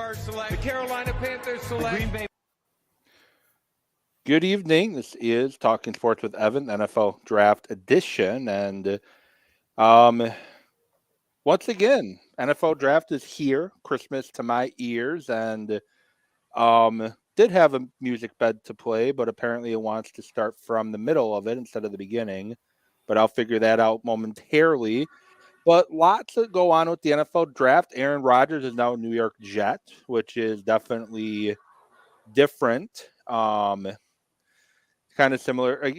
Jaguars select. The Carolina Panthers select. Green Bay. Good evening. This is Talking Sports with Evan, NFL Draft Edition. And once again, NFL Draft is here. Christmas to my ears. And did have a music bed to play, but apparently it wants to start from the middle of it instead of the beginning. But I'll figure that out momentarily. But lots that go on with the NFL Draft. Aaron Rodgers is now a New York Jet, which is definitely different. Kind of similar,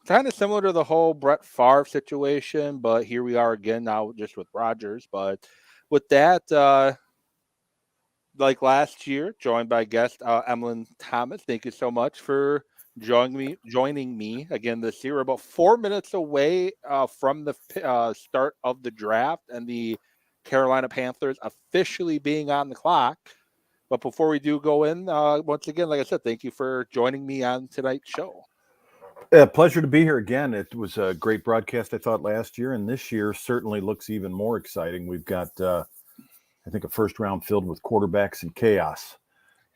kind of similar to the whole Brett Favre situation, but here we are again now just with Rodgers. But with that, like last year, joined by guest Emlyn Thomas. Thank you so much for joining me again this year. We're about 4 minutes away from the start of the draft and the Carolina Panthers officially being on the clock. But before we do go in, once again, like I said, thank you for joining me on tonight's show. Pleasure to be here again. It was a great broadcast, I thought, last year, and this year certainly looks even more exciting. We've got, I think, a first round filled with quarterbacks and chaos.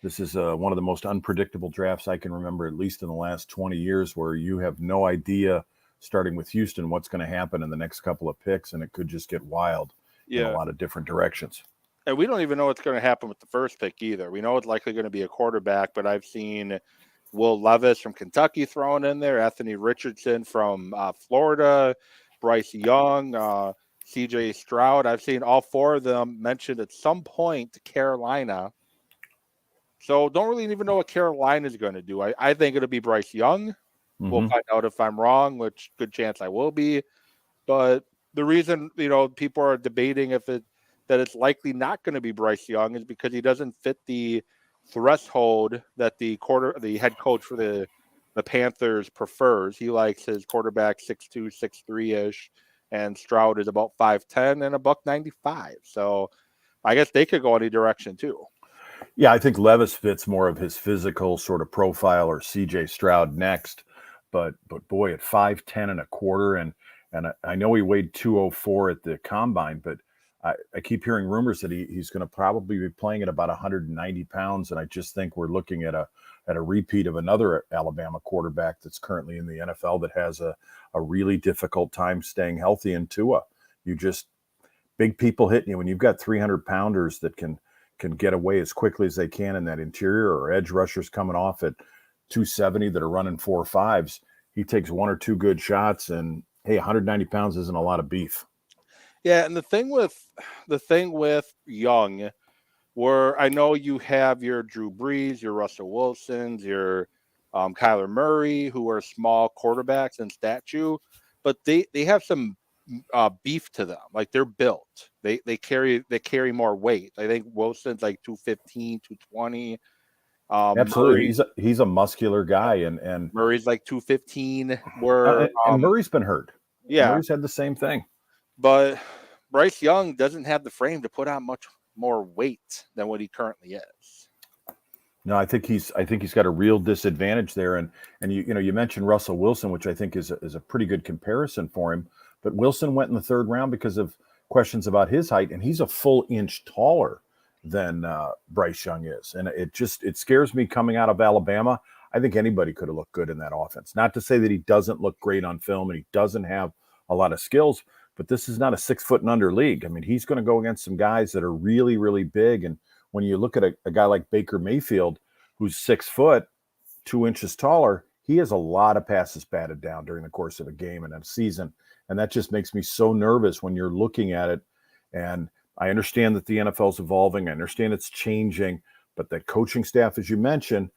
This is one of the most unpredictable drafts I can remember, at least in the last 20 years, where you have no idea, starting with Houston, what's going to happen in the next couple of picks, and it could just get wild in a lot of different directions. And we don't even know what's going to happen with the first pick either. We know it's likely going to be a quarterback, but I've seen Will Levis from Kentucky thrown in there, Anthony Richardson from Florida, Bryce Young, CJ Stroud. I've seen all four of them mentioned at some point to Carolina. So don't really even know what Carolina is going to do. I think it'll be Bryce Young. Mm-hmm. We'll find out if I'm wrong, which good chance I will be. But the reason, people are debating that it's likely not going to be Bryce Young is because he doesn't fit the threshold that the head coach for the Panthers prefers. He likes his quarterback 6'2", 6'3-ish, and Stroud is about 5'10" and $195. So I guess they could go any direction too. Yeah, I think Levis fits more of his physical sort of profile, or CJ Stroud next. But boy, at 5'10" and a quarter, and I know he weighed 204 at the combine, but I keep hearing rumors that he's going to probably be playing at about 190 pounds, and I just think we're looking at a repeat of another Alabama quarterback that's currently in the NFL that has a really difficult time staying healthy in Tua. Big people hitting you when you've got 300-pounders that can get away as quickly as they can in that interior, or edge rushers coming off at 270 that are running 4.5s. He takes one or two good shots, and hey, 190 pounds isn't a lot of beef. Yeah, and the thing with Young, where I know you have your Drew Brees, your Russell Wilsons, your Kyler Murray, who are small quarterbacks in stature, but they have some beef to them. Like, they're built. They carry more weight. I think Wilson's like 215, 220. Absolutely, he's a muscular guy, and Murray's like 215. And Murray's been hurt. Yeah, Murray's had the same thing. But Bryce Young doesn't have the frame to put on much more weight than what he currently is. No, I think he's got a real disadvantage there. And you mentioned Russell Wilson, which I think is a pretty good comparison for him. But Wilson went in the third round because of questions about his height, and he's a full inch taller than Bryce Young is. And it scares me coming out of Alabama. I think anybody could have looked good in that offense. Not to say that he doesn't look great on film and he doesn't have a lot of skills, but this is not a 6 foot and under league. I mean, he's going to go against some guys that are really, really big. And when you look at a guy like Baker Mayfield, who's 6 foot, 2 inches taller, he has a lot of passes batted down during the course of a game and a season. And that just makes me so nervous when you're looking at it. And I understand that the NFL is evolving. I understand it's changing, but the coaching staff, as you mentioned,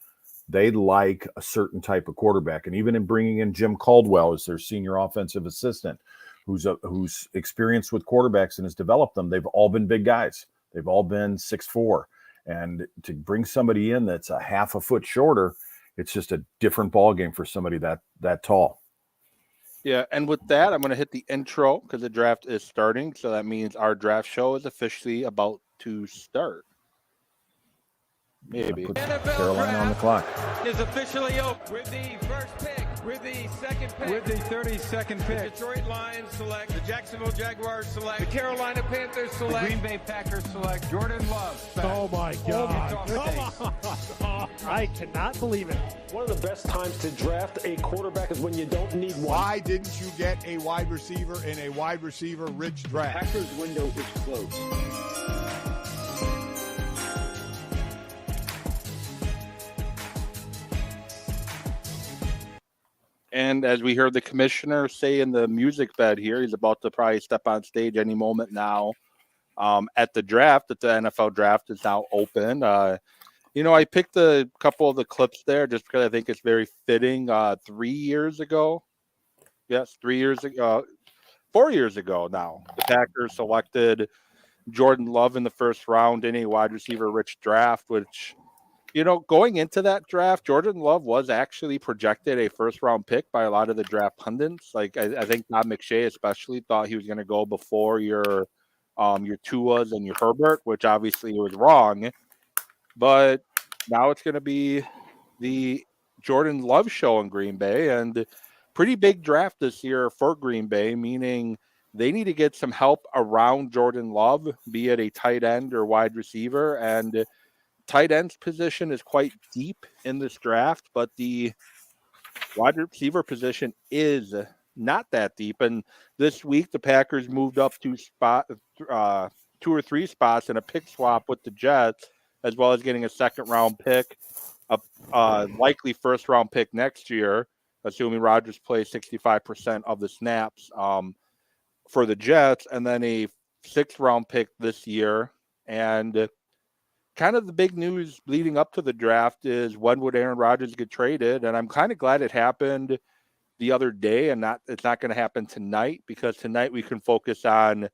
they like a certain type of quarterback. And even in bringing in Jim Caldwell as their senior offensive assistant, who's experienced with quarterbacks and has developed them, they've all been big guys. They've all been 6'4". And to bring somebody in that's a half a foot shorter, it's just a different ballgame for somebody that tall. Yeah, and with that, I'm going to hit the intro because the draft is starting. So that means our draft show is officially about to start. Maybe. Carolina on the clock is officially open with the first pick With the second pick. With the 32nd The pick. Detroit Lions select. The Jacksonville Jaguars select. The Carolina Panthers select. The Green Bay Packers select Jordan Love. Oh my God. Come on. I cannot believe it. One of the best times to draft a quarterback is when you don't need one. Why didn't you get a wide receiver in a wide receiver rich draft? Packers window is closed. And as we heard the commissioner say in the music bed here, he's about to probably step on stage any moment now. At the draft, at the NFL draft is now open. I picked a couple of the clips there just because I think it's very fitting. 3 years ago, 3 years ago, 4 years ago now, the Packers selected Jordan Love in the first round in a wide receiver rich draft, which, going into that draft, Jordan Love was actually projected a first round pick by a lot of the draft pundits. Like I think Bob McShay especially thought he was going to go before your Tuas and your Herbert, which obviously was wrong. But now it's going to be the Jordan Love show in Green Bay, and pretty big draft this year for Green Bay, meaning they need to get some help around Jordan Love, be it a tight end or wide receiver. And tight end's position is quite deep in this draft, but the wide receiver position is not that deep. And this week, the Packers moved up 2 or 3 spots in a pick swap with the Jets, as well as getting a second-round pick, a likely first-round pick next year, assuming Rodgers plays 65% of the snaps for the Jets, and then a 6th-round pick this year. And kind of the big news leading up to the draft is when would Aaron Rodgers get traded? And I'm kind of glad it happened the other day and it's not going to happen tonight, because tonight we can focus on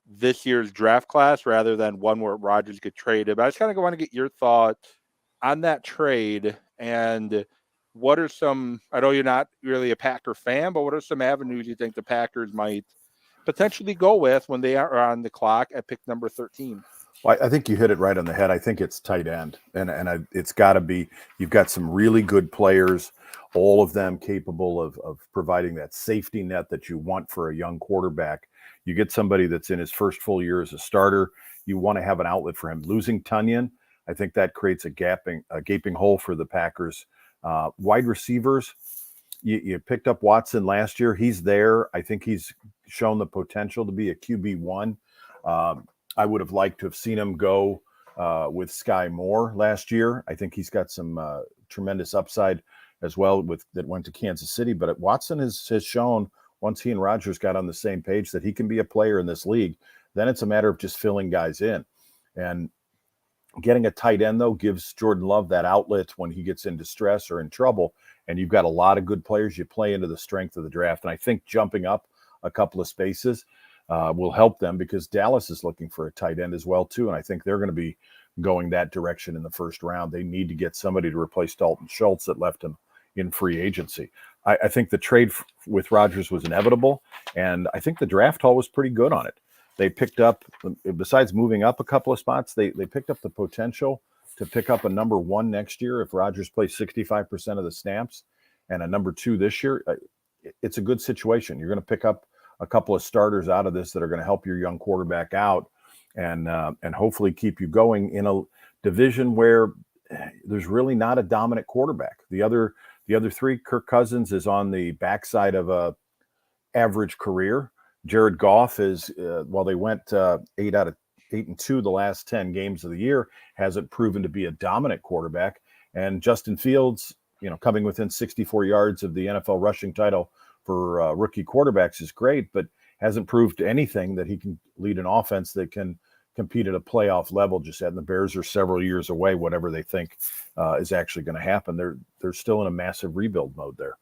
this year's draft class rather than one where Rodgers get traded. But I just kind of want to get your thoughts on that trade, and what are some, I know you're not really a Packer fan, but what are some avenues you think the Packers might potentially go with when they are on the clock at pick number 13? Well, I think you hit it right on the head. I think it's tight end, and it's got to be. You've got some really good players, all of them capable of providing that safety net that you want for a young quarterback. You get somebody that's in his first full year as a starter. You want to have an outlet for him. Losing Tunyon, I think that creates a gaping hole for the Packers. Wide receivers, you picked up Watson last year. He's there. I think he's shown the potential to be a QB1. I would have liked to have seen him go with Sky Moore last year. I think he's got some tremendous upside as well that went to Kansas City. But Watson has shown, once he and Rodgers got on the same page, that he can be a player in this league. Then it's a matter of just filling guys in. And getting a tight end, though, gives Jordan Love that outlet when he gets in distress or in trouble. And you've got a lot of good players. You play into the strength of the draft. And I think jumping up a couple of spaces will help them, because Dallas is looking for a tight end as well, too. And I think they're going to be going that direction in the first round. They need to get somebody to replace Dalton Schultz that left him in free agency. I think the trade with Rodgers was inevitable, and I think the draft haul was pretty good on it. They picked up, besides moving up a couple of spots, they picked up the potential to pick up a number 1 next year if Rodgers plays 65% of the snaps, and a number 2 this year. It's a good situation. You're going to pick up a couple of starters out of this that are going to help your young quarterback out, and hopefully keep you going in a division where there's really not a dominant quarterback. The other 3, Kirk Cousins is on the backside of a average career. Jared Goff is, while they went 8-2 the last 10 games of the year, hasn't proven to be a dominant quarterback. And Justin Fields, coming within 64 yards of the NFL rushing title for rookie quarterbacks is great, but hasn't proved anything that he can lead an offense that can compete at a playoff level just yet. And the Bears are several years away, whatever they think is actually going to happen. They're still in a massive rebuild mode there.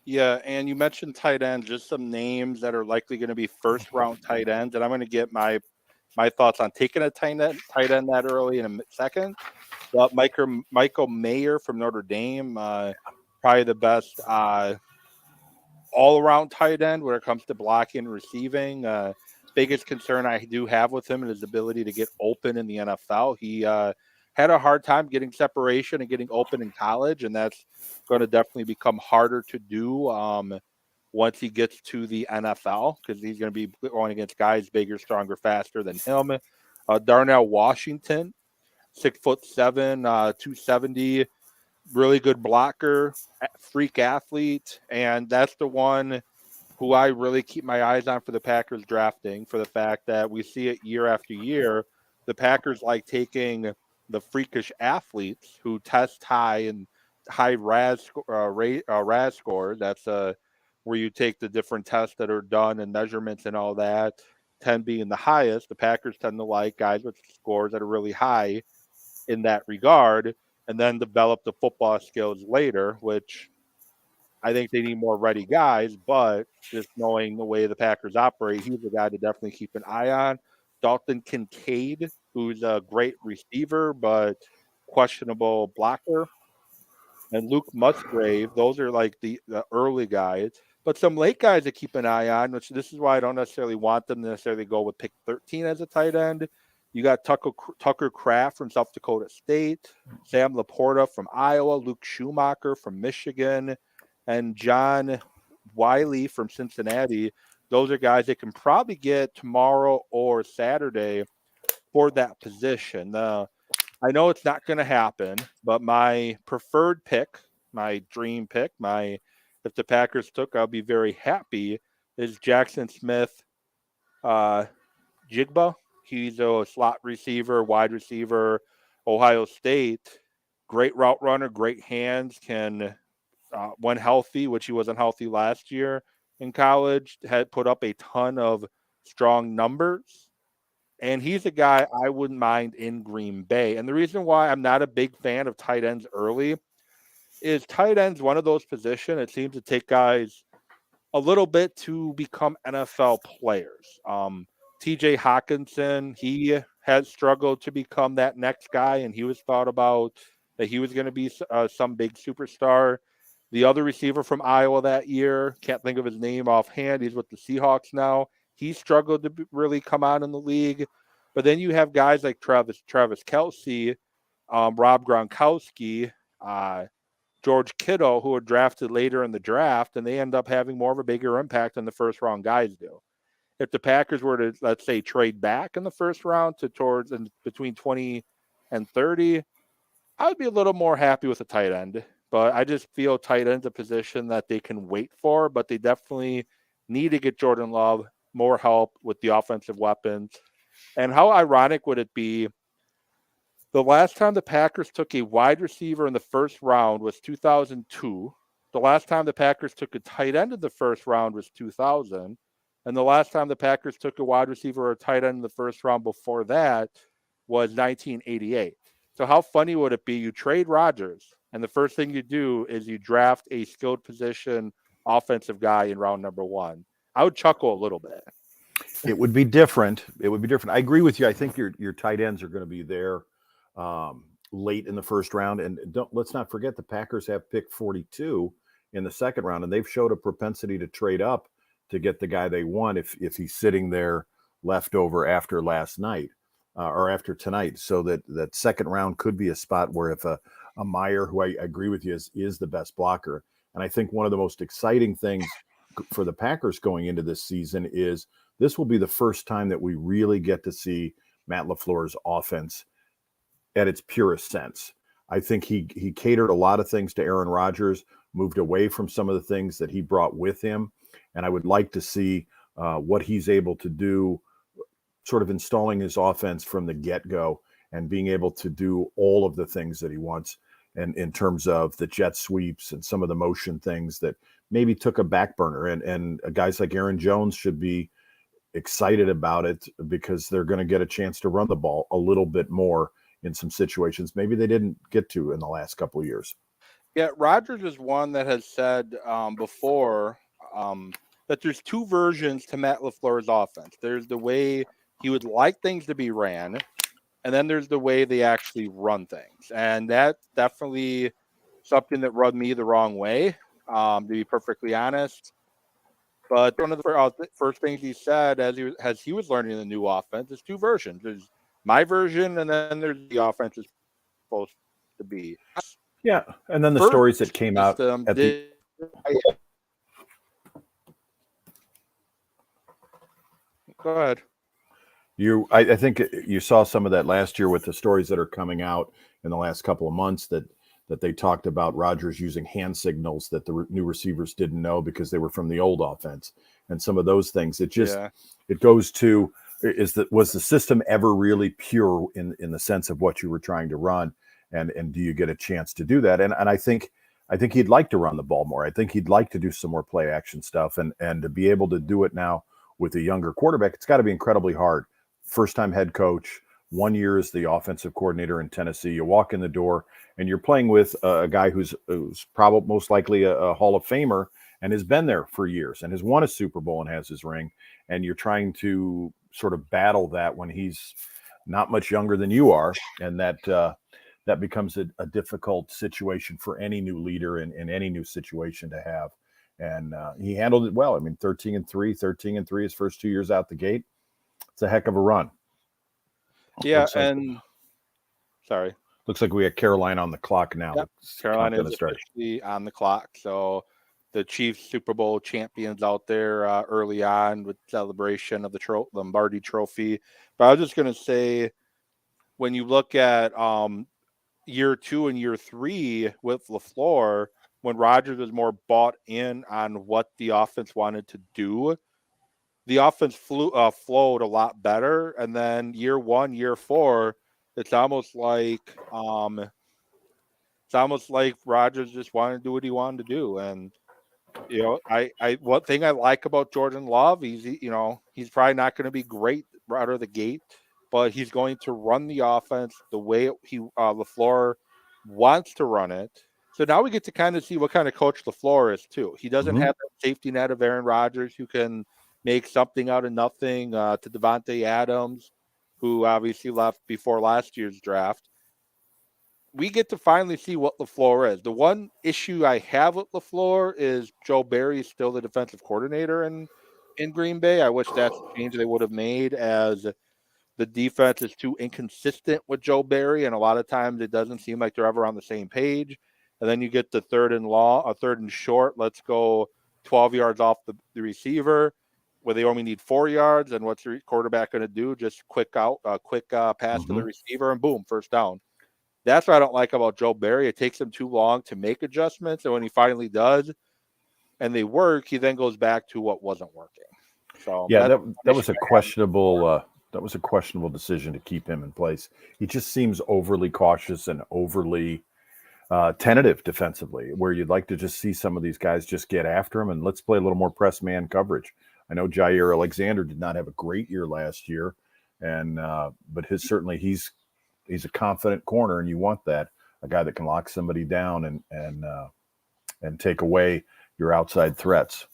Yeah, and you mentioned tight ends, just some names that are likely going to be first-round tight ends, and I'm going to get my thoughts on taking a tight end that early in a second. But Michael Mayer from Notre Dame, probably the best all-around tight end when it comes to blocking and receiving. Biggest concern I do have with him is his ability to get open in the NFL. He had a hard time getting separation and getting open in college, and that's going to definitely become harder to do once he gets to the NFL, because he's going to be going against guys bigger, stronger, faster than him. Darnell Washington, 6'7", 270, really good blocker, freak athlete, and that's the one who I really keep my eyes on for the Packers drafting, for the fact that we see it year after year. The Packers like taking the freakish athletes who test high and high RAS score. That's where you take the different tests that are done and measurements and all that. 10 being the highest. The Packers tend to like guys with scores that are really high in that regard, and then develop the football skills later, which I think they need more ready guys, but just knowing the way the Packers operate, he's the guy to definitely keep an eye on. Dalton Kincaid, who's a great receiver, but questionable blocker. And Luke Musgrave, those are like the early guys. But some late guys to keep an eye on, which this is why I don't necessarily want them to necessarily go with pick 13 as a tight end. You got Tucker Kraft from South Dakota State, Sam Laporta from Iowa, Luke Schumacher from Michigan, and John Wiley from Cincinnati. Those are guys that can probably get tomorrow or Saturday for that position. I know it's not going to happen, but my preferred pick, my dream pick, if the Packers took, I'll be very happy, is Jackson Smith Jigba. He's a slot receiver, wide receiver, Ohio State. Great route runner, great hands, can, when healthy, which he wasn't healthy last year in college, had put up a ton of strong numbers. And he's a guy I wouldn't mind in Green Bay. And the reason why I'm not a big fan of tight ends early is tight ends one of those positions. It seems to take guys a little bit to become NFL players. TJ Hawkinson, he has struggled to become that next guy, and he was thought about that he was going to be some big superstar. The other receiver from Iowa that year, can't think of his name offhand. He's with the Seahawks now. He struggled to really come out in the league. But then you have guys like Travis Kelce, Rob Gronkowski, George Kittle, who are drafted later in the draft, and they end up having more of a bigger impact than the first round guys do. If the Packers were to, let's say, trade back in the first round to towards between 20 and 30, I would be a little more happy with a tight end. But I just feel tight end's a position that they can wait for, but they definitely need to get Jordan Love more help with the offensive weapons. And how ironic would it be? The last time the Packers took a wide receiver in the first round was 2002. The last time the Packers took a tight end in the first round was 2000. And the last time the Packers took a wide receiver or a tight end in the first round before that was 1988. So how funny would it be? You trade Rodgers, and the first thing you do is you draft a skilled position offensive guy in round number 1. I would chuckle a little bit. It would be different. I agree with you. I think your tight ends are going to be there late in the first round. And let's not forget the Packers have pick 42 in the second round, and they've showed a propensity to trade up to get the guy they want if he's sitting there left over after last night or after tonight. So that second round could be a spot where if a Meyer, who I agree with you is the best blocker. And I think one of the most exciting things for the Packers going into this season is this will be the first time that we really get to see Matt LaFleur's offense at its purest sense. I think he catered a lot of things to Aaron Rodgers, moved away from some of the things that he brought with him. And I would like to see what he's able to do, sort of installing his offense from the get-go and being able to do all of the things that he wants. And in terms of the jet sweeps and some of the motion things that maybe took a back burner. And guys like Aaron Jones should be excited about it because they're going to get a chance to run the ball a little bit more in some situations maybe they didn't get to in the last couple of years. Yeah, Rodgers is one that has said before that there's two versions to Matt LaFleur's offense. There's the way he would like things to be ran, and then there's the way they actually run things. And that's definitely something that rubbed me the wrong way, to be perfectly honest. But one of the first things he said as he was learning the new offense is two versions. There's my version, and then there's the offense's supposed to be. Yeah, and then the First stories that came out system at the Go ahead. I think you saw some of that last year with the stories that are coming out in the last couple of months that they talked about Rodgers using hand signals that the new receivers didn't know because they were from the old offense, and some of those things. It just it goes to was the system ever really pure in the sense of what you were trying to run, and do you get a chance to do that? And I think he'd like to run the ball more. I think he'd like to do some more play action stuff, and to be able to do it now with a younger quarterback, it's got to be incredibly hard. First-time head coach, 1 year as the offensive coordinator in Tennessee. You walk in the door, and you're playing with a guy who's probably most likely a Hall of Famer and has been there for years and has won a Super Bowl and has his ring. And you're trying to sort of battle that when he's not much younger than you are, and that becomes a difficult situation for any new leader in any new situation to have. And he handled it well. I mean, 13-3 his first 2 years out the gate. It's a heck of a run. Yeah, Looks like we got Carolina on the clock now. Yep. Carolina is officially on the clock. So the Chiefs Super Bowl champions out there early on with celebration of the Lombardi Trophy. But I was just going to say, when you look at year 2 and year 3 with LaFleur, when Rodgers was more bought in on what the offense wanted to do, the offense flowed a lot better. And then year 1, year 4, it's almost like Rodgers just wanted to do what he wanted to do. And one thing I like about Jordan Love, he's probably not going to be great right out of the gate, but he's going to run the offense the way LaFleur wants to run it. So now we get to kind of see what kind of coach LaFleur is too. He doesn't have that safety net of Aaron Rodgers who can make something out of nothing, to Devontae Adams, who obviously left before last year's draft. We get to finally see what LaFleur is. The one issue I have with LaFleur is Joe Barry is still the defensive coordinator in Green Bay. I wish that's a change they would have made, as the defense is too inconsistent with Joe Barry, and a lot of times it doesn't seem like they're ever on the same page. And then you get the third and short. Let's go 12 yards off the receiver, where they only need 4 yards. And what's the quarterback going to do? Just quick pass to the receiver, and boom, first down. That's what I don't like about Joe Barry. It takes him too long to make adjustments, and when he finally does, and they work, he then goes back to what wasn't working. So yeah, that was a questionable. That was a questionable decision to keep him in place. He just seems overly cautious and overly tentative defensively, where you'd like to just see some of these guys just get after him and let's play a little more press man coverage. I know Jair Alexander did not have a great year last year, and but he's a confident corner, and you want that, a guy that can lock somebody down and take away your outside threats.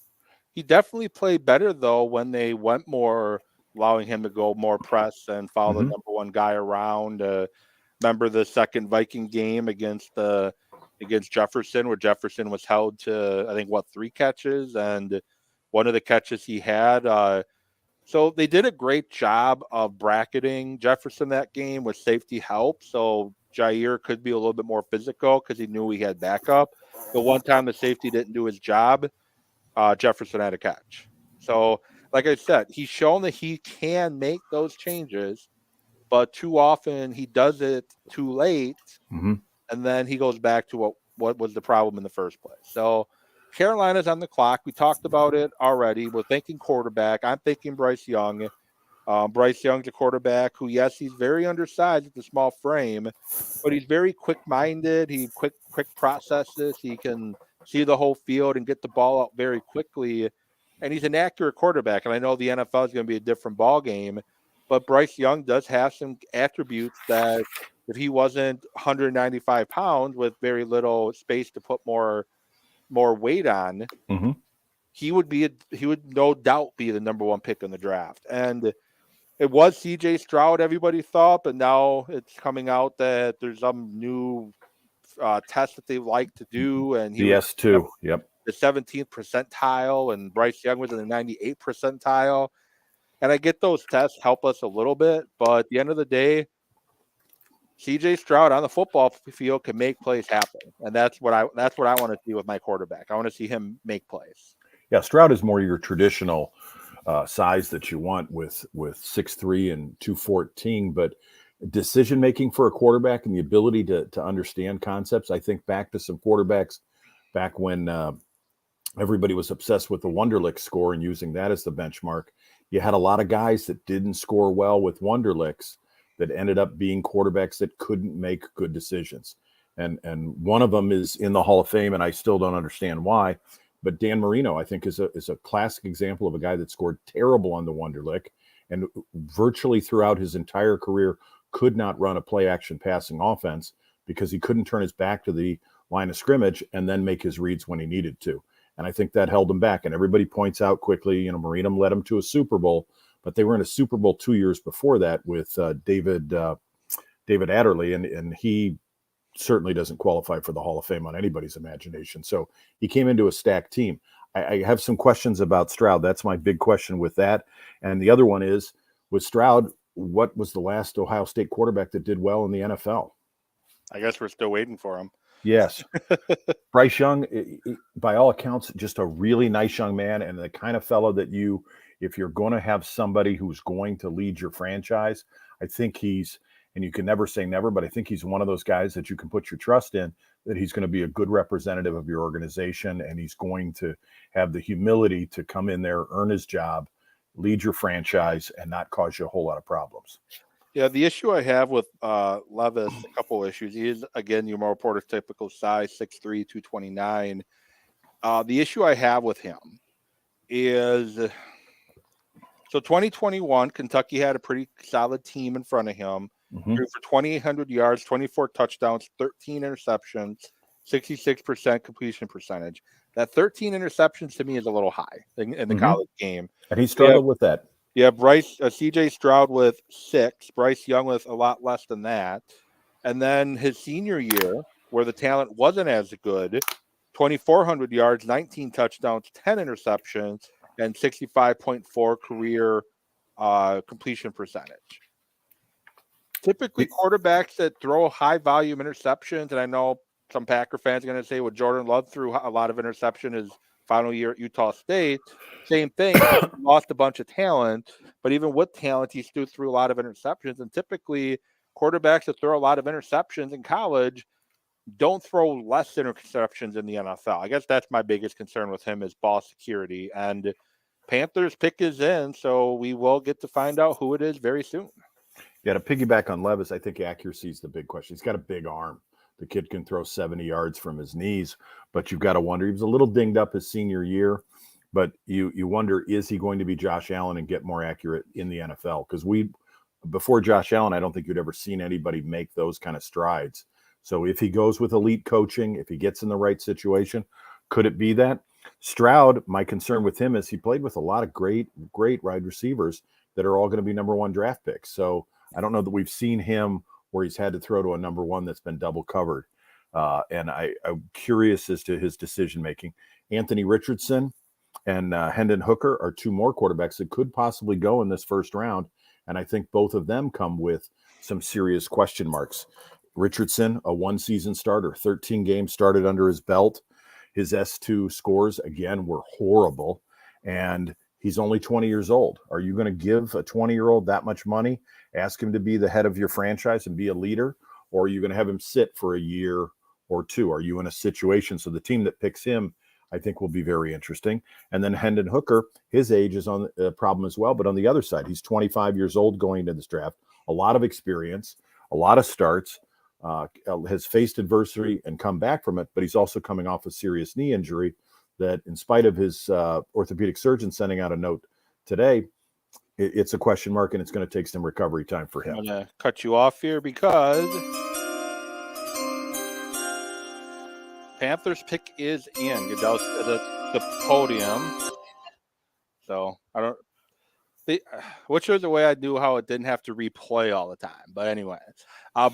He definitely played better though when they went more, allowing him to go more press and follow the number one guy around. Remember the second Viking game against Jefferson, where Jefferson was held to, I think, 3 catches, and one of the catches he had. So they did a great job of bracketing Jefferson that game with safety help. So Jair could be a little bit more physical because he knew he had backup. The one time the safety didn't do his job, Jefferson had a catch. So, like I said, he's shown that he can make those changes, but too often he does it too late, and then he goes back to what was the problem in the first place. So Carolina's on the clock. We talked about it already. We're thinking quarterback. I'm thinking Bryce Young. Bryce Young's a quarterback who, yes, he's very undersized with the small frame, but he's very quick-minded. He quick processes. He can see the whole field and get the ball out very quickly. And he's an accurate quarterback. And I know the NFL is going to be a different ball game, but Bryce Young does have some attributes that if he wasn't 195 pounds with very little space to put more weight on, he would no doubt be the number one pick in the draft. And it was CJ Stroud, everybody thought, but now it's coming out that there's some new test that they like to do, and he was BS2, the 17th percentile, and Bryce Young was in the 98th percentile. And I get those tests help us a little bit, but at the end of the day, CJ Stroud on the football field can make plays happen, and that's what I want to see with my quarterback. I want to see him make plays. Yeah, Stroud is more your traditional size that you want with 6'3" and 214, but decision making for a quarterback and the ability to understand concepts. I think back to some quarterbacks back when everybody was obsessed with the Wonderlic score and using that as the benchmark. You had a lot of guys that didn't score well with Wonderlics that ended up being quarterbacks that couldn't make good decisions. And one of them is in the Hall of Fame, and I still don't understand why. But Dan Marino, I think, is a classic example of a guy that scored terrible on the Wonderlic and virtually throughout his entire career could not run a play-action passing offense because he couldn't turn his back to the line of scrimmage and then make his reads when he needed to. And I think that held him back. And everybody points out quickly, Marino led him to a Super Bowl, but they were in a Super Bowl 2 years before that with David Adderley, and he certainly doesn't qualify for the Hall of Fame on anybody's imagination. So he came into a stacked team. I have some questions about Stroud. That's my big question with that. And the other one is, with Stroud, what was the last Ohio State quarterback that did well in the NFL? I guess we're still waiting for him. Yes. Bryce Young, by all accounts, just a really nice young man and the kind of fellow that if you're going to have somebody who's going to lead your franchise, I think he's, and you can never say never, but I think he's one of those guys that you can put your trust in, that he's going to be a good representative of your organization, and he's going to have the humility to come in there, earn his job, lead your franchise, and not cause you a whole lot of problems. Yeah, the issue I have with Levis, a couple issues. He is, again, your more prototypical size, 6'3", 229. The issue I have with him is, so 2021, Kentucky had a pretty solid team in front of him. Mm-hmm. Threw for 2,800 yards, 24 touchdowns, 13 interceptions, 66% completion percentage. That 13 interceptions to me is a little high in the college game. And he struggled with that. Yeah, CJ Stroud with 6, Bryce Young with a lot less than that. And then his senior year, where the talent wasn't as good, 2,400 yards, 19 touchdowns, 10 interceptions, and 65.4 career completion percentage. Typically, quarterbacks that throw high volume interceptions, and I know some Packer fans are going to say, well, Jordan Love threw a lot of interception his final year at Utah State. Same thing, lost a bunch of talent, but even with talent, he still threw a lot of interceptions. And typically, quarterbacks that throw a lot of interceptions in college don't throw less interceptions in the NFL. I guess that's my biggest concern with him is ball security. And Panthers pick is in, so we will get to find out who it is very soon. Yeah, to piggyback on Levis, I think accuracy is the big question. He's got a big arm. The kid can throw 70 yards from his knees, but you've got to wonder. He was a little dinged up his senior year, but you wonder, is he going to be Josh Allen and get more accurate in the NFL? Because before Josh Allen, I don't think you'd ever seen anybody make those kind of strides. So if he goes with elite coaching, if he gets in the right situation, could it be that? Stroud, my concern with him is he played with a lot of great wide receivers that are all going to be number 1 draft picks. So I don't know that we've seen him where he's had to throw to a number 1 that's been double covered. And I'm curious as to his decision-making. Anthony Richardson and Hendon Hooker are 2 more quarterbacks that could possibly go in this first round. And I think both of them come with some serious question marks. Richardson, a 1-season starter, 13 games started under his belt. His S2 scores, again, were horrible. And he's only 20 years old. Are you going to give a 20-year-old that much money, ask him to be the head of your franchise and be a leader? Or are you going to have him sit for a year or 2? Are you in a situation? So the team that picks him, I think, will be very interesting. And then Hendon Hooker, his age is on a problem as well. But on the other side, he's 25 years old going into this draft, a lot of experience, a lot of starts, has faced adversity and come back from it. But he's also coming off a serious knee injury that, in spite of his orthopedic surgeon sending out a note today, it's a question mark, and it's going to take some recovery time for him. I'm going to cut you off here because Panthers pick is in. The podium. So I don't. Which was the way I knew how it didn't have to replay all the time. But anyway,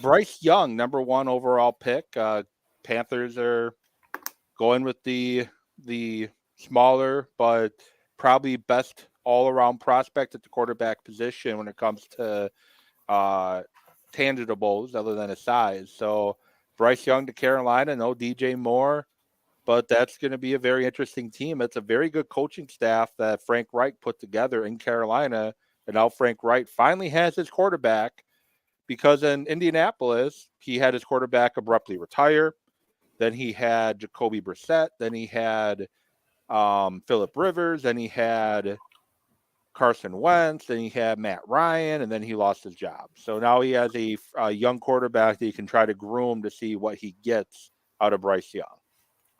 Bryce Young, number 1 overall pick. Panthers are going with the smaller but probably best all-around prospect at the quarterback position when it comes to tangibles other than his size. So Bryce Young to Carolina, no DJ Moore, but that's going to be a very interesting team. It's a very good coaching staff that Frank Reich put together in Carolina, and now Frank Reich finally has his quarterback, because in Indianapolis, he had his quarterback abruptly retire. Then he had Jacoby Brissett. Then he had Phillip Rivers. Then he had Carson Wentz. Then he had Matt Ryan. And then he lost his job. So now he has a young quarterback that he can try to groom to see what he gets out of Bryce Young.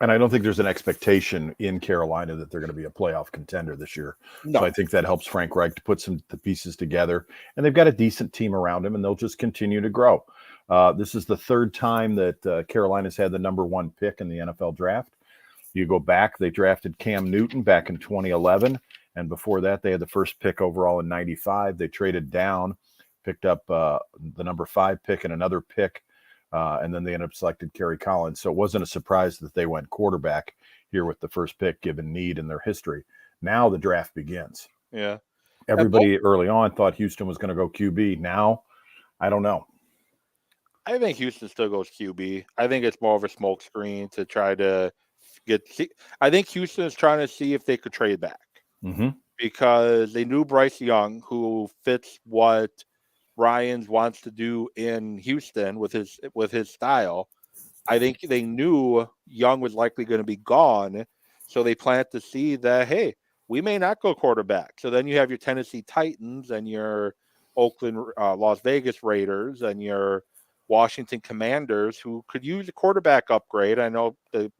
And I don't think there's an expectation in Carolina that they're going to be a playoff contender this year. No. So I think that helps Frank Reich to put the pieces together. And they've got a decent team around him, and they'll just continue to grow. This is the third time that Carolina's had the number 1 pick in the NFL draft. You go back, they drafted Cam Newton back in 2011. And before that, they had the first pick overall in 95. They traded down, picked up the number 5 pick and another pick. And then they ended up selecting Kerry Collins. So it wasn't a surprise that they went quarterback here with the first pick, given need in their history. Now the draft begins. Yeah. Everybody early on thought Houston was going to go QB. Now, I don't know. I think Houston still goes QB. I think it's more of a smokescreen to try to I think Houston is trying to see if they could trade back, because they knew Bryce Young, who fits what Ryans wants to do in Houston with his style. I think they knew Young was likely going to be gone, so they planned to see that, hey, we may not go quarterback. So then you have your Tennessee Titans and your Oakland, Las Vegas Raiders and your Washington Commanders, who could use a quarterback upgrade. I know the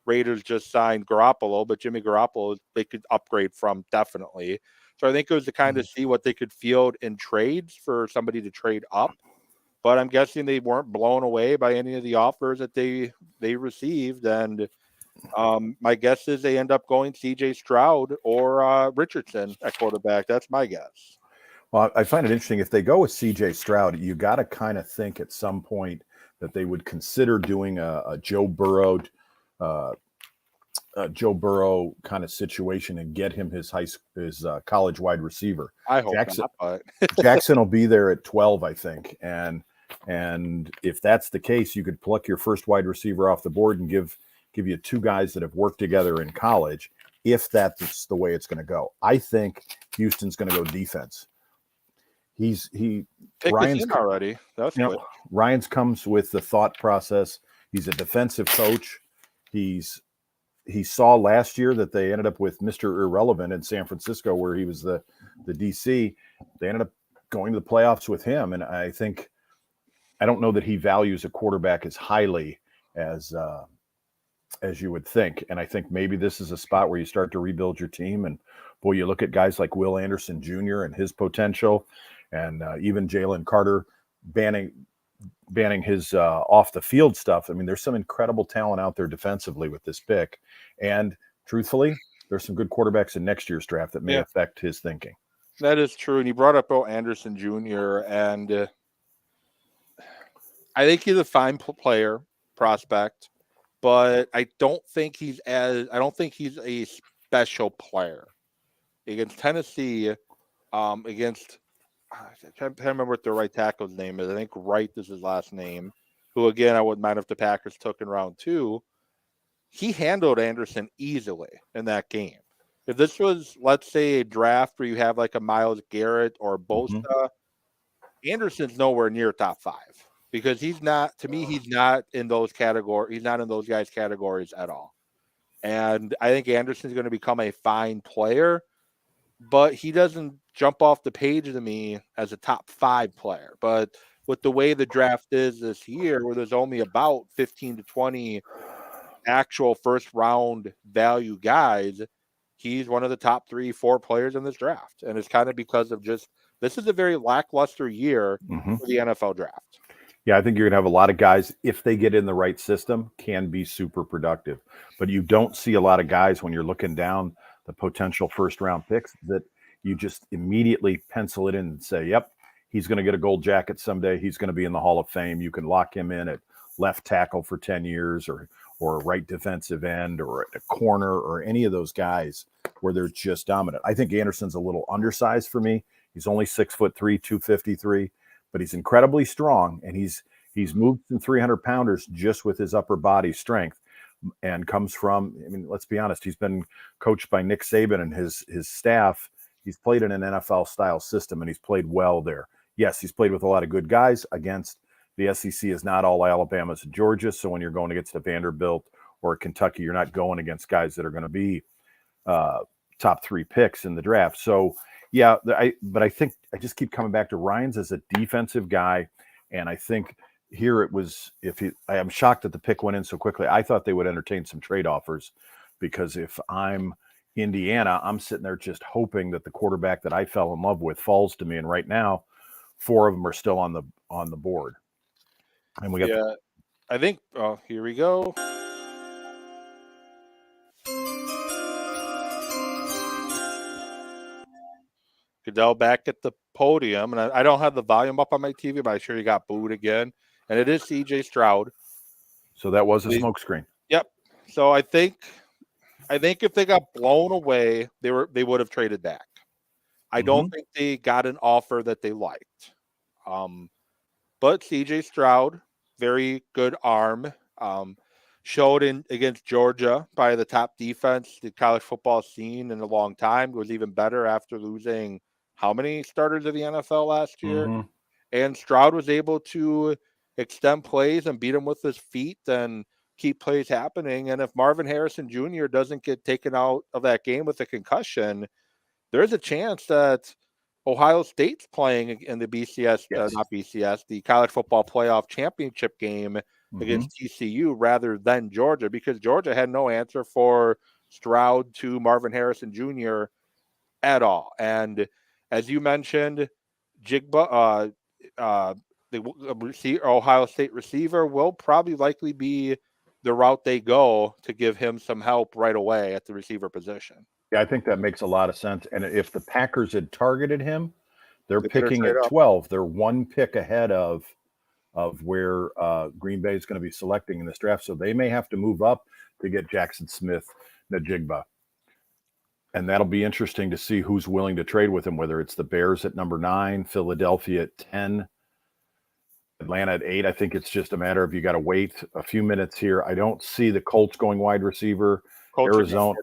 Raiders just signed Garoppolo, but Jimmy Garoppolo they could upgrade from, definitely. So I think it was to kind of see what they could field in trades for somebody to trade up. But I'm guessing they weren't blown away by any of the offers that they received. And my guess is they end up going C.J. Stroud or Richardson at quarterback. That's my guess. Well, I find it interesting. If they go with C.J. Stroud, you got to kind of think at some point that they would consider doing a Joe Burrow kind of situation and get him his college wide receiver. I hope not, but Jackson will be there at 12, I think. And if that's the case, you could pluck your first wide receiver off the board and give you 2 guys that have worked together in college, if that's the way it's going to go. I think Houston's going to go defense. Ryan's already. That's good. Ryan's comes with the thought process. He's a defensive coach. He saw last year that they ended up with Mr. Irrelevant in San Francisco, where he was the DC. They ended up going to the playoffs with him, and I don't know that he values a quarterback as highly as you would think. And I think maybe this is a spot where you start to rebuild your team. And boy, you look at guys like Will Anderson Jr. and his potential, and even Jalen Carter banning his off the field stuff. I mean, there's some incredible talent out there defensively with this pick. And truthfully, there's some good quarterbacks in next year's draft that may affect his thinking. That is true. And you brought up Will Anderson Jr. and I think he's a fine player prospect, but I don't think he's a special player. Against Tennessee, against I can't remember what the right tackle's name is. I think Wright is his last name, who, again, I wouldn't mind if the Packers took in round 2. He handled Anderson easily in that game. If this was, let's say, a draft where you have like a Myles Garrett or Bosa, Anderson's nowhere near top 5, because he's not in those categories. He's not in those guys' categories at all. And I think Anderson's going to become a fine player, but he doesn't jump off the page to me as a top 5 player. But with the way the draft is this year, where there's only about 15 to 20 actual first round value guys, he's one of the top 3-4 players in this draft. And it's kind of because of this is a very lackluster year for the NFL draft. Yeah, I think you're going to have a lot of guys, if they get in the right system, can be super productive. But you don't see a lot of guys when you're looking down the potential first-round picks that you just immediately pencil it in and say, yep, he's going to get a gold jacket someday. He's going to be in the Hall of Fame. You can lock him in at left tackle for 10 years or a right defensive end or a corner or any of those guys where they're just dominant. I think Anderson's a little undersized for me. He's only 6'3", 253. but he's incredibly strong, and he's moved some 300-pounders just with his upper body strength, and comes from, I mean, let's be honest, he's been coached by Nick Saban and his staff. He's played in an NFL-style system, and he's played well there. Yes, he's played with a lot of good guys. Against the SEC is not all Alabama's and Georgia, so when you're going against a Vanderbilt or a Kentucky, you're not going against guys that are going to be top 3 picks in the draft. So, yeah, but I think I just keep coming back to Ryans as a defensive guy, and I think here it was, I am shocked that the pick went in so quickly. I thought they would entertain some trade offers, because if I'm Indiana, I'm sitting there just hoping that the quarterback that I fell in love with falls to me. And right now, 4 of them are still on the board. And we got I think. Oh, here we go. Goodell back at the podium, and I don't have the volume up on my TV, but I'm sure he got booed again. And it is C.J. Stroud. So that was a smokescreen. Yep. So I think if they got blown away, they would have traded back. I don't think they got an offer that they liked. But C.J. Stroud, very good arm, showed against Georgia, by the top defense the college football scene in a long time. It was even better after losing how many starters of the NFL last year? And Stroud was able to extend plays and beat him with his feet and keep plays happening. And if Marvin Harrison Jr. doesn't get taken out of that game with a concussion, there's a chance that Ohio State's playing in the BCS, not BCS, the college football playoff championship game against TCU rather than Georgia, because Georgia had no answer for Stroud to Marvin Harrison Jr. at all. And as you mentioned, Jigba, the Ohio State receiver, will probably likely be the route they go to give him some help right away at the receiver position. Yeah, I think that makes a lot of sense. And if the Packers had targeted him, they're picking at up. 12. They're 1 pick ahead of where Green Bay is going to be selecting in this draft. So they may have to move up to get Jackson Smith-Njigba. And that'll be interesting to see who's willing to trade with him, whether it's the Bears at number 9, Philadelphia at 10, Atlanta at 8. I think it's just a matter of you got to wait a few minutes here. I don't see the Colts going wide receiver. Arizona.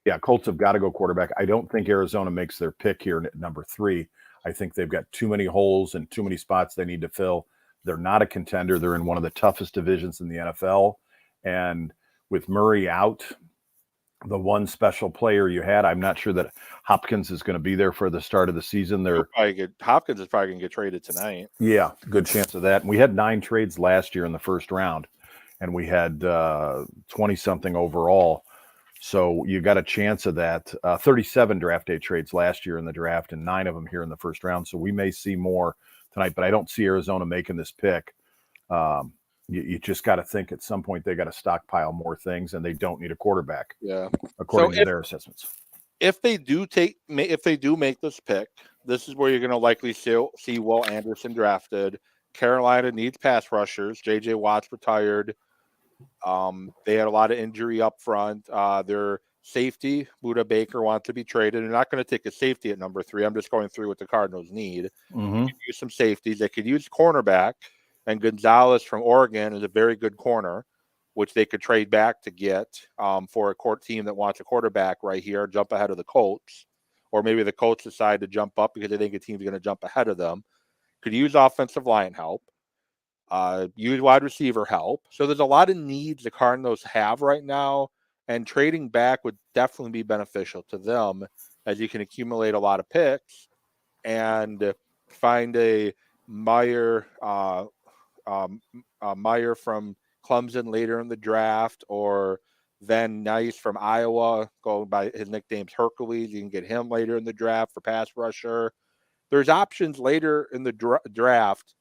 Yeah, Colts have got to go quarterback. I don't think Arizona makes their pick here at number 3. I think they've got too many holes and too many spots they need to fill. They're not a contender. They're in one of the toughest divisions in the NFL. And with Murray out, the one special player you had, I'm not sure that Hopkins is going to be there for the start of the season. Hopkins is probably going to get traded tonight. Yeah, good chance of that. And we had 9 trades last year in the first round, and we had 20-something overall. So you got a chance of that. 37 draft day trades last year in the draft, and 9 of them here in the first round. So we may see more tonight, but I don't see Arizona making this pick. You just got to think at some point they got to stockpile more things, and they don't need a quarterback. Yeah, according to their assessments. If they do make this pick, this is where you're going to likely see Will Anderson drafted. Carolina needs pass rushers. J.J. Watt's retired. They had a lot of injury up front. Their safety, Buda Baker, wants to be traded. They're not going to take a safety at number 3. I'm just going through what the Cardinals need. Use some safeties. They could use cornerback, and Gonzalez from Oregon is a very good corner, which they could trade back to get for a court team that wants a quarterback right here, jump ahead of the Colts. Or maybe the Colts decide to jump up because they think a team's going to jump ahead of them. Could use offensive line help. Use wide receiver help. So there's a lot of needs the Cardinals have right now, and trading back would definitely be beneficial to them, as you can accumulate a lot of picks and find a Meyer from Clemson later in the draft, or Van Nice from Iowa, going by his nickname's Hercules. You can get him later in the draft for pass rusher. There's options later in the draft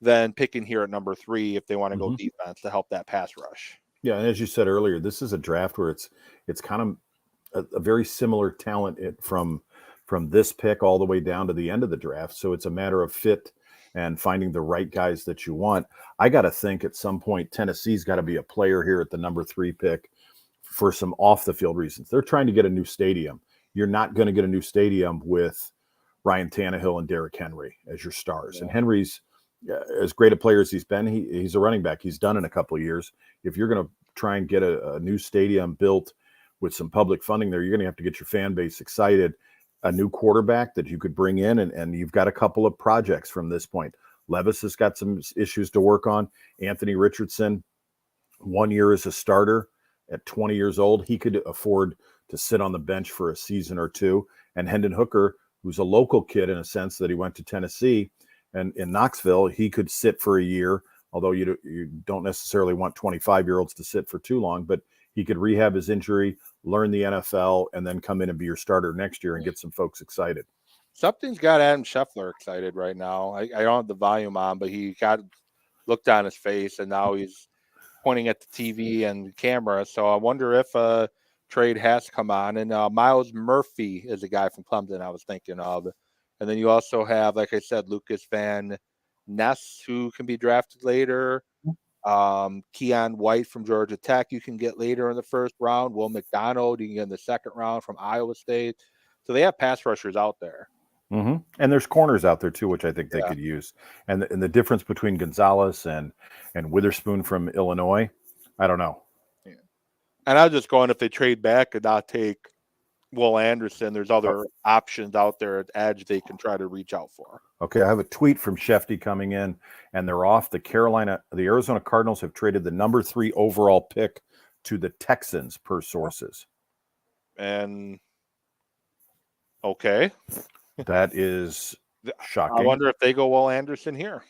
than picking here at number 3 if they want to go defense to help that pass rush. Yeah, and as you said earlier, this is a draft where it's kind of a very similar talent from this pick all the way down to the end of the draft. So it's a matter of fit and finding the right guys that you want. I got to think at some point Tennessee's got to be a player here at the number 3 pick for some off the field reasons. They're trying to get a new stadium. You're not going to get a new stadium with Ryan Tannehill and Derrick Henry as your stars. And Henry's as great a player as he's been. He's a running back. He's done in a couple of years. If you're going to try and get a new stadium built with some public funding there, you're going to have to get your fan base excited. A new quarterback that you could bring in, and you've got a couple of projects from this point. Levis has got some issues to work on. Anthony Richardson, 1 year as a starter at 20 years old. He could afford to sit on the bench for a season or two. And Hendon Hooker, who's a local kid in a sense that he went to Tennessee and in Knoxville, he could sit for a year, although you don't necessarily want 25-year-olds to sit for too long, but he could rehab his injury, learn the NFL, and then come in and be your starter next year and get some folks excited. Something's got Adam Scheffler excited right now. I don't have the volume on, but he got looked on his face, and now he's pointing at the TV and the camera. So I wonder if a trade has come on. And Miles Murphy is a guy from Clemson I was thinking of. And then you also have, like I said, Lucas Van Ness, who can be drafted later. Keon White from Georgia Tech you can get later in the first round. Will McDonald you can get in the second round from Iowa State. So they have pass rushers out there. Mm-hmm. And there's corners out there too, which I think they could use. And the difference between Gonzalez and Witherspoon from Illinois, I don't know. Yeah. And I was just going, if they trade back and not take Will Anderson, there's other options out there at edge they can try to reach out for. Okay, I have a tweet from Shefty coming in, and they're off. The Arizona Cardinals have traded the number 3 overall pick to the Texans per sources. And okay. That is shocking. I wonder if they go Will Anderson here.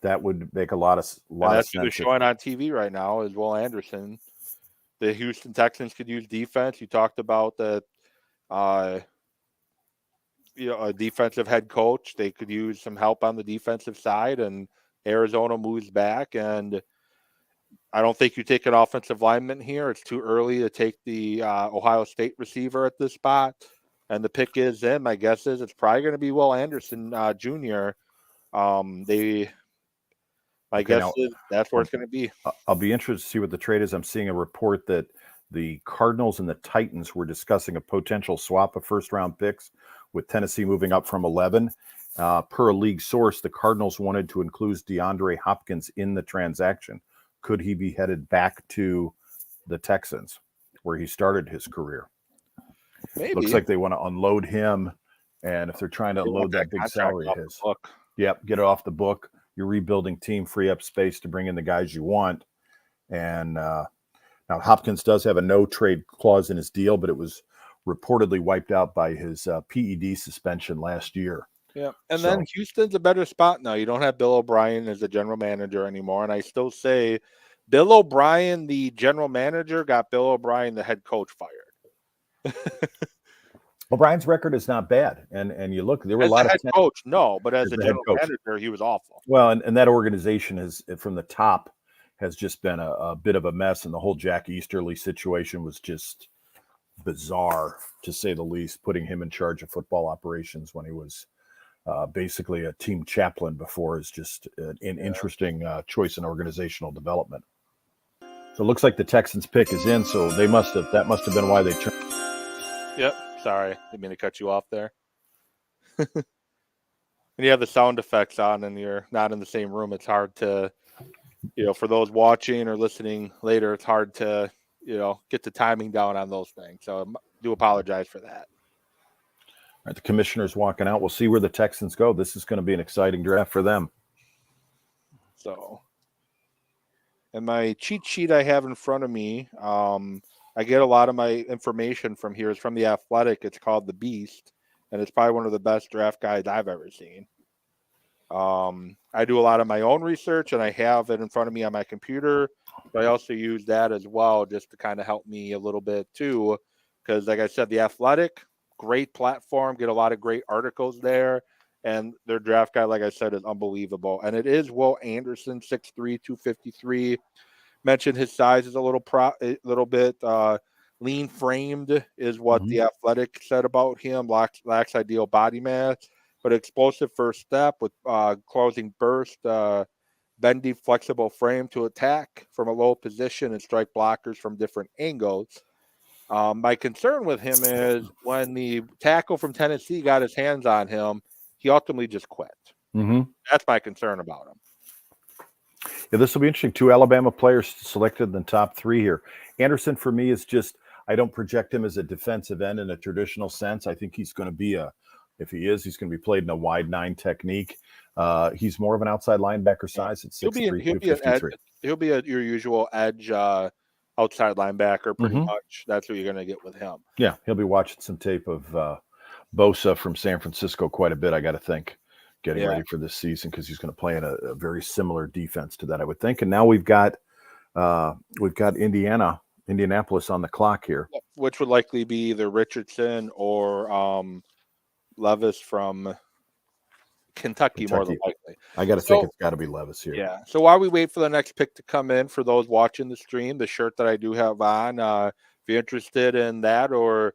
That would make a lot of sense. That's what they're showing on TV right now is Will Anderson. The Houston Texans could use defense. You talked about that. A defensive head coach. They could use some help on the defensive side, and Arizona moves back. And I don't think you take an offensive lineman here. It's too early to take the Ohio State receiver at this spot. And the pick is in. My guess is it's probably going to be Will Anderson Jr. My guess is that's where it's going to be. I'll be interested to see what the trade is. I'm seeing a report that the Cardinals and the Titans were discussing a potential swap of first-round picks, with Tennessee moving up from 11. Per a league source, the Cardinals wanted to include DeAndre Hopkins in the transaction. Could he be headed back to the Texans, where he started his career? Maybe. Looks like they want to unload him, and if they're trying to unload that big salary of his, get it off the book. Your rebuilding team, free up space to bring in the guys you want. And now Hopkins does have a no-trade clause in his deal, but it was reportedly wiped out by his PED suspension last year. Yeah, and then Houston's a better spot now. You don't have Bill O'Brien as the general manager anymore, and I still say Bill O'Brien, the general manager, got Bill O'Brien, the head coach, fired. O'Brien's record is not bad, and you look, there were as a lot a head of coach, no, but as a general manager, he was awful. Well, and that organization has, from the top, has just been a bit of a mess, and the whole Jack Easterly situation was just bizarre, to say the least, putting him in charge of football operations when he was basically a team chaplain before is just an interesting choice in organizational development. So it looks like the Texans pick is in, so that must have been why they turned. Yep. Sorry, didn't mean to cut you off there. And you have the sound effects on and you're not in the same room. It's hard to, for those watching or listening later, it's hard to, get the timing down on those things. So I do apologize for that. All right, the commissioner's walking out. We'll see where the Texans go. This is going to be an exciting draft for them. So, and my cheat sheet I have in front of me, I get a lot of my information from here. It's from The Athletic. It's called The Beast, and it's probably one of the best draft guides I've ever seen. I do a lot of my own research, and I have it in front of me on my computer, but I also use that as well just to kind of help me a little bit too, because like I said, The Athletic, great platform, get a lot of great articles there, and their draft guide, like I said, is unbelievable. And it is Will Anderson, 6'3", 253. Mentioned his size is a little bit lean framed is what The Athletic said about him. Lacks ideal body mass, but explosive first step with closing burst, bendy, flexible frame to attack from a low position and strike blockers from different angles. My concern with him is when the tackle from Tennessee got his hands on him, he ultimately just quit. Mm-hmm. That's my concern about him. Yeah, this will be interesting. 2 Alabama players selected in the top 3 here. Anderson, for me, is just, I don't project him as a defensive end in a traditional sense. I think he's going to be if he is, he's going to be played in a wide 9 technique. He's more of an outside linebacker size at 6'3", He'll be an edge. He'll be your usual edge outside linebacker, pretty much. That's what you're going to get with him. Yeah, he'll be watching some tape of Bosa from San Francisco quite a bit, I got to think, getting ready for this season, because he's going to play in a very similar defense to that, I would think. And now we've got Indianapolis on the clock here, which would likely be either Richardson or Levis from Kentucky, more than likely. I got to think it's got to be Levis here. Yeah. So while we wait for the next pick to come in, for those watching the stream, the shirt that I do have on, if you're interested in that or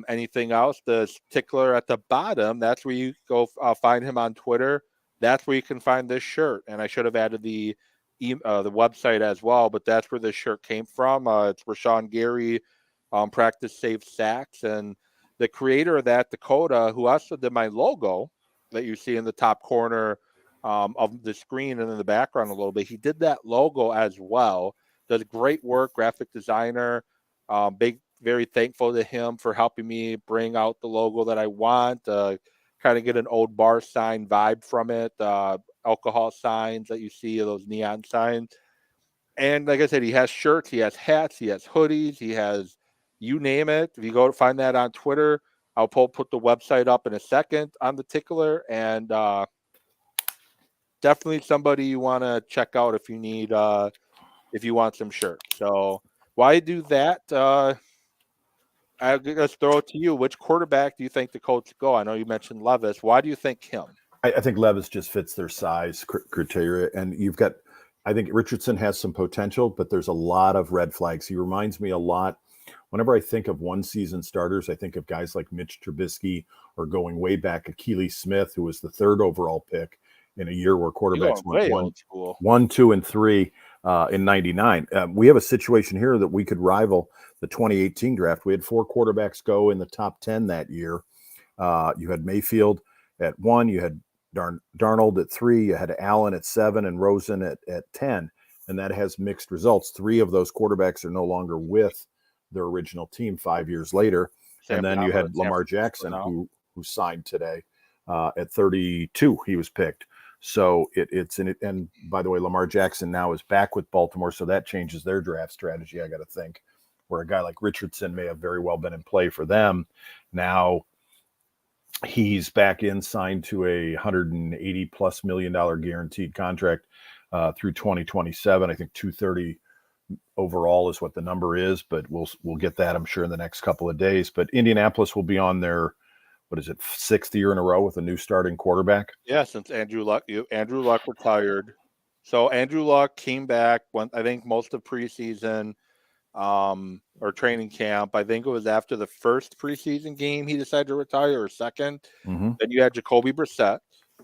anything else, the tickler at the bottom, that's where you go find him on Twitter. That's where you can find this shirt. And I should have added the website as well, but that's where this shirt came from. It's Rashawn Gary, Practice Safe Sacks. And the creator of that, Dakota, who also did my logo that you see in the top corner of the screen and in the background a little bit, he did that logo as well. Does great work, graphic designer. Very thankful to him for helping me bring out the logo that I want. Kind of get an old bar sign vibe from it. Alcohol signs that you see, those neon signs. And like I said, he has shirts, he has hats, he has hoodies, he has you name it. If you go to find that on Twitter, I'll put the website up in a second on the tickler, and definitely somebody you want to check out if you need if you want some shirts. So why do that? Let's throw it to you. Which quarterback do you think the Colts go? I know you mentioned Levis. Why do you think him? I think Levis just fits their size criteria, and I think Richardson has some potential, but there's a lot of red flags. He reminds me a lot. Whenever I think of one-season starters, I think of guys like Mitch Trubisky, or going way back, Akili Smith, who was the 3rd overall pick in a year where quarterbacks went 1, 2, and 3 in '99. We have a situation here that we could rival the 2018 draft. We had 4 quarterbacks go in the top 10 that year. You had Mayfield at 1, you had Darnold at 3, you had Allen at 7, and Rosen at 10, and that has mixed results. 3 of those quarterbacks are no longer with their original team 5 years later. And then you had Lamar Jackson, who signed today at 32. He was picked. So and by the way, Lamar Jackson now is back with Baltimore, so that changes their draft strategy, I got to think, where a guy like Richardson may have very well been in play for them. Now he's back in, signed to a $180+ million guaranteed contract through 2027. I think 230 overall is what the number is, but we'll get that, I'm sure, in the next couple of days. But Indianapolis will be on their, 6th year in a row with a new starting quarterback? Yeah, since Andrew Luck retired. So Andrew Luck came back when I think most of preseason or training camp. I think it was after the first preseason game he decided to retire, or second. Mm-hmm. Then you had Jacoby Brissett.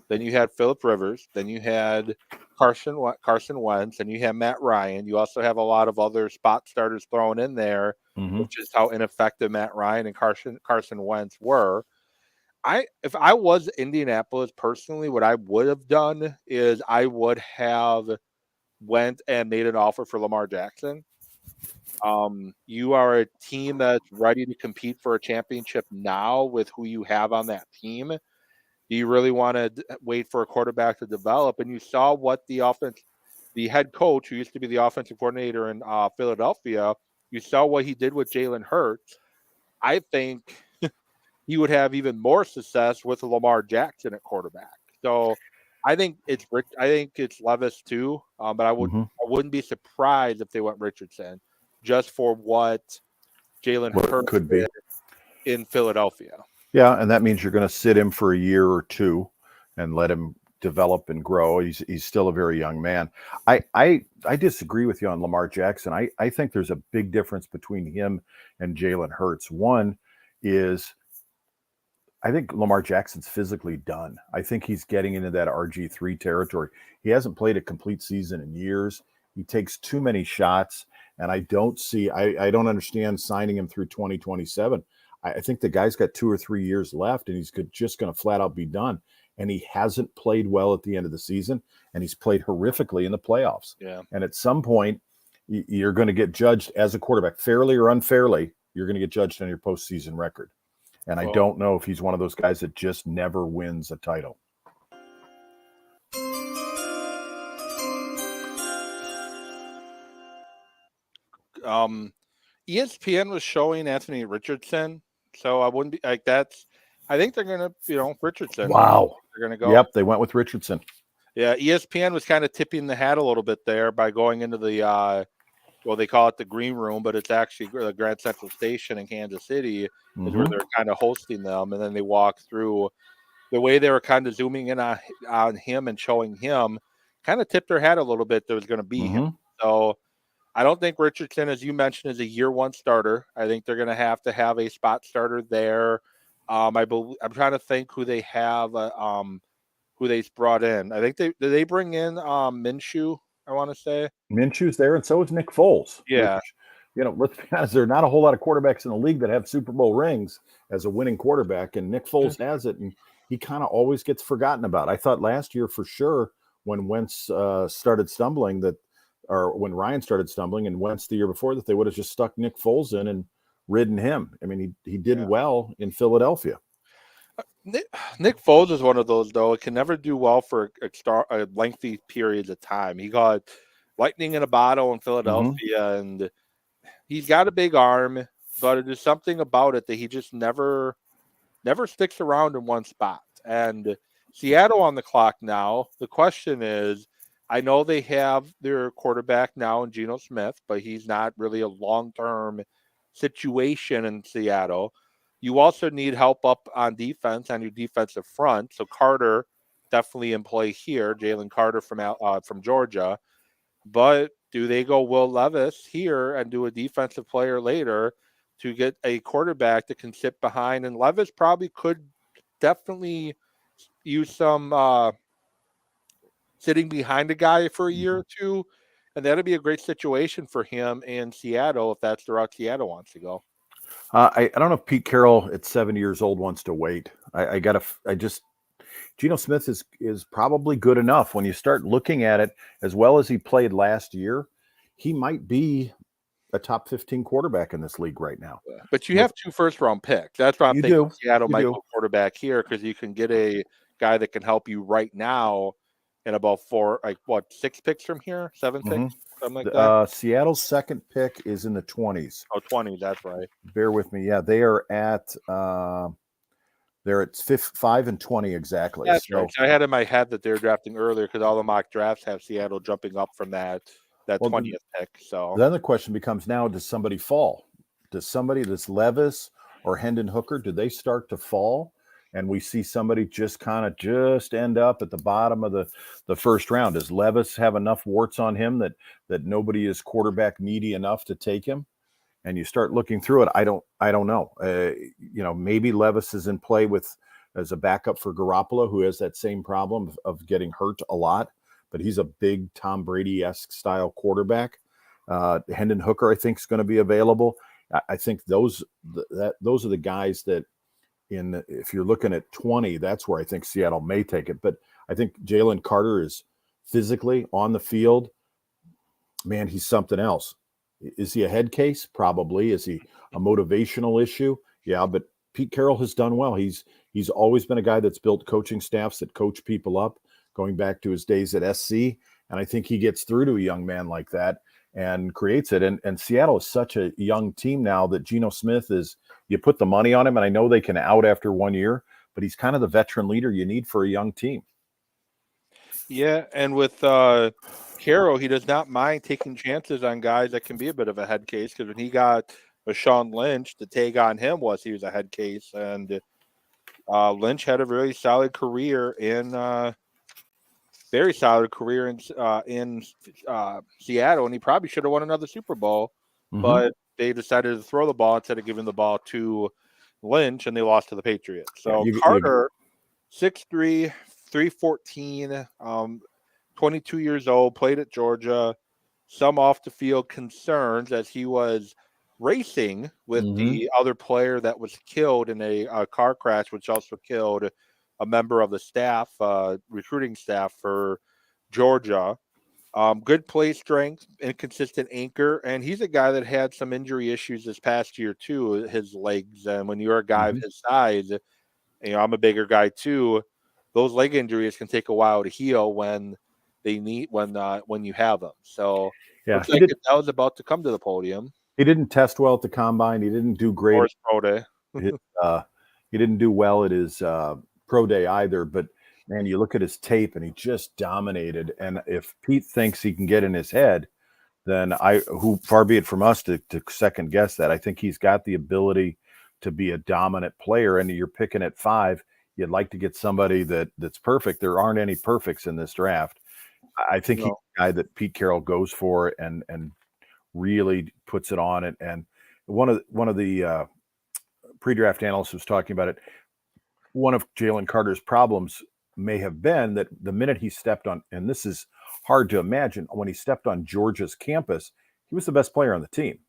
Then you had Phillip Rivers. Then you had Carson Wentz, and you have Matt Ryan. You also have a lot of other spot starters thrown in there, which is how ineffective Matt Ryan and Carson Wentz were. If I was Indianapolis personally, what I would have done is I would have went and made an offer for Lamar Jackson. You are a team that's ready to compete for a championship now with who you have on that team. Do you really want to wait for a quarterback to develop? And you saw what the head coach, who used to be the offensive coordinator in Philadelphia, you saw what he did with Jalen Hurts. I think he would have even more success with Lamar Jackson at quarterback. So I think it's Levis too, but I wouldn't be surprised if they went Richardson, just for what Jalen Hurts could be in Philadelphia. Yeah, and that means you're going to sit him for a year or two and let him develop and grow. He's still a very young man. I disagree with you on Lamar Jackson. I think there's a big difference between him and Jalen Hurts. One is, I think Lamar Jackson's physically done. I think he's getting into that RG3 territory. He hasn't played a complete season in years. He takes too many shots. And I don't understand signing him through 2027. I think the guy's got 2 or 3 years left, and he's just going to flat out be done. And he hasn't played well at the end of the season, and he's played horrifically in the playoffs. Yeah. And at some point, you're going to get judged as a quarterback, fairly or unfairly. You're going to get judged on your postseason record. And I don't know if he's one of those guys that just never wins a title. ESPN was showing Anthony Richardson, so I wouldn't be like that's. I think they're gonna, Richardson. Wow, they're gonna go. Yep, they went with Richardson. Yeah, ESPN was kind of tipping the hat a little bit there by going into the they call it the green room, but it's actually the Grand Central Station in Kansas City is where they're kind of hosting them, and then they walk through. The way they were kind of zooming in on him and showing him, kind of tipped their hat a little bit. There was going to be him, so. I don't think Richardson, as you mentioned, is a year one starter. I think they're going to have a spot starter there. I'm trying to think who they have, who they brought in. I think they bring in Minshew. I want to say Minshew's there, and so is Nick Foles. Yeah, which, let's be honest, there are not a whole lot of quarterbacks in the league that have Super Bowl rings as a winning quarterback, and Nick Foles has it, and he kind of always gets forgotten about. I thought last year for sure when Wentz started stumbling or when Ryan started stumbling and Wentz the year before that, they would have just stuck Nick Foles in and ridden him. I mean, he did well in Philadelphia. Nick Foles is one of those, though. It can never do well for a lengthy periods of time. He got lightning in a bottle in Philadelphia, and he's got a big arm, but there's something about it that he just never sticks around in one spot. And Seattle on the clock now. The question is, I know they have their quarterback now in Geno Smith, but he's not really a long-term situation in Seattle. You also need help up on defense, on your defensive front. So Carter definitely in play here, Jalen Carter from Georgia. But do they go Will Levis here and do a defensive player later to get a quarterback that can sit behind? And Levis probably could definitely use some sitting behind a guy for a year or two, and that'd be a great situation for him in Seattle if that's the route Seattle wants to go. I don't know if Pete Carroll at 7 years old wants to wait. Geno Smith is probably good enough when you start looking at it. As well as he played last year, he might be a top 15 quarterback in this league right now. But you have 2 first-round picks. That's why I'm thinking Seattle might go quarterback here, because you can get a guy that can help you right now in about 6 picks from here, 7 picks, something like that. Seattle's second pick is in the 20s. Oh, 20, that's right. Bear with me. Yeah, they are at they're at 5 and 20 exactly. That's right. I had in my head that they're drafting earlier because all the mock drafts have Seattle jumping up from that 20th pick. So then the question becomes now: does somebody fall? Does Levis or Hendon Hooker? Do they start to fall? And we see somebody just end up at the bottom of the first round. Does Levis have enough warts on him that nobody is quarterback needy enough to take him? And you start looking through it. I don't know. Maybe Levis is in play as a backup for Garoppolo, who has that same problem of getting hurt a lot. But he's a big Tom Brady-esque style quarterback. Hendon Hooker, I think, is going to be available. I think those are the guys that. If you're looking at 20, that's where I think Seattle may take it. But I think Jalen Carter is physically on the field. Man, he's something else. Is he a head case? Probably. Is he a motivational issue? Yeah, but Pete Carroll has done well. He's always been a guy that's built coaching staffs that coach people up, going back to his days at SC. And I think he gets through to a young man like that and creates it. And Seattle is such a young team now that Geno Smith is, you put the money on him, and I know they can out after 1 year, but he's kind of the veteran leader you need for a young team. Yeah, and with Carroll, he does not mind taking chances on guys that can be a bit of a head case, because when he got Marshawn Lynch, the take on him was he was a head case, and Lynch had a very solid career in Seattle, and he probably should have won another Super Bowl, but they decided to throw the ball instead of giving the ball to Lynch, and they lost to the Patriots. So Carter, 6'3", 314, 22 years old, played at Georgia, some off the field concerns as he was racing with the other player that was killed in a car crash, which also killed a member of the staff, recruiting staff for Georgia. Good play strength, inconsistent anchor, and he's a guy that had some injury issues this past year too. His legs, and when you're a guy of his size, I'm a bigger guy too. Those leg injuries can take a while to heal when you have them. So Yeah, looks like Goodell's about to come to the podium. he didn't test well at the combine. He didn't do great Or his pro day. He didn't do well at his pro day either. But man, you look at his tape and he just dominated. And if Pete thinks he can get in his head, then who far be it from us to second guess that. I think he's got the ability to be a dominant player. And you're picking at 5. You'd like to get somebody that's perfect. There aren't any perfects in this draft. I think he's a guy that Pete Carroll goes for and really puts it on it. And one of the pre-draft analyst was talking about it. One of Jalen Carter's problems may have been that the minute he stepped on, and this is hard to imagine, when he stepped on Georgia's campus, he was the best player on the team.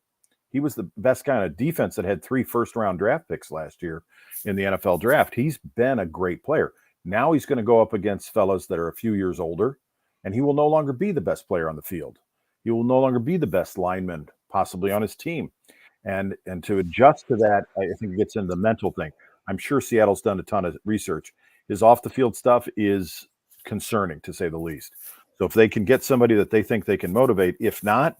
He was the best guy on a defense that had 3 first-round draft picks last year in the NFL draft. He's been a great player. Now he's going to go up against fellas that are a few years older, and he will no longer be the best player on the field. He will no longer be the best lineman possibly on his team. And to adjust to that, I think it gets into the mental thing. I'm sure Seattle's done a ton of research. His off-the-field stuff is concerning, to say the least. So if they can get somebody that they think they can motivate, if not,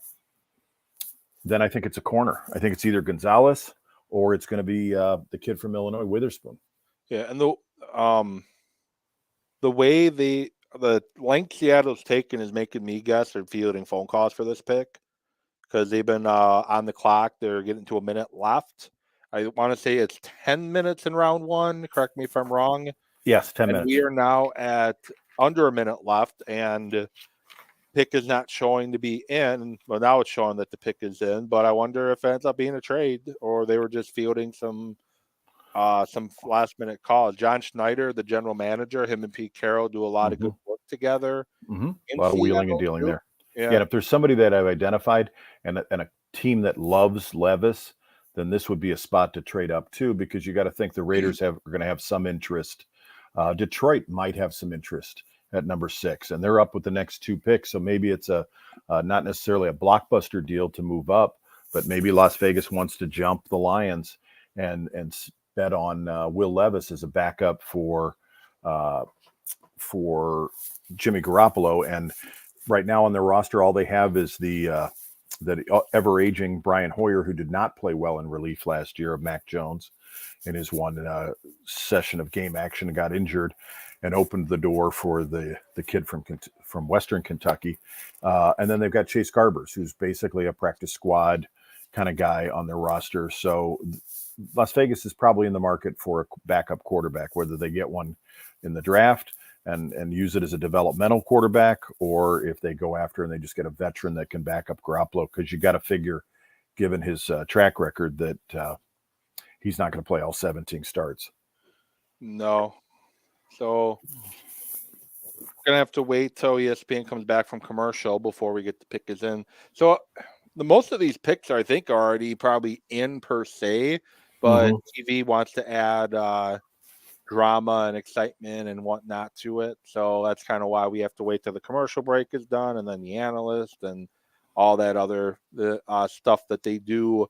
then I think it's a corner. I think it's either Gonzalez or it's going to be the kid from Illinois, Witherspoon. Yeah, and the way the length Seattle's taken is making me guess they're fielding phone calls for this pick because they've been on the clock. They're getting to a minute left. I want to say it's 10 minutes in round 1. Correct me if I'm wrong. Yes, 10 minutes. We are now at under a minute left, and pick is not showing to be in. Well, now it's showing that the pick is in, but I wonder if it ends up being a trade or they were just fielding some last minute calls. John Schneider, the general manager, him and Pete Carroll do a lot of good work together. A lot of wheeling and dealing there. Yeah. And if there's somebody that I've identified and a team that loves Levis, then this would be a spot to trade up to, because you got to think the Raiders are going to have some interest. Detroit might have some interest at number 6, and they're up with the next 2 picks. So maybe it's not necessarily a blockbuster deal to move up, but maybe Las Vegas wants to jump the Lions and bet on Will Levis as a backup for Jimmy Garoppolo. And right now on their roster, all they have is the ever-aging Brian Hoyer, who did not play well in relief last year of Mac Jones in his one session of game action and got injured, and opened the door for the kid from Western Kentucky. And then they've got Chase Garbers, who's basically a practice squad kind of guy on their roster. So Las Vegas is probably in the market for a backup quarterback, whether they get one in the draft and use it as a developmental quarterback, or if they go after and they just get a veteran that can back up Garoppolo, because you got to figure, given his track record, that he's not going to play all 17 starts. No. So going to have to wait till ESPN comes back from commercial before we get the pick is in. So most of these picks, I think, are already probably in per se, but TV wants to add drama and excitement and whatnot to it. So that's kind of why we have to wait till the commercial break is done, and then the analyst and all that other stuff that they do.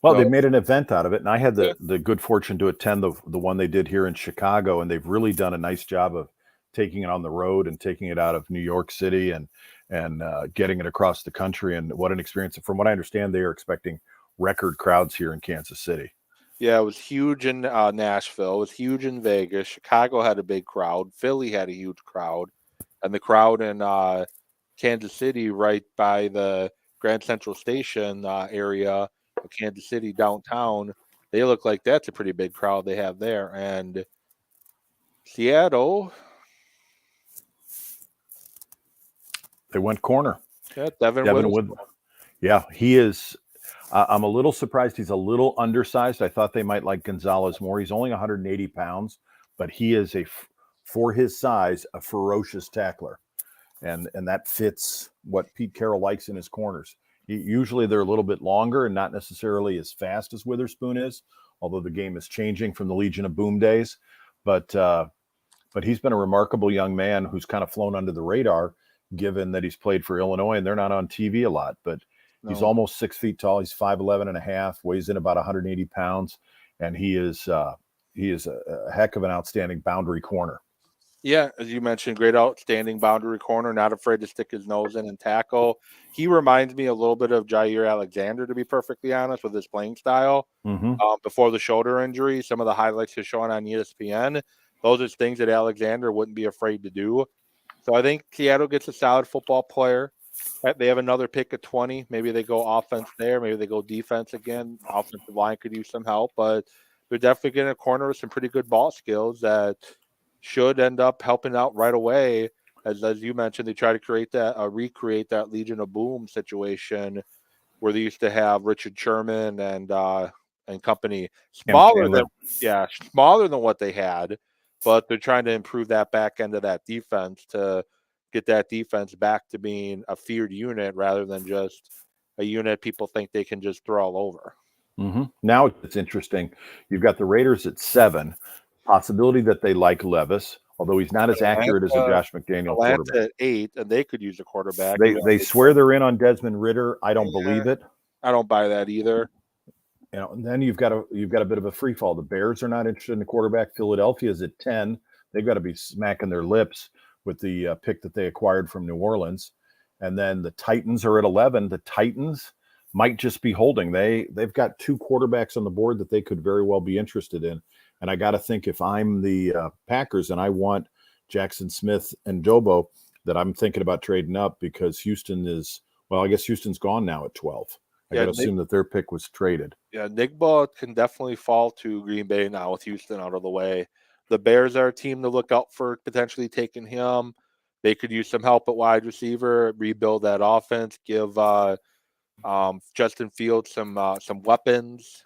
Well, they made an event out of it, and I had the good fortune to attend the one they did here in Chicago, and they've really done a nice job of taking it on the road and taking it out of New York City and getting it across the country. And what an experience. From what I understand, they are expecting record crowds here in Kansas City. Yeah, it was huge in Nashville. It was huge in Vegas. Chicago had a big crowd. Philly had a huge crowd. And the crowd in Kansas City, right by the Grand Central Station area of Kansas City downtown, they look like that's a pretty big crowd they have there. And Seattle, they went corner. Yeah, Devin Wood. Yeah, he is. I'm a little surprised he's a little undersized. I thought they might like Gonzalez more. He's only 180 pounds, but he is for his size, a ferocious tackler. and that fits what Pete Carroll likes in his corners. Usually they're a little bit longer and not necessarily as fast as Witherspoon is, although the game is changing from the Legion of Boom days. But he's been a remarkable young man who's kind of flown under the radar, given that he's played for Illinois and they're not on TV a lot. But he's almost 6 feet tall. He's 5'11" and a half, weighs in about 180 pounds, and he is a heck of an outstanding boundary corner. Yeah, as you mentioned, great outstanding boundary corner, not afraid to stick his nose in and tackle. He reminds me a little bit of Jair Alexander, to be perfectly honest, with his playing style. Before the shoulder injury, some of the highlights he's showing on ESPN, those are things that Alexander wouldn't be afraid to do. So I think Seattle gets a solid football player. They have another pick at 20. Maybe they go offense there. Maybe they go defense again. Offensive line could use some help, but they're definitely getting a corner with some pretty good ball skills that should end up helping out right away. As you mentioned, they try to recreate that Legion of Boom situation where they used to have Richard Sherman and company, smaller than what they had, but they're trying to improve that back end of that defense to get that defense back to being a feared unit rather than just a unit people think they can just throw all over. Now it's interesting. You've got the Raiders at 7. Possibility that they like Levis, although he's not as accurate as a Josh McDaniel quarterback. At 8, and they could use a quarterback. They swear they're in on Desmond Ridder. I don't believe it. I don't buy that either. And then you've got a bit of a free fall. The Bears are not interested in the quarterback. Philadelphia's at 10. They've got to be smacking their lips with the pick that they acquired from New Orleans. And then the Titans are at 11. The Titans might just be holding. They've got 2 quarterbacks on the board that they could very well be interested in. And I got to think, if I'm the Packers and I want Jackson Smith and Dobo, that I'm thinking about trading up, because Houston is, well, I guess Houston's gone now at 12. I got to assume that their pick was traded. Yeah, Nigba can definitely fall to Green Bay now with Houston out of the way. The Bears are a team to look out for potentially taking him. They could use some help at wide receiver, rebuild that offense, give Justin Fields some weapons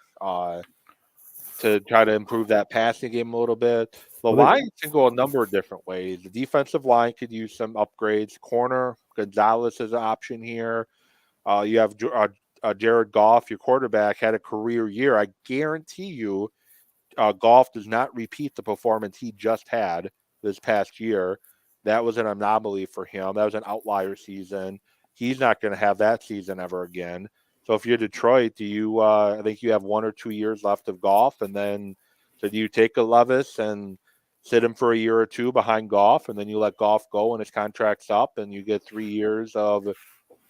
to try to improve that passing game a little bit. The line can go a number of different ways. The defensive line could use some upgrades. Corner, Gonzalez is an option here. You have Jared Goff, your quarterback, had a career year. I guarantee you Goff does not repeat the performance he just had this past year. That was an anomaly for him. That was an outlier season. He's not going to have that season ever again. So if you're Detroit, do you? I think you have 1 or 2 years left of Goff, and then so do you take a Levis and sit him for a year or 2 behind Goff, and then you let Goff go when his contract's up, and you get 3 years of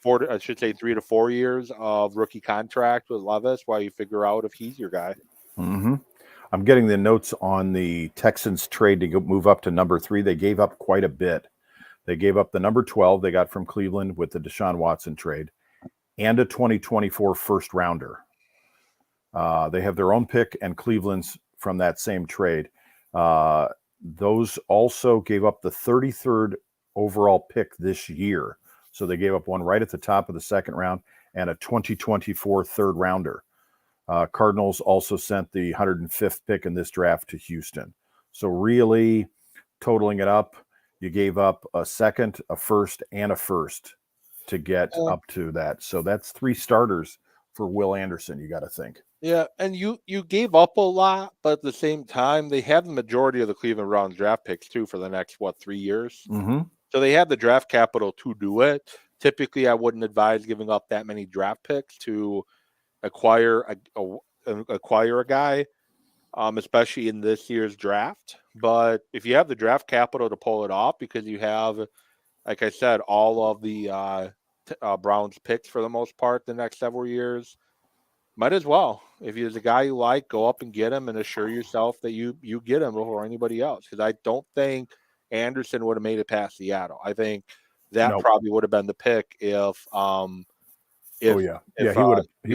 3 to 4 years of rookie contract with Levis while you figure out if he's your guy. I'm getting the notes on the Texans trade to move up to number 3. They gave up quite a bit. They gave up the number 12 they got from Cleveland with the Deshaun Watson trade, and a 2024 first rounder. They have their own pick and Cleveland's from that same trade. Those also gave up the 33rd overall pick this year. So they gave up one right at the top of the second round and a 2024 third rounder. Cardinals also sent the 105th pick in this draft to Houston. So really, totaling it up, you gave up a second, a first, and a first to get up to that. So that's 3 starters for Will Anderson, you got to think. Yeah, and you gave up a lot, but at the same time, they have the majority of the Cleveland Browns draft picks, too, for the next, 3 years? So they have the draft capital to do it. Typically, I wouldn't advise giving up that many draft picks to acquire a guy, especially in this year's draft. But if you have the draft capital to pull it off, because you have, like I said, all of the Browns picks for the most part the next several years, might as well. If there's a guy you like, go up and get him and assure yourself that you get him before anybody else. Because I don't think Anderson would have made it past Seattle. I think that probably would have been the pick if he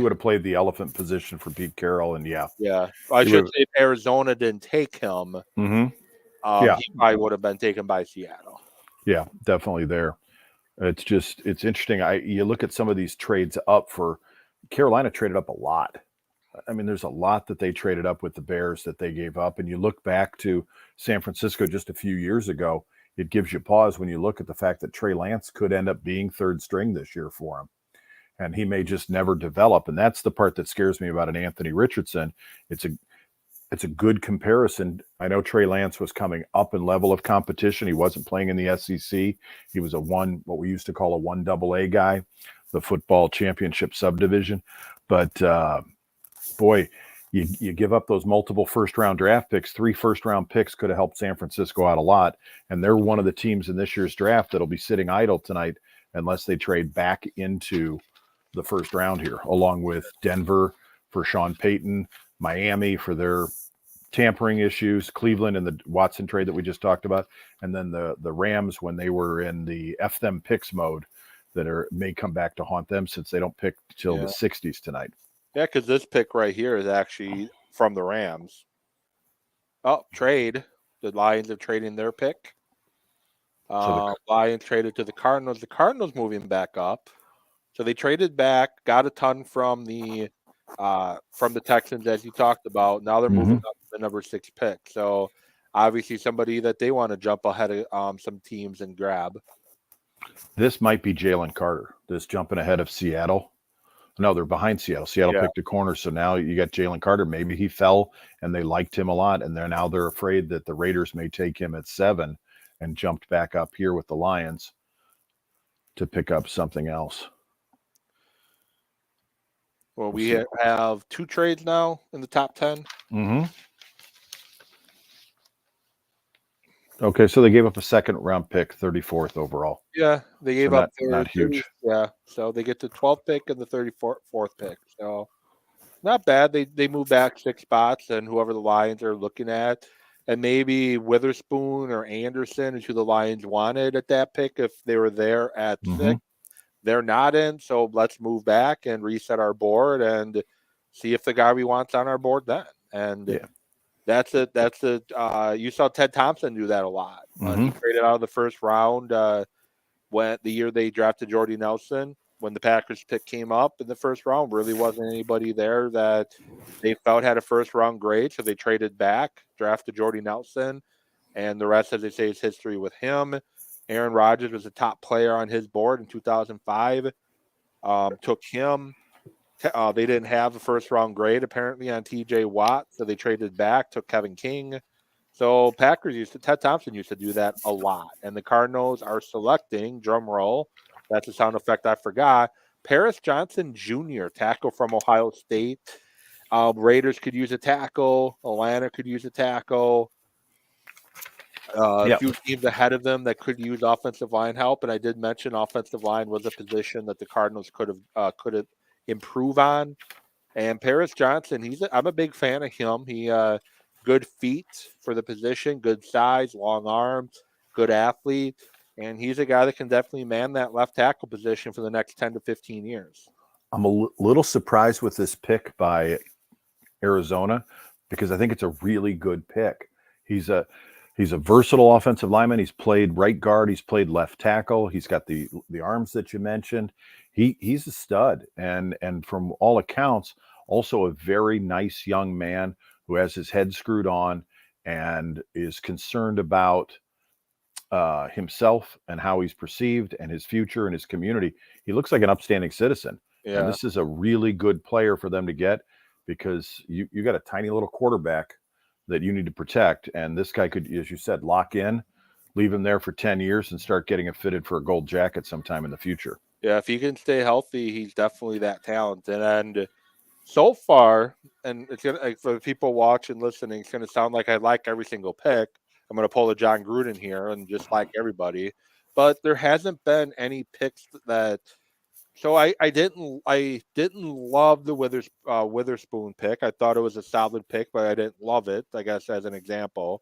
would have played the elephant position for Pete Carroll, and I should say if Arizona didn't take him, he probably would have been taken by Seattle. Yeah, definitely there. It's interesting. You look at some of these trades up for Carolina. Traded up a lot. I mean, there's a lot that they traded up with the Bears that they gave up, and you look back to San Francisco just a few years ago, it gives you pause when you look at the fact that Trey Lance could end up being third string this year for him. And he may just never develop. And that's the part that scares me about an Anthony Richardson. It's a good comparison. I know Trey Lance was coming up in level of competition. He wasn't playing in the SEC. He was what we used to call a 1AA guy, the football championship subdivision. But boy, you give up those multiple first-round draft picks. 3 first-round picks could have helped San Francisco out a lot. And they're one of the teams in this year's draft that'll be sitting idle tonight unless they trade back into the first round here, along with Denver for Sean Payton, Miami for their tampering issues, Cleveland in the Watson trade that we just talked about, and then the Rams when they were in the F them picks mode that may come back to haunt them since they don't pick till the 60s tonight. Yeah, because this pick right here is actually from the Rams. Oh, trade. The Lions are trading their pick. Lions traded to the Cardinals. The Cardinals moving back up. So they traded back, got a ton from the Texans, as you talked about. Now they're moving up to the number 6 pick. So obviously somebody that they want to jump ahead of some teams and grab. This might be Jalen Carter, this jumping ahead of Seattle. No, they're behind Seattle. Seattle picked a corner, so now you got Jalen Carter. Maybe he fell, and they liked him a lot, and they're afraid that the Raiders may take him at 7 and jumped back up here with the Lions to pick up something else. Well, we have 2 trades now in the top 10. Mm-hmm. Okay, so they gave up a second-round pick, 34th overall. Yeah, they gave up not huge. Yeah, so they get the 12th pick and the 34th pick. So not bad. They move back 6 spots, and whoever the Lions are looking at, and maybe Witherspoon or Anderson is who the Lions wanted at that pick if they were there at 6. They're not in, so let's move back and reset our board and see if the guy we want's on our board then. And that's it. You saw Ted Thompson do that a lot. He traded out of the first round when the year they drafted Jordy Nelson. When the Packers pick came up in the first round, really wasn't anybody there that they felt had a first-round grade, so they traded back, drafted Jordy Nelson, and the rest, as they say, is history with him. Aaron Rodgers was a top player on his board in 2005. Took him. They didn't have a first-round grade, apparently, on T.J. Watt, so they traded back, took Kevin King. So Ted Thompson used to do that a lot. And the Cardinals are selecting, drum roll, that's a sound effect I forgot, Paris Johnson Jr., tackle from Ohio State. Raiders could use a tackle. Atlanta could use a tackle. A few teams ahead of them that could use offensive line help, and I did mention offensive line was a position that the Cardinals could have improve on. And Paris Johnson, I'm a big fan of him. He good feet for the position, good size, long arms, good athlete, and he's a guy that can definitely man that left tackle position for the next 10 to 15 years. I'm a little surprised with this pick by Arizona because I think it's a really good pick. He's a versatile offensive lineman. He's played right guard. He's played left tackle. He's got the arms that you mentioned. He's a stud. And from all accounts, also a very nice young man who has his head screwed on and is concerned about himself and how he's perceived and his future and his community. He looks like an upstanding citizen. Yeah. And this is a really good player for them to get because you got a tiny little quarterback that you need to protect. And this guy could, as you said, lock in, leave him there for 10 years and start getting him fitted for a gold jacket sometime in the future. Yeah, if he can stay healthy, he's definitely that talented. And so far, and it's gonna, for the people watching, listening, it's going to sound like I like every single pick. I'm going to pull a John Gruden here and just like everybody. But there hasn't been any picks that – so I didn't love the Witherspoon pick. I thought it was a solid pick, but I didn't love it, I guess, as an example.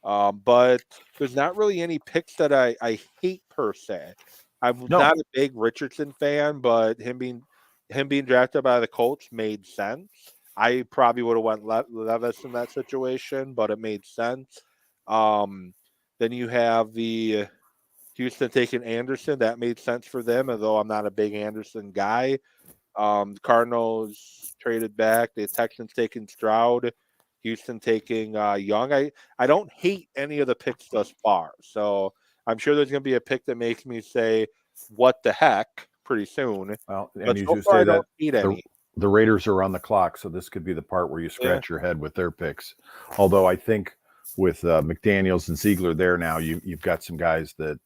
But there's not really any picks that I hate per se. I'm not a big Richardson fan, but him being drafted by the Colts made sense. I probably would have went Levis in that situation, but it made sense. Then you have the Houston taking Anderson. That made sense for them, although I'm not a big Anderson guy. The Cardinals traded back. The Texans taking Stroud. Houston taking Young. I don't hate any of the picks thus far. So I'm sure there's going to be a pick that makes me say, what the heck, pretty soon. Well, But and you so should far, say I don't that need any. the Raiders are on the clock, so this could be the part where you scratch your head with their picks. Although I think with McDaniels and Ziegler there now, you've got some guys that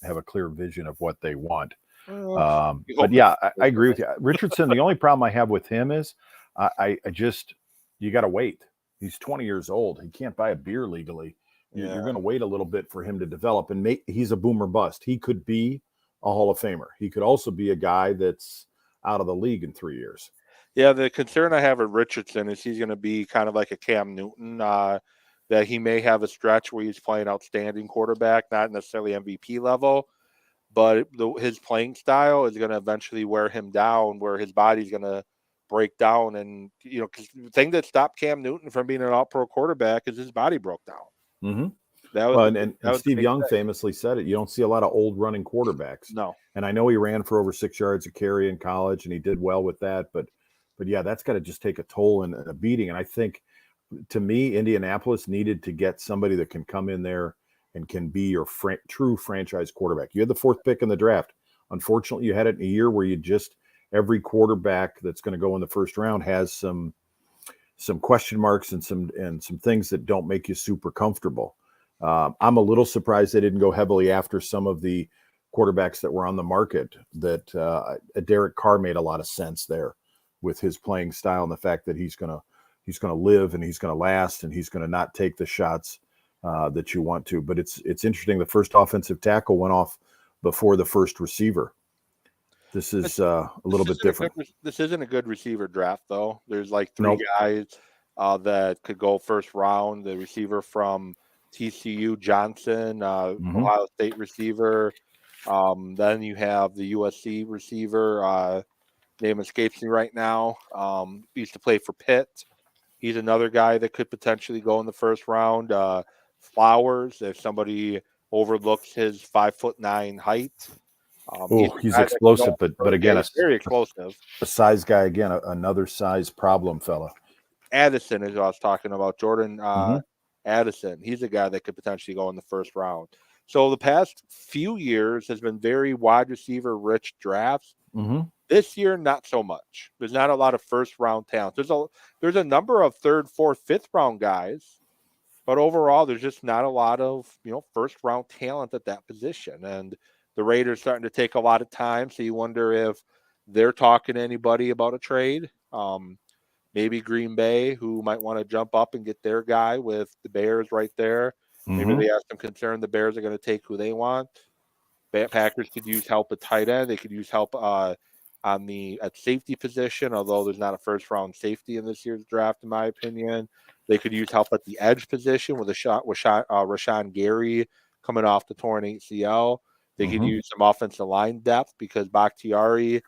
have a clear vision of what they want. But yeah, I agree with you. Richardson, the only problem I have with him is I just, you got to wait. He's 20 years old. He can't buy a beer legally. You're going to wait a little bit for him to develop, and he's a boomer bust. He could be a Hall of Famer. He could also be a guy that's out of the league in 3 years. Yeah, the concern I have with Richardson is he's going to be kind of like a Cam Newton, that he may have a stretch where he's playing outstanding quarterback, not necessarily MVP level, but his playing style is going to eventually wear him down, where his body's going to break down. And, because the thing that stopped Cam Newton from being an all-pro quarterback is his body broke down. Mm-hmm. That was and Steve Young famously said it. You don't see a lot of old running quarterbacks. No. And I know he ran for over 6 yards a carry in college, and he did well with that. But yeah, that's got to just take a toll and a beating. And I think, to me, Indianapolis needed to get somebody that can come in there and can be your true franchise quarterback. You had the 4th pick in the draft. Unfortunately, you had it in a year where every quarterback that's going to go in the first round has some question marks and some things that don't make you super comfortable. I'm a little surprised they didn't go heavily after some of the quarterbacks that were on the market. That Derek Carr made a lot of sense there with his playing style and the fact that he's going to live and he's going to last and he's going to not take the shots that you want to. But it's interesting. The first offensive tackle went off before the first receiver. This is a little bit different. This isn't a good receiver draft, though. There's like 3 guys that could go first round. The receiver from TCU, Johnson, Ohio State receiver. Then you have the USC receiver. Name escapes me right now. He used to play for Pitt. He's another guy that could potentially go in the first round. Flowers, if somebody overlooks his 5'9" height. He's explosive, but again, he's very explosive. A size guy, again, another size problem fella. Addison is what I was talking about. Jordan Addison. He's a guy that could potentially go in the first round. So the past few years has been very wide receiver rich drafts. This year, not so much. There's not a lot of first round talent. There's a number of 3rd, 4th, 5th round guys, but overall, there's just not a lot of first round talent at that position. And the Raiders starting to take a lot of time, so you wonder if they're talking to anybody about a trade. Maybe Green Bay, who might want to jump up and get their guy with the Bears right there. Maybe they have some concern the Bears are going to take who they want. Packers could use help at tight end. They could use help at safety position, although there's not a first round safety in this year's draft, in my opinion. They could use help at the edge position with Rashawn Gary coming off the torn ACL. They could use some offensive line depth because Bakhtiari,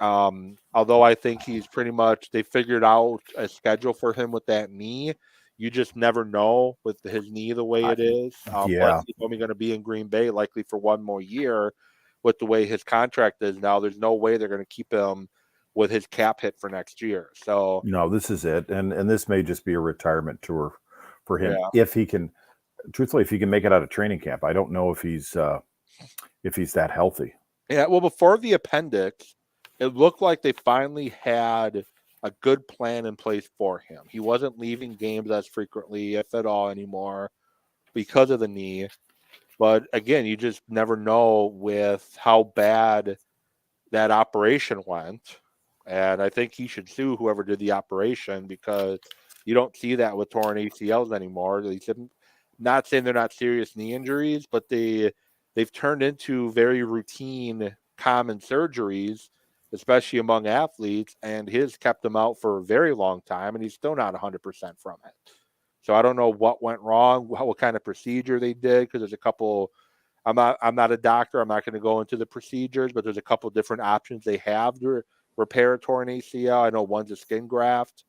although I think he's pretty much, they figured out a schedule for him with that knee. You just never know with his knee the way it is. Plus he's only going to be in Green Bay likely for 1 more year with the way his contract is now. There's no way they're going to keep him with his cap hit for next year. So no, this is it. And this may just be a retirement tour for him. If he can, truthfully, if he can make it out of training camp. I don't know if he's that healthy. Yeah, well, before the appendix, it looked like they finally had a good plan in place for him. He wasn't leaving games as frequently, if at all, anymore because of the knee. But again, you just never know with how bad that operation went. And I think he should sue whoever did the operation because you don't see that with torn ACLs anymore. Not saying they're not serious knee injuries, but they've turned into very routine, common surgeries, especially among athletes, and his kept him out for a very long time, and he's still not 100% from it. So I don't know what went wrong, what kind of procedure they did, because there's a couple. I'm not a doctor. I'm not going to go into the procedures, but there's a couple different options they have to repair a torn ACL. I know one's a skin graft,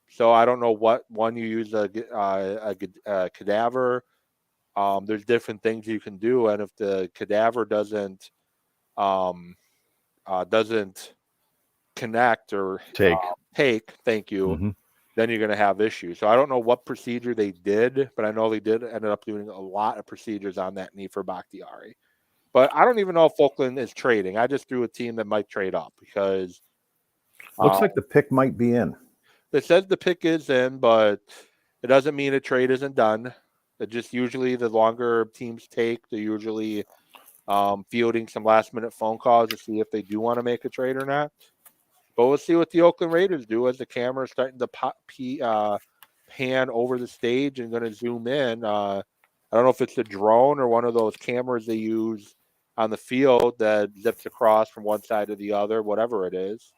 so I don't know what one you use a cadaver. There's different things you can do, and if the cadaver doesn't connect or take, thank you. then you're going to have issues. So I don't know what procedure they did, but I know they did ended up doing a lot of procedures on that knee for Bakhtiari. But I don't even know if Oakland is trading. I just threw a team that might trade up because Looks like the pick might be in. it says the pick is in, but it doesn't mean a trade isn't done. It just usually the longer teams take, they're usually fielding some last minute phone calls to see if they do want to make a trade or not. But we'll see what the Oakland Raiders do as the camera is starting to pan over the stage and going to zoom in. I don't know if it's a drone or one of those cameras they use on the field that zips across from one side to the other, whatever it is.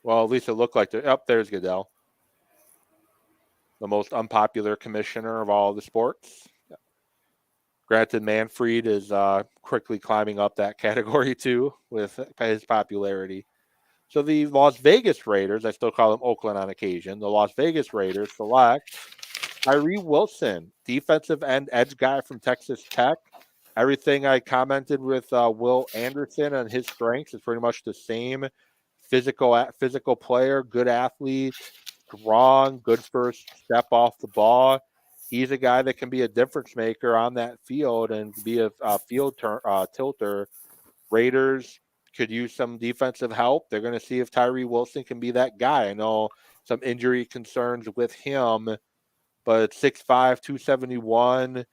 Well, at least it looked like there's Goodell, the most unpopular commissioner of all the sports. Granted, Manfred is quickly climbing up that category too with his popularity. So the Las Vegas Raiders, I still call them Oakland on occasion, the Las Vegas Raiders select Tyree Wilson, defensive end edge guy from Texas Tech. Everything I commented with Will Anderson and his strengths is pretty much the same. Physical player, good athlete, strong, good first step off the ball. He's a guy that can be a difference maker on that field and be a tilter. Raiders could use some defensive help. They're going to see if Tyree Wilson can be that guy. I know some injury concerns with him, but 6'5", 271,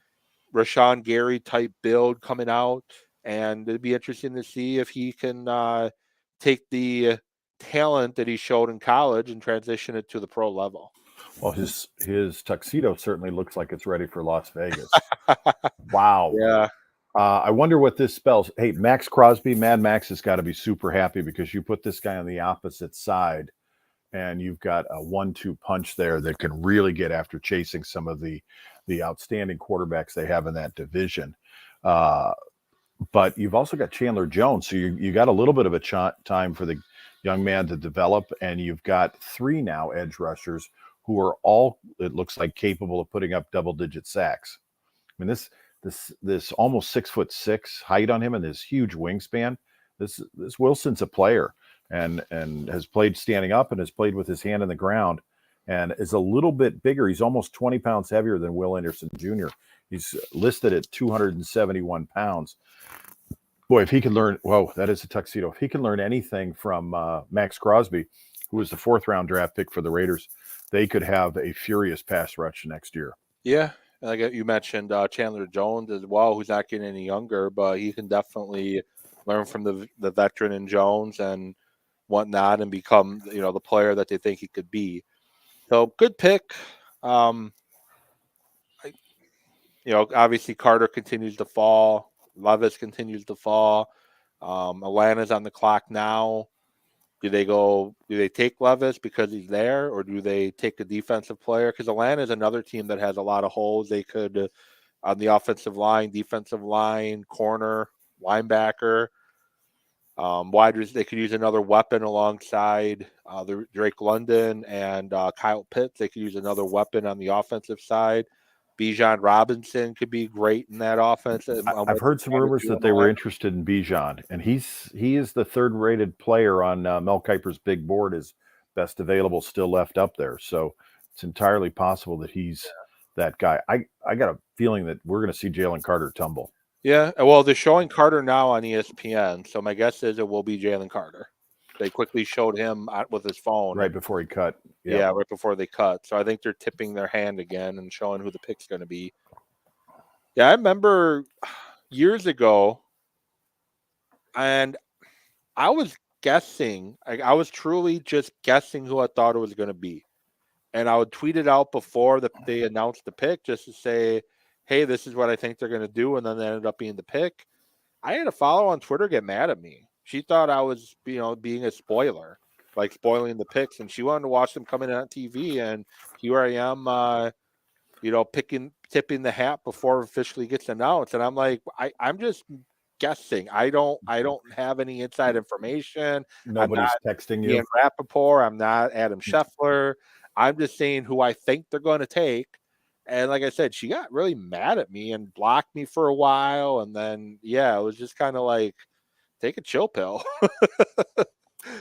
Rashawn Gary type build coming out. And it'd be interesting to see if he can take the talent that he showed in college and transition it to the pro level. Well, his tuxedo certainly looks like it's ready for Las Vegas. Wow. Yeah. I wonder what this spells. Hey, Max Crosby, Mad Max has got to be super happy because you put this guy on the opposite side and you've got a 1-2 punch there that can really get after chasing some of the outstanding quarterbacks they have in that division. But you've also got Chandler Jones. So you got a little bit of a time for the young man to develop. And you've got 3 now edge rushers who are all, it looks like, capable of putting up double-digit sacks. I mean, this almost 6'6" height on him and this huge wingspan. This Wilson's a player and has played standing up and has played with his hand in the ground and is a little bit bigger. He's almost 20 pounds heavier than Will Anderson Jr. He's listed at 271 pounds. Boy, if he can learn, whoa, that is a tuxedo. If he can learn anything from Max Crosby, who was the 4th round draft pick for the Raiders, they could have a furious pass rush next year. Yeah. Like you mentioned, Chandler Jones as well, who's not getting any younger, but he can definitely learn from the veteran in Jones and whatnot and become, the player that they think he could be. So good pick. Obviously Carter continues to fall. Levis continues to fall. Atlanta's on the clock now. Do they take Levis because he's there, or do they take a defensive player? Because Atlanta is another team that has a lot of holes. They could, on the offensive line, defensive line, corner, linebacker, wide receivers. They could use another weapon alongside the Drake London and Kyle Pitts. They could use another weapon on the offensive side. Bijan Robinson could be great in that offense. I've heard some rumors that they were interested in Bijan, and he is the 3rd-rated player on Mel Kiper's big board, is best available still left up there. So it's entirely possible that he's that guy. I got a feeling that we're going to see Jalen Carter tumble. Yeah, well, they're showing Carter now on ESPN, so my guess is it will be Jalen Carter. They quickly showed him with his phone. Right before he cut. Yep. Yeah, right before they cut. So I think they're tipping their hand again and showing who the pick's going to be. Yeah, I remember years ago, and I was guessing. I was truly just guessing who I thought it was going to be. And I would tweet it out before they announced the pick just to say, hey, this is what I think they're going to do. And then it ended up being the pick. I had a follower on Twitter get mad at me. She thought I was, being a spoiler, like spoiling the picks, and she wanted to watch them coming in on TV. And here I am, tipping the hat before it officially gets announced. And I'm like, I'm just guessing. I don't have any inside information. Nobody's texting you. Ian Rappaport. I'm not Adam Scheffler. I'm just saying who I think they're going to take. And like I said, she got really mad at me and blocked me for a while. And then, it was just kind of like, take a chill pill.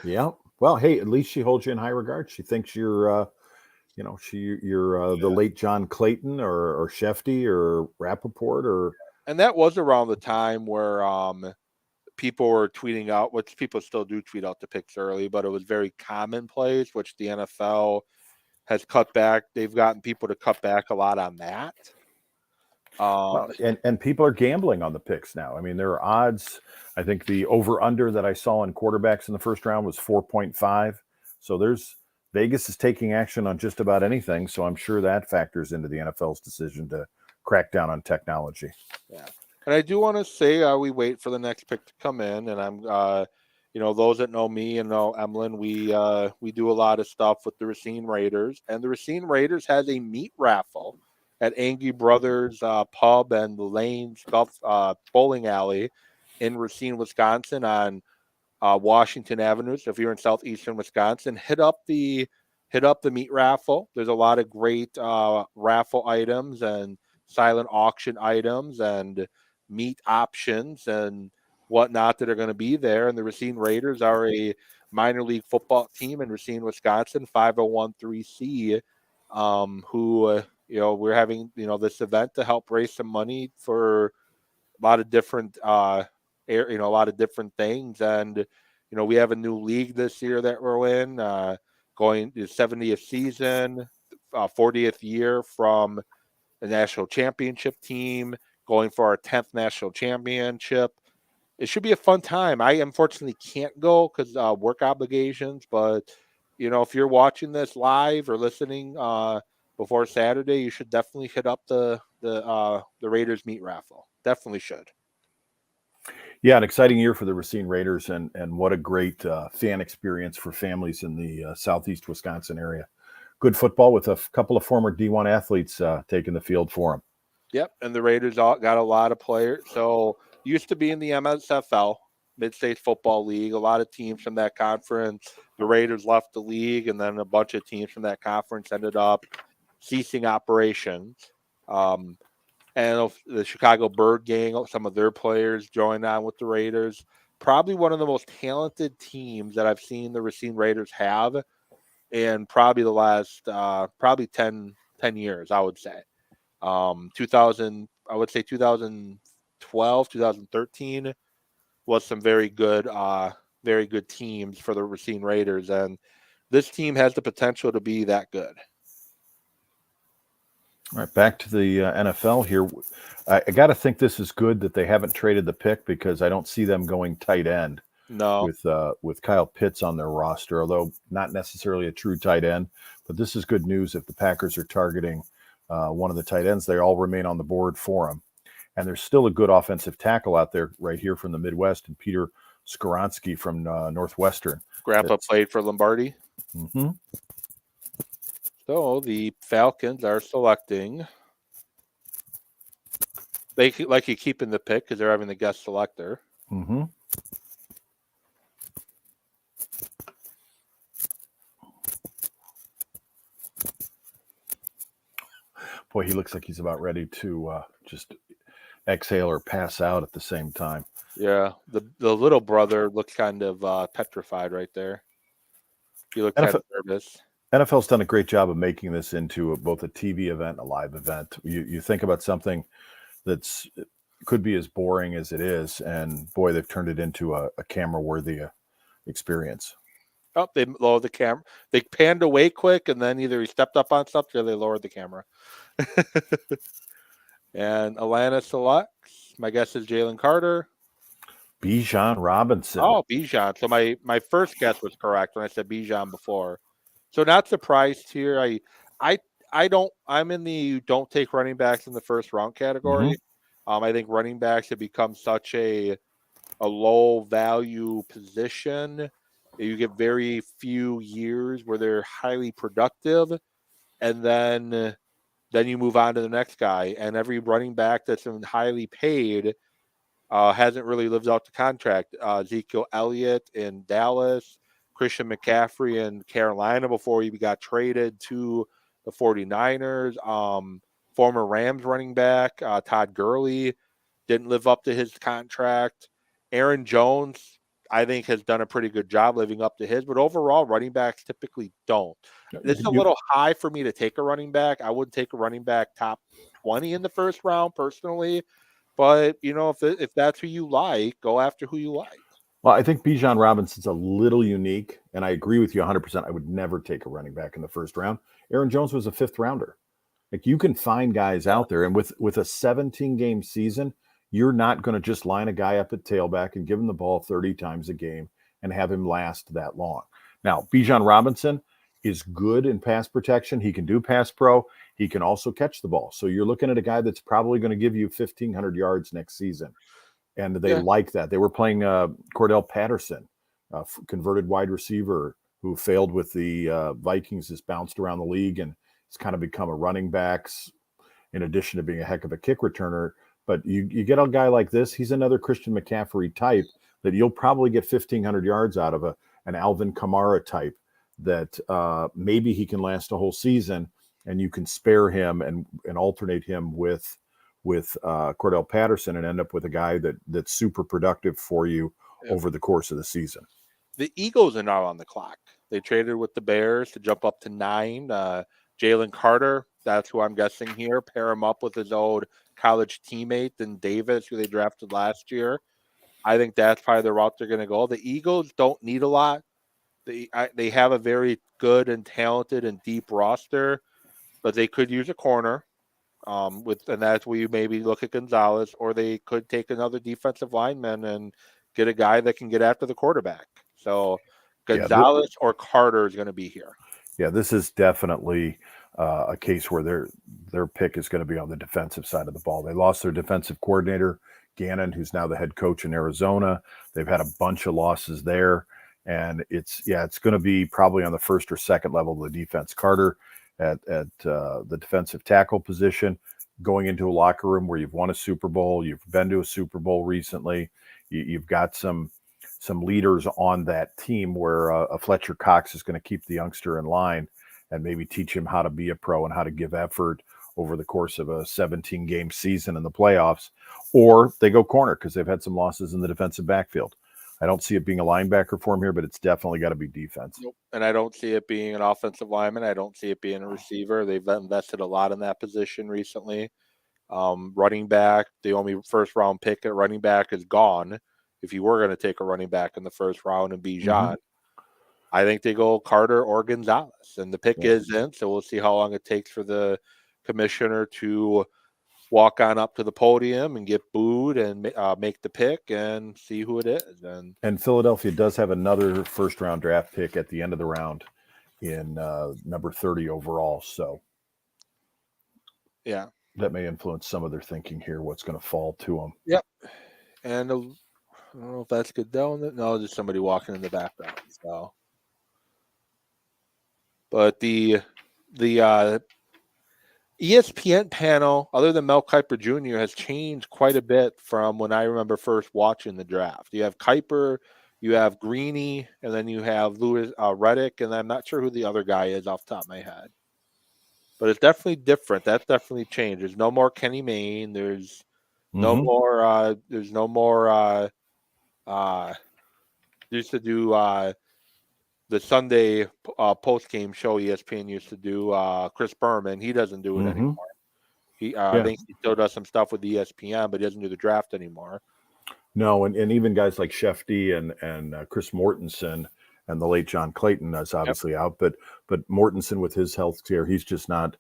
Yeah. Well, hey, at least she holds you in high regard. She thinks you're, you're the late John Clayton or Shefty or Rappaport or. And that was around the time where people were tweeting out, which people still do tweet out the picks early, but it was very commonplace, which the NFL has cut back. They've gotten people to cut back a lot on that. And people are gambling on the picks now. I mean, there are odds. I think the over-under that I saw in quarterbacks in the first round was 4.5. So Vegas is taking action on just about anything. So I'm sure that factors into the NFL's decision to crack down on technology. Yeah. And I do want to say we wait for the next pick to come in. And I'm, those that know me and know Emlyn, we do a lot of stuff with the Racine Raiders. And the Racine Raiders has a meat raffle at Angry Brothers Pub and the Lane's Golf Bowling Alley in Racine, Wisconsin on Washington Avenue. So if you're in southeastern Wisconsin, hit up the meat raffle. There's a lot of great raffle items and silent auction items and meat options and whatnot that are going to be there. And the Racine Raiders are a minor league football team in Racine, Wisconsin, 501(c), who we're having this event to help raise some money for a lot of different a lot of different things. And we have a new league this year that we're in, going to 70th season, 40th year from the national championship team, going for our 10th national championship. It should be a fun time. I unfortunately can't go because work obligations, but if you're watching this live or listening before Saturday, you should definitely hit up the Raiders meat raffle. Definitely should. Yeah, an exciting year for the Racine Raiders, and what a great fan experience for families in the southeast Wisconsin area. Good football with a couple of former D1 athletes taking the field for them. Yep, and the Raiders got a lot of players. So used to be in the MSFL, Mid-States Football League, a lot of teams from that conference. The Raiders left the league, and then a bunch of teams from that conference ended up ceasing operations. And the Chicago Bird Gang, some of their players joined on with the Raiders. Probably one of the most talented teams that I've seen the Racine Raiders have in probably the last 10 years, I would say. 2012, 2013 was some very good teams for the Racine Raiders, and this team has the potential to be that good. All right, back to the NFL here. I got to think this is good that they haven't traded the pick, because I don't see them going tight end. No, with Kyle Pitts on their roster, although not necessarily a true tight end. But this is good news if the Packers are targeting one of the tight ends. They all remain on the board for him. And there's still a good offensive tackle out there right here from the Midwest, and Peter Skoronski from Northwestern. Grandpa played for Lombardi. Mm-hmm. So the Falcons are selecting. They like you keeping the pick because they're having the guest selector. Mm-hmm. Boy, he looks like he's about ready to just exhale or pass out at the same time. Yeah, the little brother looks kind of petrified right there. He looked kind of nervous. NFL's done a great job of making this into both a TV event and a live event. You think about something that's could be as boring as it is, and boy, they've turned it into a camera-worthy experience. Oh, they lowered the camera. They panned away quick, and then either he stepped up on something or they lowered the camera. And Atlanta selects. My guess is Jalen Carter. Bijan Robinson. Oh, Bijan. So my first guess was correct when I said Bijan before. So not surprised here. I'm in the don't take running backs in the first round category. I think running backs have become such a low value position. You get very few years where they're highly productive, and then you move on to the next guy. And every running back that's been highly paid hasn't really lived out the contract. Ezekiel Elliott in Dallas, Christian McCaffrey in Carolina before he got traded to the 49ers. Former Rams running back Todd Gurley didn't live up to his contract. Aaron Jones I think has done a pretty good job living up to his. But overall, running backs typically don't. This is a little high for me to take a running back. I would take a running back top 20 in the first round personally. But, if that's who you like, go after who you like. Well, I think Bijan Robinson's a little unique, and I agree with you 100%. I would never take a running back in the first round. Aaron Jones was a 5th rounder. Like, you can find guys out there, and with a 17-game season, you're not going to just line a guy up at tailback and give him the ball 30 times a game and have him last that long. Now, Bijan Robinson is good in pass protection. He can do pass pro. He can also catch the ball. So you're looking at a guy that's probably going to give you 1,500 yards next season. And they like that. They were playing Cordell Patterson, converted wide receiver who failed with the Vikings, has bounced around the league and has kind of become a running back in addition to being a heck of a kick returner. But you get a guy like this, he's another Christian McCaffrey type that you'll probably get 1,500 yards out of, an Alvin Kamara type that maybe he can last a whole season, and you can spare him and alternate him with Cordell Patterson and end up with a guy that's super productive for you over the course of the season. The Eagles are now on the clock. They traded with the Bears to jump up to 9. Jalen Carter, that's who I'm guessing here. Pair him up with his old college teammate, and Davis, who they drafted last year. I think that's probably the route they're going to go. The Eagles don't need a lot. They have a very good and talented and deep roster, but they could use a corner. And that's where you maybe look at Gonzalez, or they could take another defensive lineman and get a guy that can get after the quarterback. So Gonzalez or Carter is going to be here. Yeah, this is definitely a case where their pick is going to be on the defensive side of the ball. They lost their defensive coordinator, Gannon, who's now the head coach in Arizona. They've had a bunch of losses there. And it's going to be probably on the first or second level of the defense. Carter at the defensive tackle position, going into a locker room where you've won a Super Bowl, you've been to a Super Bowl recently, you've got some leaders on that team where a Fletcher Cox is going to keep the youngster in line and maybe teach him how to be a pro and how to give effort over the course of a 17-game season in the playoffs. Or they go corner because they've had some losses in the defensive backfield. I don't see it being a linebacker for him here, but it's definitely got to be defense. Nope. And I don't see it being an offensive lineman. I don't see it being a receiver. They've invested a lot in that position recently. Running back, the only first-round pick at running back is gone. If you were going to take a running back in the first round and Bijan, I think they go Carter or Gonzalez. And the pick is in, so we'll see how long it takes for the commissioner to walk on up to the podium and get booed and make the pick and see who it is. And Philadelphia does have another first-round draft pick at the end of the round in number 30 overall. So, yeah, that may influence some of their thinking here, what's going to fall to them. Yep. And I don't know if that's good though. No, there's somebody walking in the background. So, but the ESPN panel, other than Mel Kiper Jr., has changed quite a bit from when I remember first watching the draft. You have Kiper, you have Greeny, and then you have Louis Reddick, and I'm not sure who the other guy is off the top of my head. But it's definitely different. That's definitely changed. There's no more Kenny Mayne. There's no more. There's no more. Used to do the Sunday post-game show ESPN used to do. Chris Berman, he doesn't do it anymore. I think he still does some stuff with ESPN, but he doesn't do the draft anymore. No, and even guys like Shefty and Chris Mortensen and the late John Clayton is obviously out, but Mortensen with his health care, he's just not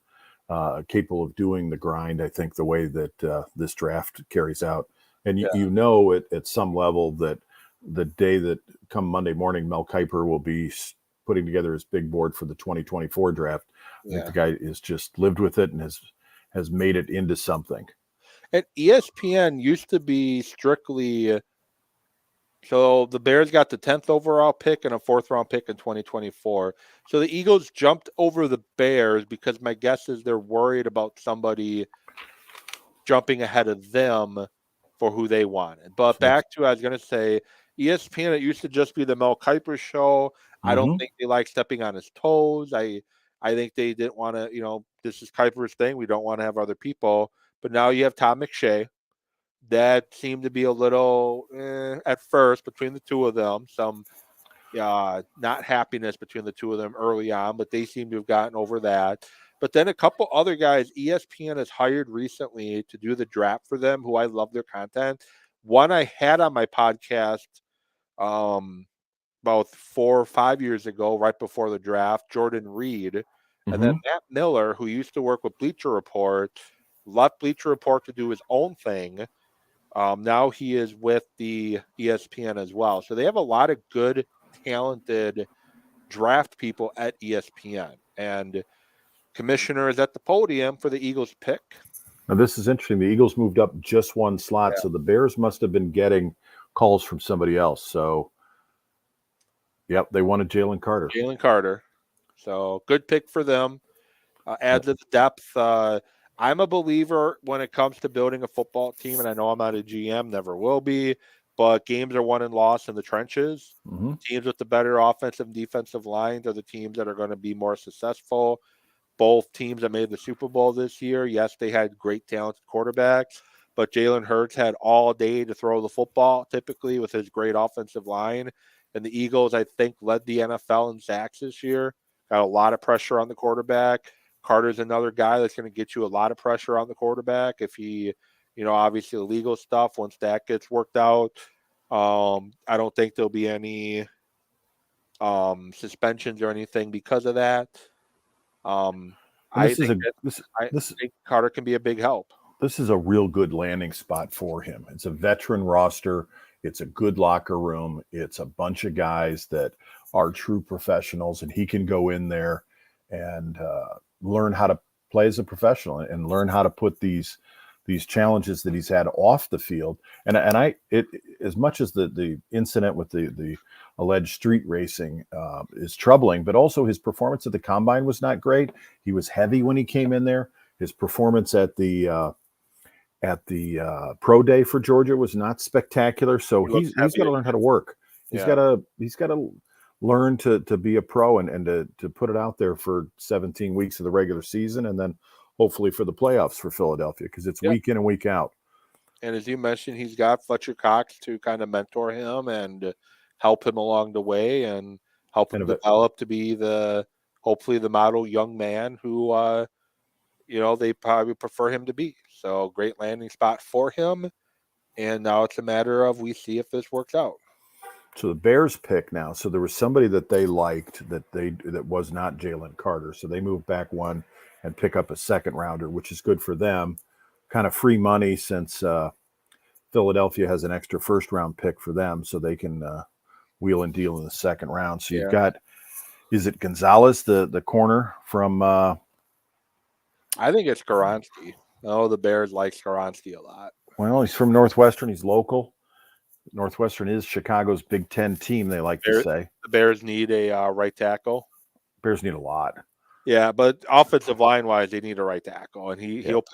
capable of doing the grind, I think, the way that this draft carries out. And you know at some level that the day that come Monday morning, Mel Kiper will be putting together his big board for the 2024 draft. I think the guy is just lived with it and has made it into something. And ESPN used to be strictly so the Bears got the 10th overall pick and a 4th round pick in 2024. So the Eagles jumped over the Bears because my guess is they're worried about somebody jumping ahead of them for who they wanted. But back to, I was going to say, ESPN, it used to just be the Mel Kiper show. I don't think they like stepping on his toes. I think they didn't want to, this is Kiper's thing. We don't want to have other people. But now you have Tom McShay that seemed to be a little at first between the two of them. Some not happiness between the two of them early on, but they seem to have gotten over that. But then a couple other guys ESPN has hired recently to do the draft for them, who I love their content. One I had on my podcast about 4 or 5 years ago, right before the draft, Jordan Reed. And then Matt Miller, who used to work with Bleacher Report, left Bleacher Report to do his own thing. Now he is with the ESPN as well. So they have a lot of good, talented draft people at ESPN. And commissioner is at the podium for the Eagles pick. Now, this is interesting. The Eagles moved up just one slot, so the Bears must have been getting calls from somebody else. So, yep, they wanted Jalen Carter. Jalen Carter. So good pick for them. Adds to the depth. I'm a believer when it comes to building a football team, and I know I'm not a GM, never will be, but games are won and lost in the trenches. Teams with the better offensive and defensive lines are the teams that are going to be more successful. Both teams that made the Super Bowl this year, yes, they had great talented quarterbacks, but Jalen Hurts had all day to throw the football, typically with his great offensive line. And the Eagles, I think, led the NFL in sacks this year. Got a lot of pressure on the quarterback. Carter's another guy that's going to get you a lot of pressure on the quarterback if he, obviously the legal stuff, once that gets worked out. I don't think there'll be any suspensions or anything because of that. I think Carter can be a big help. This is a real good landing spot for him. It's a veteran roster. It's a good locker room. It's a bunch of guys that are true professionals, and he can go in there and learn how to play as a professional and learn how to put these challenges that he's had off the field. And as much as the incident with the alleged street racing is troubling, but also his performance at the combine was not great. He was heavy when he came in there. His performance at the pro day for Georgia was not spectacular. So he's got to learn how to work. He's got to learn to be a pro and to put it out there for 17 weeks of the regular season, and then hopefully for the playoffs for Philadelphia, because it's week in and week out. And as you mentioned, he's got Fletcher Cox to kind of mentor him and help him along the way and help him develop to be hopefully the model young man who they probably prefer him to be. So great landing spot for him. And now it's a matter of we see if this works out. So the Bears pick now. So there was somebody that they liked that was not Jalen Carter. So they moved back one and pick up a second rounder, which is good for them. Kind of free money since Philadelphia has an extra first round pick for them, so they can wheel and deal in the second round. So you've got, is it Gonzalez, the corner from? I think it's Skoronski. Oh, the Bears like Skoronski a lot. Well, he's from Northwestern. He's local. Northwestern is Chicago's Big Ten team, they like to say. The Bears need a right tackle. Bears need a lot. Yeah, but offensive line-wise, they need a right tackle. And he'll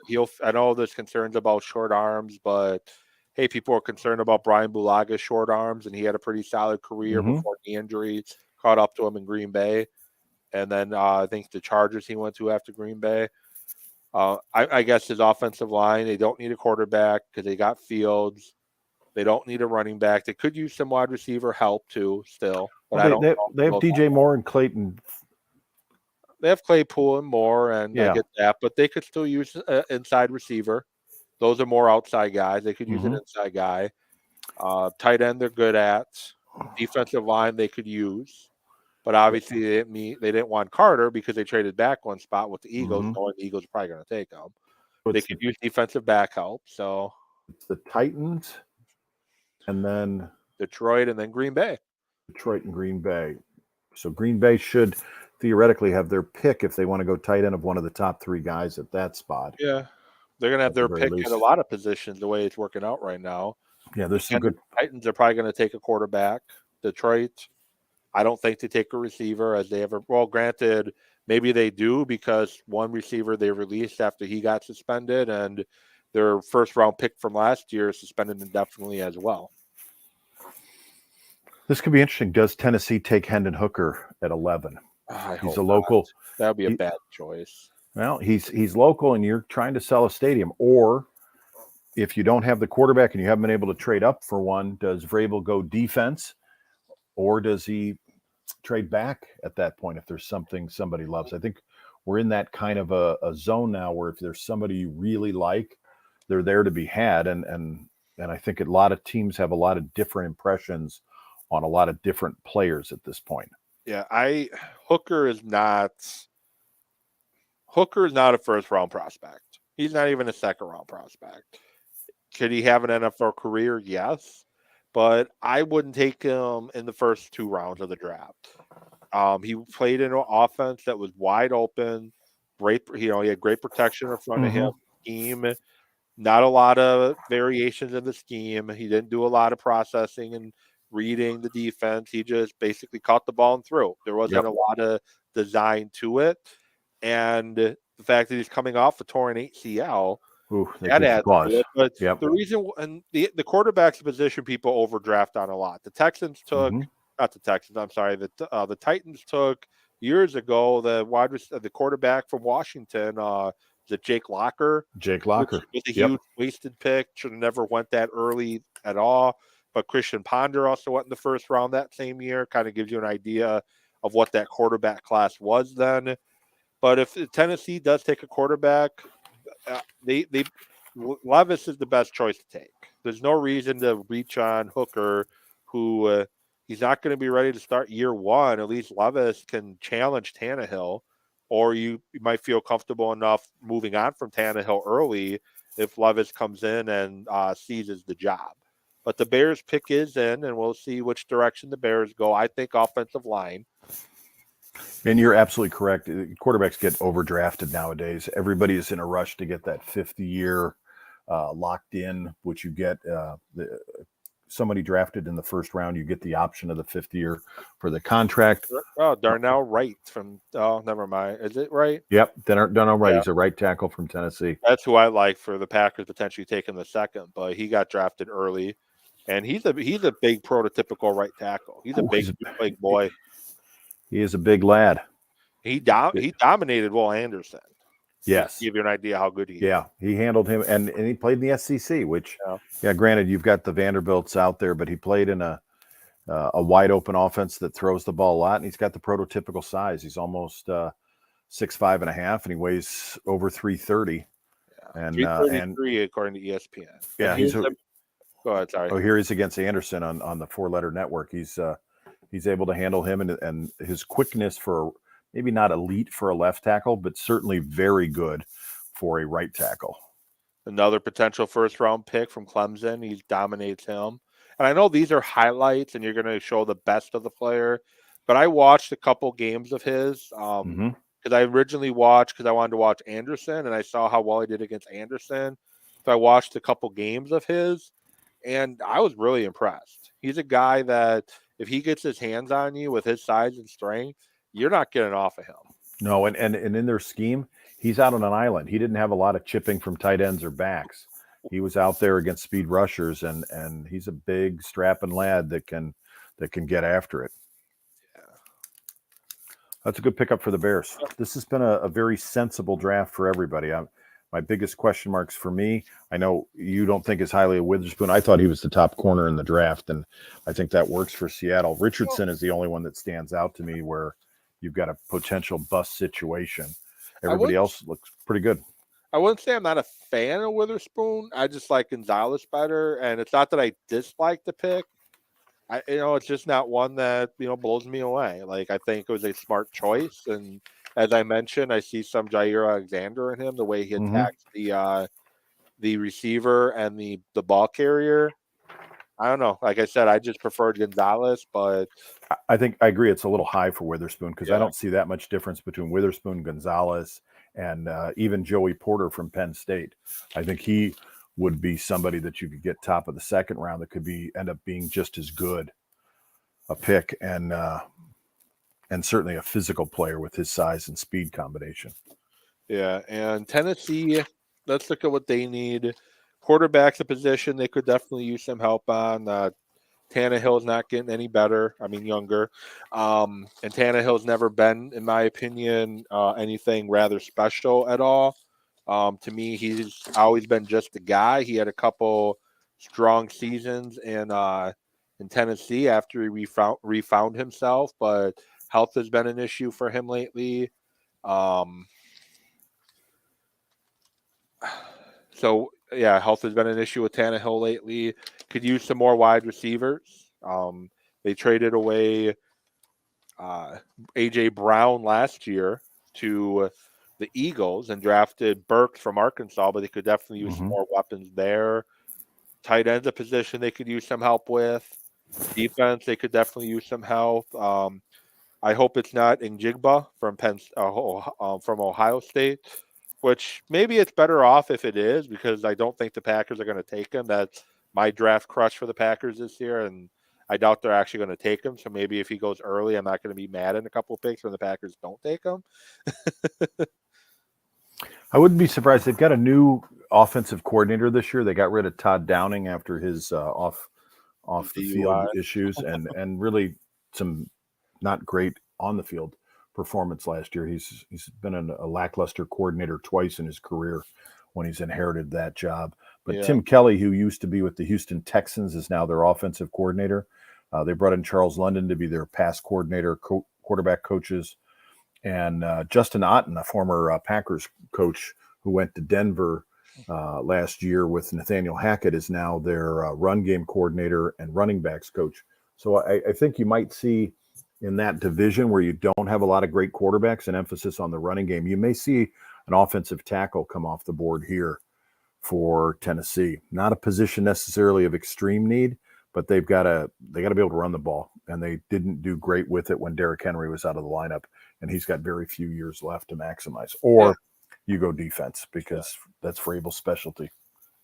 I know there's concerns about short arms, but, hey, people are concerned about Brian Bulaga's short arms, and he had a pretty solid career before the injury caught up to him in Green Bay. And then I think the Chargers he went to after Green Bay. I guess his offensive line, they don't need a quarterback because they got Fields. They don't need a running back. They could use some wide receiver help too still. But they have DJ Moore and Clayton. They have Claypool and Moore, and I get that. But they could still use an inside receiver. Those are more outside guys. They could use an inside guy. Tight end they're good at. Defensive line they could use. But obviously they didn't want Carter because they traded back one spot with the Eagles, knowing the Eagles are probably going to take him. They could use defensive back help. So it's the Titans. And then Detroit, and then Green Bay. Detroit and Green Bay. So Green Bay should theoretically have their pick if they want to go tight end of one of the top three guys at that spot. Yeah. They're going to have their pick at a lot of positions the way it's working out right now. Yeah, there's some good. The Titans are probably going to take a quarterback. Detroit, I don't think they take a receiver as they ever. Well, granted, maybe they do because one receiver they released after he got suspended, and their first round pick from last year is suspended indefinitely as well. This could be interesting. Does Tennessee take Hendon Hooker at 11? He's a local. That would be a bad choice. Well, he's local, and you're trying to sell a stadium. Or if you don't have the quarterback and you haven't been able to trade up for one, does Vrabel go defense, or does he trade back at that point if there's something somebody loves? I think we're in that kind of a zone now where if there's somebody you really like, they're there to be had. And I think a lot of teams have a lot of different impressions on a lot of different players at this point. Yeah, Hooker is not a first round prospect. He's not even a second round prospect. Could he have an NFL career? Yes, but I wouldn't take him in the first 2 rounds of the draft. He played in an offense that was wide open. Great, he had great protection in front of him. Scheme, not a lot of variations in the scheme. He didn't do a lot of processing and reading the defense. He just basically caught the ball and threw. There wasn't a lot of design to it. And the fact that he's coming off a torn ACL, that adds to it. But the reason, and the quarterback's position people overdraft on a lot. The Texans took, not the Texans, I'm sorry, the Titans took years ago the quarterback from Washington, Jake Locker. Jake Locker. Which was a huge wasted pick. Should have never went that early at all. But Christian Ponder also went in the first round that same year. Kind of gives you an idea of what that quarterback class was then. But if Tennessee does take a quarterback, Levis is the best choice to take. There's no reason to reach on Hooker, who he's not going to be ready to start year one. At least Levis can challenge Tannehill, or you might feel comfortable enough moving on from Tannehill early if Levis comes in and seizes the job. But the Bears pick is in, and we'll see which direction the Bears go. I think offensive line. And you're absolutely correct. Quarterbacks get overdrafted nowadays. Everybody is in a rush to get that 50-year locked in, which you get somebody drafted in the first round. You get the option of the 5th year for the contract. Oh, Darnell Wright never mind. Is it Wright? Yep, Darnell Wright. He's a right tackle from Tennessee. That's who I like for the Packers potentially taking the second, but he got drafted early, and he's a big prototypical right tackle. He's a big boy. He is a big lad. He dominated Will Anderson. Yes. To give you an idea how good he is. Yeah, he handled him, and he played in the SEC, which, granted, you've got the Vanderbilts out there, but he played in a wide-open offense that throws the ball a lot, and he's got the prototypical size. He's almost 6'5" and a half, and he weighs over 330. Yeah. And 333 according to ESPN. Yeah, go ahead, sorry. Oh, here he's against Anderson on the 4-letter network. He's able to handle him, and his quickness for maybe not elite for a left tackle, but certainly very good for a right tackle. Another potential first-round pick from Clemson. He dominates him. And I know these are highlights, and you're going to show the best of the player, but I watched a couple games of his because I originally watched because I wanted to watch Anderson, and I saw how well he did against Anderson. So I watched a couple games of his, and I was really impressed. He's a guy that if he gets his hands on you with his size and strength, you're not getting off of him. No, and in their scheme, he's out on an island. He didn't have a lot of chipping from tight ends or backs. He was out there against speed rushers, and he's a big strapping lad that can get after it. Yeah. That's a good pickup for the Bears. This has been a very sensible draft for everybody. My biggest question marks for me, I know you don't think as highly of Witherspoon. I thought he was the top corner in the draft, and I think that works for Seattle. Richardson is the only one that stands out to me where you've got a potential bust situation. Everybody else looks pretty good. I wouldn't say I'm not a fan of Witherspoon. I just like Gonzalez better, and it's not that I dislike the pick. It's just not one that blows me away. Like I think it was a smart choice, and as I mentioned, I see some Jair Alexander in him. The way he attacks the receiver and the ball carrier. I don't know. Like I said, I just preferred Gonzalez, but I think I agree. It's a little high for Witherspoon because I don't see that much difference between Witherspoon, Gonzalez, and even Joey Porter from Penn State. I think he would be somebody that you could get top of the second round that could end up being just as good a pick and certainly a physical player with his size and speed combination. Yeah, and Tennessee, let's look at what they need. Quarterback's a position they could definitely use some help on. Tannehill's not getting any better. I mean, younger. And Tannehill's never been, in my opinion, anything rather special at all. To me, he's always been just a guy. He had a couple strong seasons in Tennessee after he refound himself, but health has been an issue for him lately. So yeah, health has been an issue with Tannehill lately. Could use some more wide receivers. They traded away AJ Brown last year to the Eagles and drafted Burks from Arkansas, but they could definitely use some more weapons there. Tight end's a position they could use some help with. Defense, they could definitely use some help. I hope it's not Njigba from from Ohio State, which maybe it's better off if it is, because I don't think the Packers are going to take him. That's my draft crush for the Packers this year, and I doubt they're actually going to take him. So maybe if he goes early, I'm not going to be mad in a couple of picks when the Packers don't take him. I wouldn't be surprised. They've got a new offensive coordinator this year. They got rid of Todd Downing after his off the field issues and really some not great on the field performance last year. He's been a lackluster coordinator twice in his career when he's inherited that job. But Tim Kelly, who used to be with the Houston Texans, is now their offensive coordinator. They brought in Charles London to be their pass coordinator, quarterback coaches. And Justin Otten, a former Packers coach who went to Denver last year with Nathaniel Hackett, is now their run game coordinator and running backs coach. So I think you might see in that division where you don't have a lot of great quarterbacks and emphasis on the running game, you may see an offensive tackle come off the board here for Tennessee. Not a position necessarily of extreme need, but they got to be able to run the ball, and they didn't do great with it when Derrick Henry was out of the lineup, and he's got very few years left to maximize. Or you go defense, because that's Vrabel's specialty.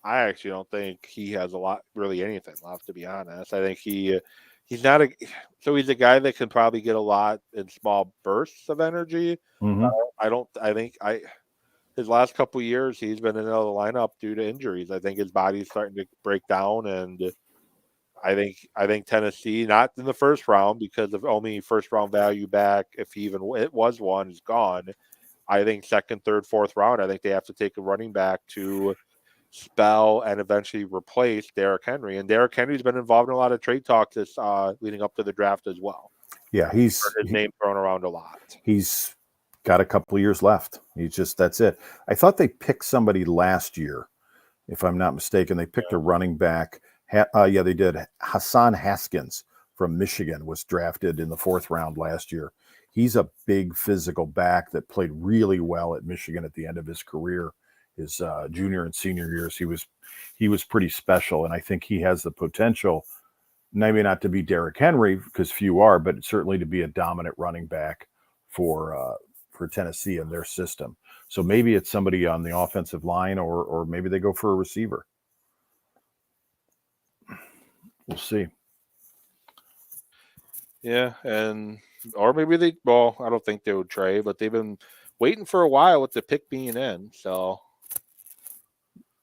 I actually don't think he has really anything left, to be honest. I think he's not he's a guy that can probably get a lot in small bursts of energy. His last couple of years, he's been in the lineup due to injuries. I think his body's starting to break down, and I think Tennessee, not in the first round because of only first round value back, if it was one, is gone. I think second, third, fourth round, I think they have to take a running back to spell and eventually replace Derrick Henry. And Derrick Henry's been involved in a lot of trade talks leading up to the draft as well. Yeah, his name thrown around a lot. He's got a couple of years left. That's it. I thought they picked somebody last year, if I'm not mistaken. They picked a running back. They did. Hassan Haskins from Michigan was drafted in the fourth round last year. He's a big physical back that played really well at Michigan at the end of his career. His junior and senior years, he was pretty special, and I think he has the potential, maybe not to be Derrick Henry, because few are, but certainly to be a dominant running back for Tennessee and their system. So maybe it's somebody on the offensive line, or maybe they go for a receiver. We'll see. Yeah, or maybe I don't think they would trade, but they've been waiting for a while with the pick being in. So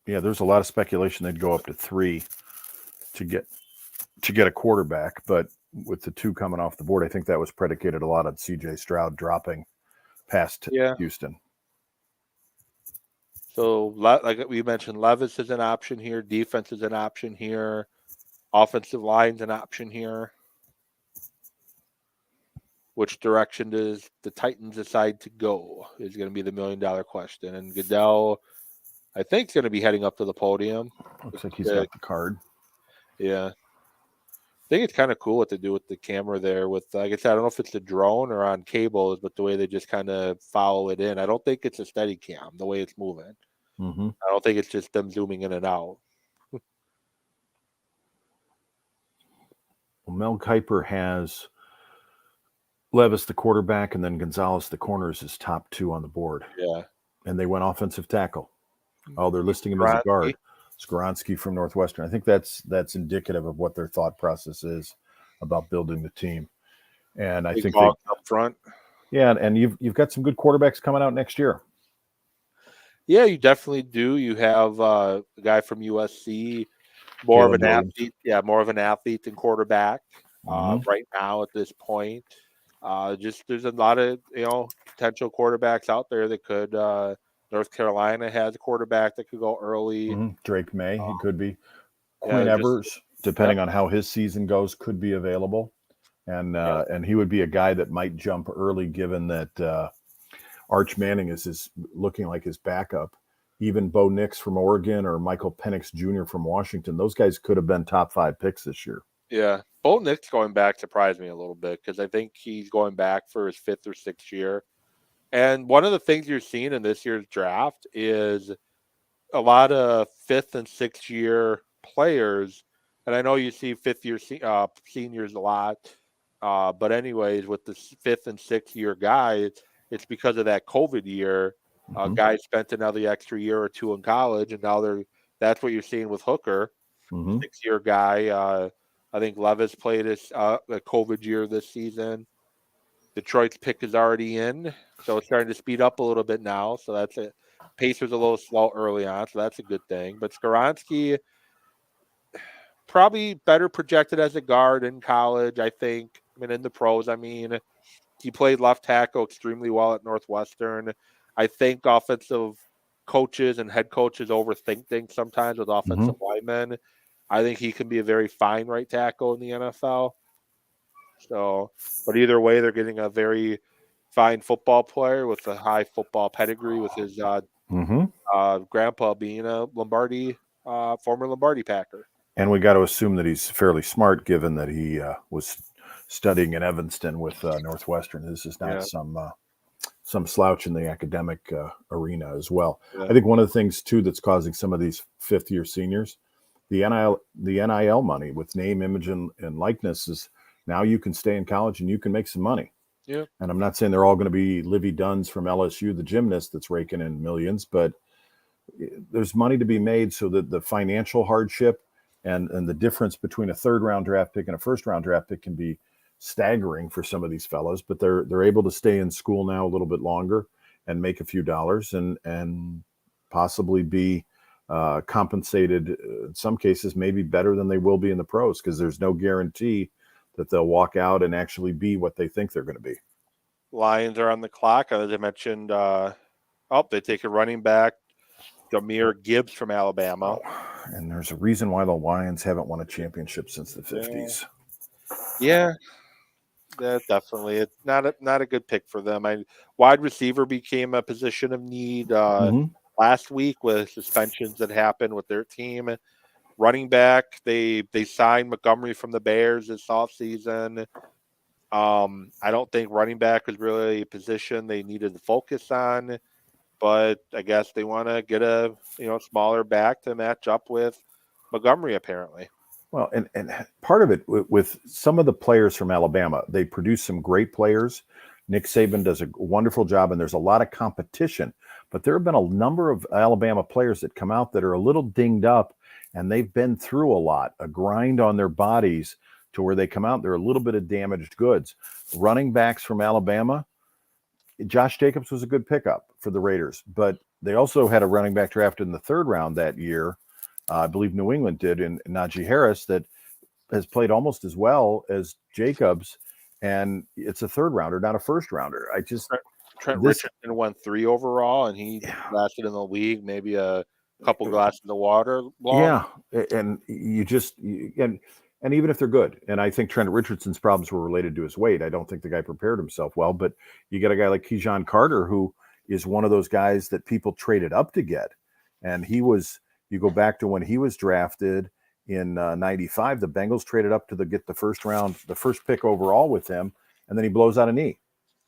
yeah, there's a lot of speculation they'd go up to 3 to get a quarterback, but with the 2 coming off the board, I think that was predicated a lot on CJ Stroud dropping past Houston. So like we mentioned, Levis is an option here, defense is an option here, offensive line's an option here. Which direction does the Titans decide to go is going to be the $1 million question. And Goodell, I think, is going to be heading up to the podium. Looks like he's got the card. Yeah. I think it's kind of cool what they do with the camera there. With, like I said, I don't know if it's a drone or on cables, but the way they just kind of follow it in. I don't think it's a steady cam, the way it's moving. Mm-hmm. I don't think it's just them zooming in and out. Well, Mel Kiper has Levis, the quarterback, and then Gonzalez, the corner, is his top 2 on the board. Yeah. And they went offensive tackle. Oh, they're listing him as a guard. Skoronski from Northwestern. I think that's indicative of what their thought process is about building the team. And I think up front. Yeah, and you've got some good quarterbacks coming out next year. Yeah, you definitely do. You have a guy from USC, more of an athlete. Yeah, more of an athlete than quarterback right now at this point. There's a lot of potential quarterbacks out there that could North Carolina has a quarterback that could go early. Drake May, he could be. yeah, Quinn just- Evers, depending on how his season goes, could be available. And he would be a guy that might jump early, given that Arch Manning is looking like his backup. Even Bo Nix from Oregon or Michael Penix Jr. from Washington, those guys could have been top 5 picks this year. Yeah, Bo Nix going back surprised me a little bit because I think he's going back for his 5th or 6th year. And one of the things you're seeing in this year's draft is a lot of 5th and 6th year players. And I know you see 5th year seniors a lot. But anyways, with the 5th and 6th year guys, it's because of that COVID year. Guys spent another extra year or 2 in college, and now that's what you're seeing with Hooker, 6-year guy. I think Levis played a COVID year this season. Detroit's pick is already in, so it's starting to speed up a little bit now. So that's it. Pacers a little slow early on, so that's a good thing. But Skoronski probably better projected as a guard in college, I think. I mean, in the pros, he played left tackle extremely well at Northwestern. I think offensive coaches and head coaches overthink things sometimes with offensive linemen. I think he can be a very fine right tackle in the NFL. So, but either way, they're getting a very fine football player with a high football pedigree, with his grandpa being a former Lombardi Packer. And we got to assume that he's fairly smart, given that he was studying in Evanston with Northwestern. This is not some slouch in the academic arena as well. Yeah. I think one of the things too that's causing some of these 5th-year seniors, the NIL money with name, image, and likeness is now you can stay in college and you can make some money. Yeah. And I'm not saying they're all going to be Livy Dunns from LSU, the gymnast that's raking in millions, but there's money to be made, so that the financial hardship and the difference between a 3rd-round draft pick and a 1st-round draft pick can be staggering for some of these fellows. But they're able to stay in school now a little bit longer and make a few dollars and possibly be compensated in some cases maybe better than they will be in the pros, because there's no guarantee that they'll walk out and actually be what they think they're going to be. Lions are on the clock, as I mentioned. They take a running back, Jahmyr Gibbs from Alabama. And there's a reason why the Lions haven't won a championship since the 50s. Yeah, definitely. It's not a good pick for them. Wide receiver became a position of need last week with suspensions that happened with their team. Running back, they signed Montgomery from the Bears this offseason. I don't think running back was really a position they needed to focus on, but I guess they want to get a smaller back to match up with Montgomery, apparently. Well, and part of it with some of the players from Alabama, they produce some great players. Nick Saban does a wonderful job, and there's a lot of competition. But there have been a number of Alabama players that come out that are a little dinged up, and they've been through a lot, a grind on their bodies to where they come out, they're a little bit of damaged goods. Running backs from Alabama, Josh Jacobs was a good pickup for the Raiders, but they also had a running back drafted in the 3rd round that year. I believe New England did, in Najee Harris, that has played almost as well as Jacobs, and it's a 3rd rounder, not a 1st rounder. Trent Richardson won 3 overall, and he lasted in the league maybe a couple glasses of water long. Yeah, and and even if they're good, and I think Trent Richardson's problems were related to his weight. I don't think the guy prepared himself well, but you get a guy like Keyshawn Carter, who is one of those guys that people traded up to get. And you go back to when he was drafted in 95, the Bengals traded up to get the 1st pick overall with him, and then he blows out a knee.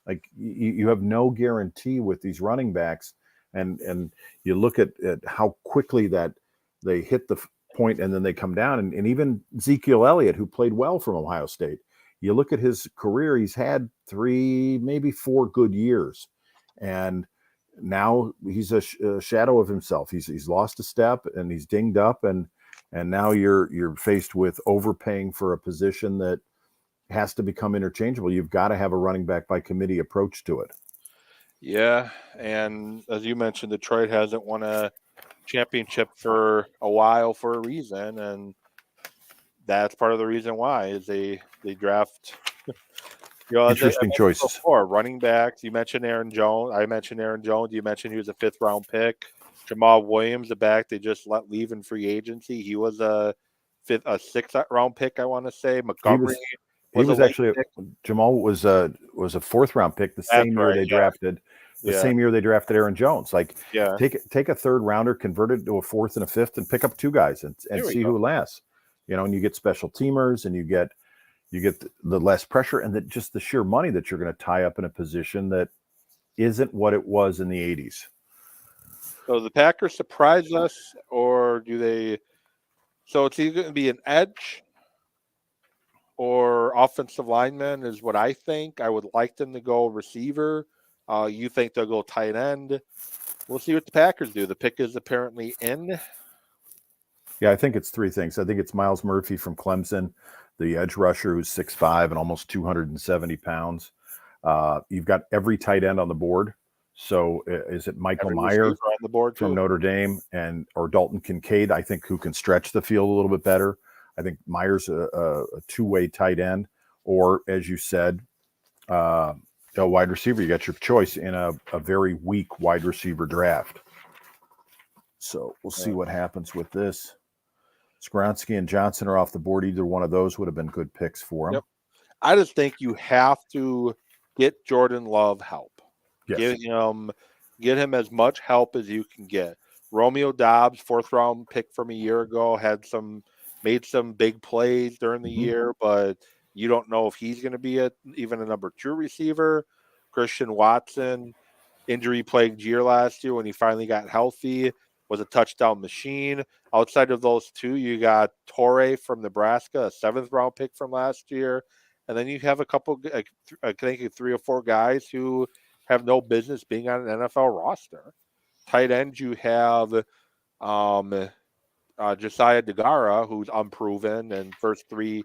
Like, you have no guarantee with these running backs. And you look at how quickly that they hit the point and then they come down. And even Ezekiel Elliott, who played well from Ohio State, you look at his career, he's had 3, maybe 4 good years. And now he's a shadow of himself. He's lost a step and he's dinged up. And now you're faced with overpaying for a position that has to become interchangeable. You've got to have a running back by committee approach to it. Yeah, and as you mentioned, Detroit hasn't won a championship for a while for a reason, and that's part of the reason why is they draft Interesting choices. Before, running backs, you mentioned Aaron Jones. I mentioned Aaron Jones. You mentioned he was a 5th-round pick. Jamal Williams, the back they just let leave in free agency. He was a 6th-round pick, I want to say. Montgomery was actually Jamal was a 4th-round pick the same year they drafted. Same year they drafted Aaron Jones. Take a 3rd-rounder, convert it to a 4th and a 5th, and pick up 2 guys and see who lasts. And you get special teamers, and you get the less pressure, and just the sheer money that you're going to tie up in a position that isn't what it was in the 80s. So the Packers surprise us, or do they? So it's either going to be an edge or offensive lineman is what I think. I would like them to go receiver. You think they'll go tight end. We'll see what the Packers do. The pick is apparently in. Yeah, I think it's 3 things. I think it's Miles Murphy from Clemson, the edge rusher who's 6'5" and almost 270 pounds. You've got every tight end on the board. So is it Michael Mayer on the board from Notre Dame or Dalton Kincaid, I think, who can stretch the field a little bit better. I think Meyer's a 2-way tight end. Or, as you said, a wide receiver. You got your choice in a very weak wide receiver draft. So we'll see what happens with this. Skronsky and Johnson are off the board. Either one of those would have been good picks for him. Yep. I just think you have to get Jordan Love help. Yes. Get him as much help as you can get. Romeo Doubs, 4th-round pick from a year ago, made some big plays during the year, but you don't know if he's going to be even a number 2 receiver. Christian Watson, injury-plagued year last year when he finally got healthy, was a touchdown machine. Outside of those 2, you got Torrey from Nebraska, a 7th-round pick from last year. And then you have a couple, I think 3 or 4 guys who have no business being on an NFL roster. Tight end, you have Josiah DeGara, who's unproven, and first 3-4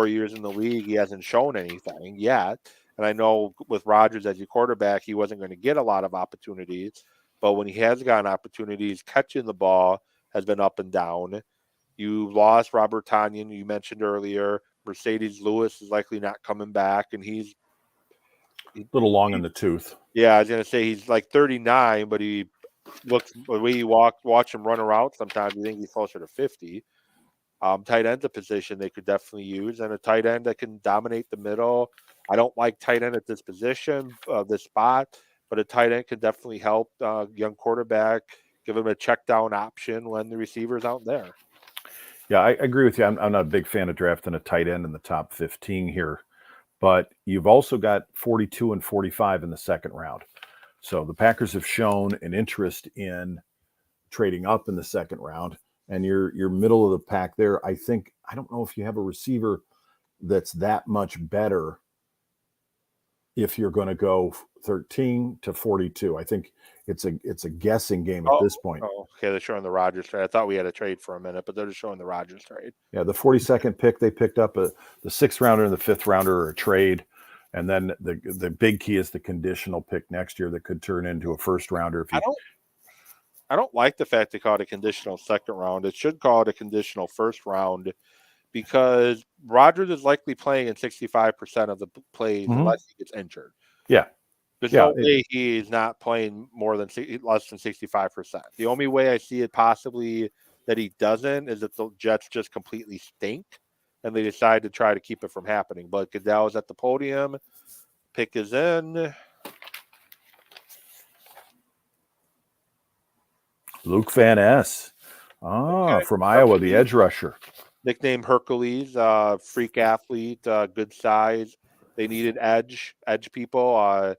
years in the league, he hasn't shown anything yet. And I know with Rodgers as your quarterback, he wasn't going to get a lot of opportunities. But when he has gotten opportunities, catching the ball has been up and down. You lost Robert Tonyan, you mentioned earlier. Mercedes Lewis is likely not coming back, and he's a little long in the tooth. Yeah, I was going to say he's like 39, but he looks, the way you watch him run around, sometimes you think he's closer to 50. Tight end's a position they could definitely use, and a tight end that can dominate the middle. I don't like tight end at this position, this spot, but a tight end can definitely help young quarterback, give him a check down option when the receiver's out there. Yeah, I agree with you. I'm not a big fan of drafting a tight end in the top 15 here, but you've also got 42 and 45 in the 2nd round. So the Packers have shown an interest in trading up in the 2nd round, and you're middle of the pack there. I don't know if you have a receiver that's that much better if you're going to go 13 to 42. I think it's a guessing game at this point. Oh, okay, they're showing the Rodgers trade. I thought we had a trade for a minute, but they're just showing the Rodgers trade. Yeah, the 42nd pick, they picked up the 6th rounder and the 5th rounder are a trade. And then the big key is the conditional pick next year that could turn into a 1st rounder. I don't like the fact they call it a conditional 2nd round. It should call it a conditional 1st round, because Rodgers is likely playing in 65% of the plays unless he gets injured. Yeah. There's no way he's not playing less than 65%. The only way I see it possibly that he doesn't is if the Jets just completely stink and they decide to try to keep it from happening. But Goodell is at the podium. Pick is in. Luke Van Ness. From Iowa, the edge rusher. Nickname Hercules, freak athlete, good size. They needed edge people.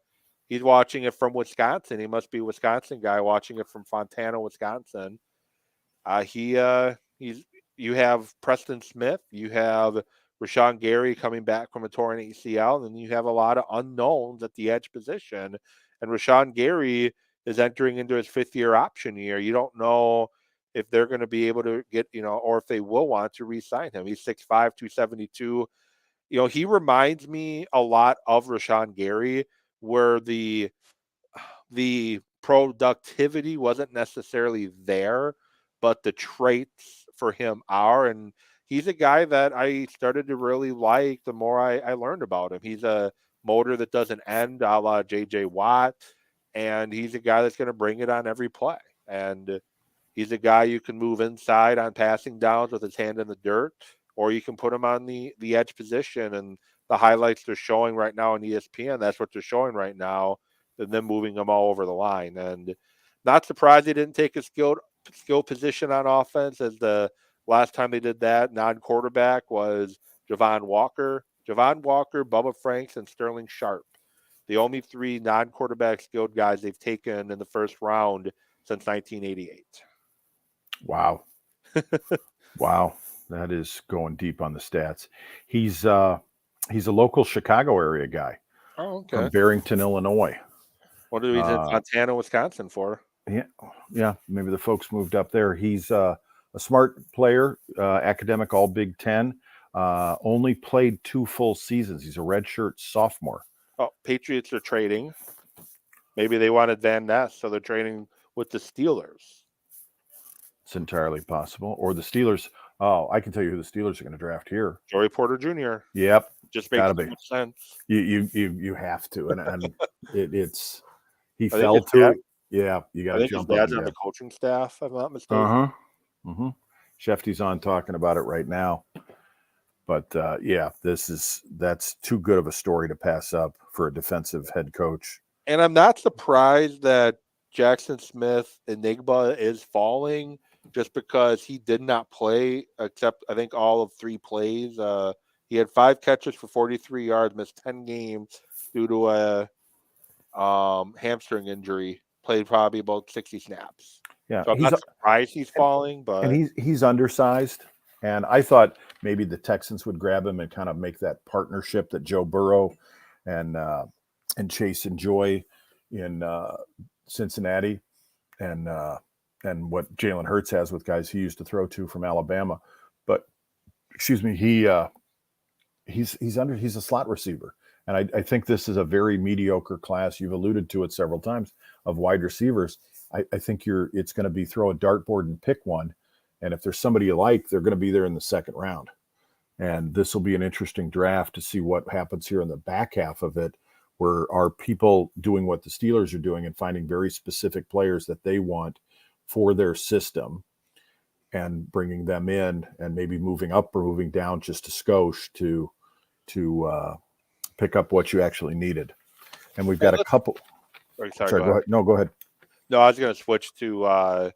He's watching it from Wisconsin. He must be a Wisconsin guy watching it from Fontana, Wisconsin. You have Preston Smith, you have Rashawn Gary coming back from a torn ACL, and then you have a lot of unknowns at the edge position. And Rashawn Gary is entering into his 5th-year option year. You don't know if they're going to be able to get, or if they will want to re-sign him. He's 6'5", 272. He reminds me a lot of Rashawn Gary, where the productivity wasn't necessarily there, but the traits for him are. And he's a guy that I started to really like the more I learned about him. He's a motor that doesn't end, a la J.J. Watt, and he's a guy that's going to bring it on every play. And he's a guy you can move inside on passing downs with his hand in the dirt, or you can put him on the edge position. And the highlights they're showing right now on ESPN, that's what they're showing right now, and then moving them all over the line. And not surprised they didn't take a skilled position on offense, as the last time they did that non-quarterback was Javon Walker, Bubba Franks, and Sterling Sharp. The only 3 non-quarterback skilled guys they've taken in the first round since 1988. Wow. Wow. That is going deep on the stats. He's a local Chicago area guy. Oh, okay. From Barrington, Illinois. What did we in Fontana, Wisconsin for? Yeah. Maybe the folks moved up there. He's a smart player, academic, all Big Ten. Only played 2 full seasons. He's a redshirt sophomore. Oh, Patriots are trading. Maybe they wanted Van Ness, so they're trading with the Steelers. It's entirely possible. Or the Steelers. Oh, I can tell you who the Steelers are going to draft here. Joey Porter Jr. Yep. Just makes too much sense. You have to. And it's he I fell to it. Yeah, you got to jump up. I think his dad's on the coaching staff, if I'm not mistaken. Shefty's on talking about it right now. But that's too good of a story to pass up for a defensive head coach. And I'm not surprised that Jackson Smith Enigma is falling, just because he did not play except I think all of 3 plays. He had 5 catches for 43 yards, missed 10 games due to a hamstring injury. Played probably about 60 snaps. Yeah, so I'm not surprised he's falling, but he's undersized. And I thought maybe the Texans would grab him and kind of make that partnership that Joe Burrow and Chase enjoy in Cincinnati, and what Jalen Hurts has with guys he used to throw to from Alabama. But excuse me, he's a slot receiver, and I think this is a very mediocre class. You've alluded to it several times of wide receivers. I think it's going to be throw a dartboard and pick one. And if there's somebody you like, they're going to be there in the second round. And this will be an interesting draft to see what happens here in the back half of it, where are people doing what the Steelers are doing and finding very specific players that they want for their system and bringing them in, and maybe moving up or moving down just a skosh to pick up what you actually needed. And we've got a couple. Sorry, go ahead. No, go ahead. No, I was going to switch to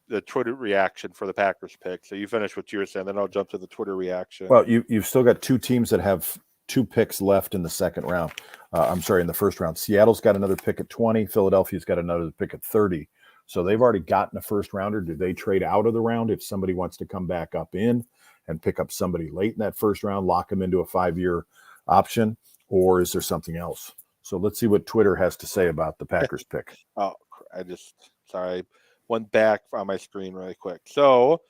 the Twitter reaction for the Packers pick. So you finish what you were saying, then I'll jump to the Twitter reaction. Well, you've still got 2 teams that have 2 picks left in the second round. In the first round. Seattle's got another pick at 20. Philadelphia's got another pick at 30. So they've already gotten a first rounder. Do they trade out of the round if somebody wants to come back up in and pick up somebody late in that first round, lock them into a 5-year option, or is there something else? So let's see what Twitter has to say about the Packers pick. Oh, sorry. Went back on my screen really quick. So,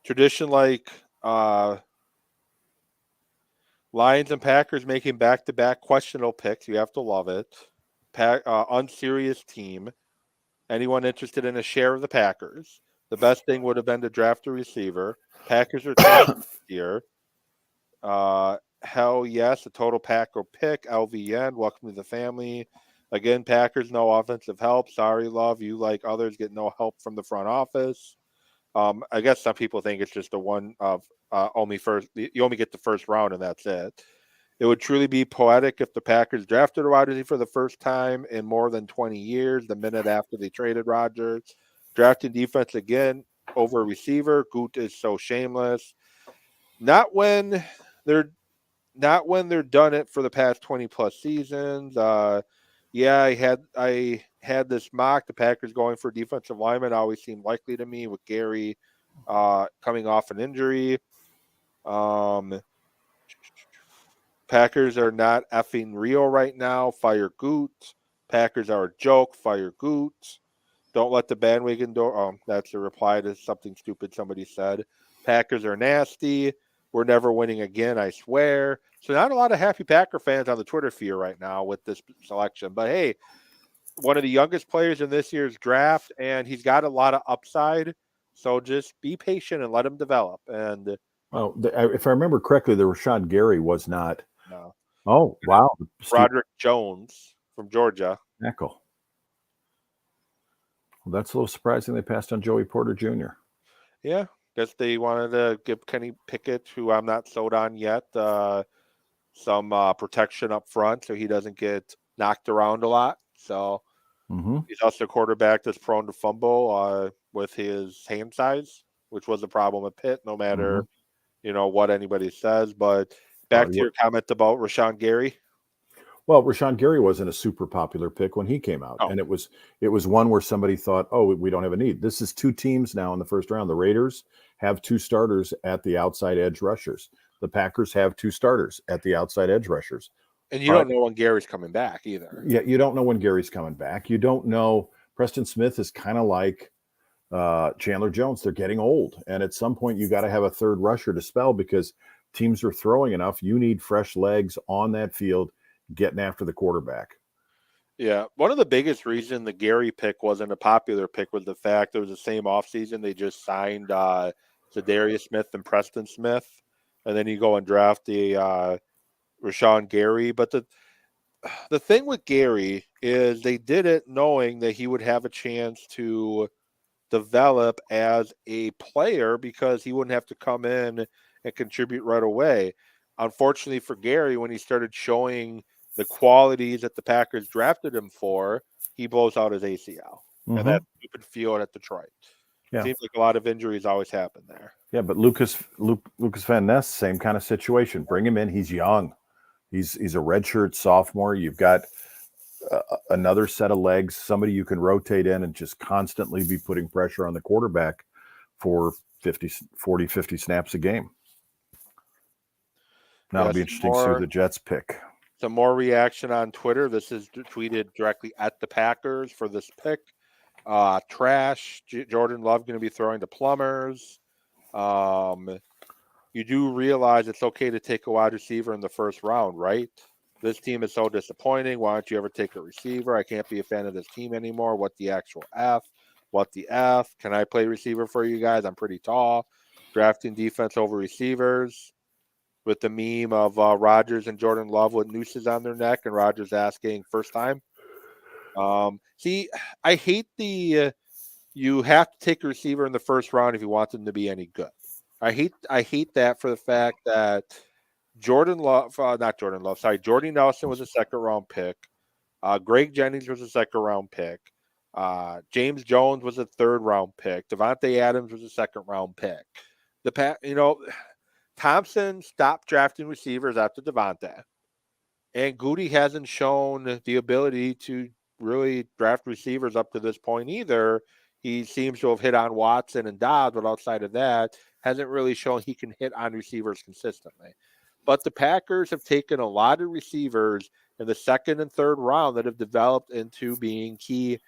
tradition like Lions and Packers making back-to-back questionable picks. You have to love it. Unserious team. Anyone interested in a share of the Packers? The best thing would have been to draft a receiver. Packers are tough here. Hell yes, a total Packer pick. LVN, welcome to the family. Again, Packers, no offensive help. Sorry, love. You, like others, get no help from the front office. I guess some people think it's just the one of only first. You only get the first round, and that's it. It would truly be poetic if the Packers drafted a wide receiver for the first time in more than 20 years, the minute after they traded Rodgers. Drafting defense again over a receiver. Goot is so shameless. Not when they're done it for the past 20+ seasons. I had this mock. The Packers going for defensive lineman always seemed likely to me, with Gary coming off an injury. Packers are not effing real right now. Fire Goot. Packers are a joke. Fire Goot. Don't let the bandwagon door. That's a reply to something stupid somebody said. Packers are nasty. We're never winning again, I swear. So not a lot of happy Packer fans on the Twitter feed right now with this selection. But hey, one of the youngest players in this year's draft, and he's got a lot of upside. So just be patient and let him develop. And if I remember correctly, the Rashawn Gary was not Oh, wow. Steve Roderick Jones from Georgia. Eckel. Well, that's a little surprising they passed on Joey Porter Jr. Yeah, guess they wanted to give Kenny Pickett, who I'm not sold on yet, some protection up front so he doesn't get knocked around a lot. So he's also a quarterback that's prone to fumble with his hand size, which was a problem with Pitt, no matter what anybody says. But back to your comment about Rashawn Gary. Well, Rashawn Gary wasn't a super popular pick when he came out, and it was one where somebody thought, "Oh, we don't have a need." This is two teams now in the first round. The Raiders have two starters at the outside edge rushers. The Packers have two starters at the outside edge rushers. And you don't know when Gary's coming back either. Yeah, you don't know when Gary's coming back. You don't know. Preston Smith is kind of like Chandler Jones. They're getting old, and at some point you got to have a third rusher to spell because teams are throwing enough. You need fresh legs on that field getting after the quarterback. Yeah. One of the biggest reasons the Gary pick wasn't a popular pick was the fact it was the same offseason they just signed Zadarius Smith and Preston Smith. And then you go and draft the Rashawn Gary. But the thing with Gary is they did it knowing that he would have a chance to develop as a player because he wouldn't have to come in and contribute right away. Unfortunately for Gary, when he started showing the qualities that the Packers drafted him for, he blows out his ACL. And that stupid field at Detroit. Yeah. Seems like a lot of injuries always happen there. Yeah, but Lucas Van Ness, same kind of situation. Bring him in. He's young. He's a redshirt sophomore. You've got another set of legs, somebody you can rotate in and just constantly be putting pressure on the quarterback for 50 snaps a game. Now it'll be interesting to see who the Jets pick. Some more reaction on Twitter. This is tweeted directly at the Packers for this pick. Trash. Jordan Love going to be throwing to plumbers. You do realize it's okay to take a wide receiver in the first round, right? This team is so disappointing. Why don't you ever take a receiver? I can't be a fan of this team anymore. What the actual F? What the F? Can I play receiver for you guys? I'm pretty tall. Drafting defense over receivers. With the meme of Rodgers and Jordan Love with nooses on their neck and Rodgers asking first time. See, I hate you have to take a receiver in the first round if you want them to be any good. I hate that for the fact that Jordy Nelson was a second round pick. Greg Jennings was a second round pick. James Jones was a third round pick. Devontae Adams was a second round pick. Thompson stopped drafting receivers after Devontae. And Goody hasn't shown the ability to really draft receivers up to this point either. He seems to have hit on Watson and Dobbs, but outside of that, hasn't really shown he can hit on receivers consistently. But the Packers have taken a lot of receivers in the second and third round that have developed into being key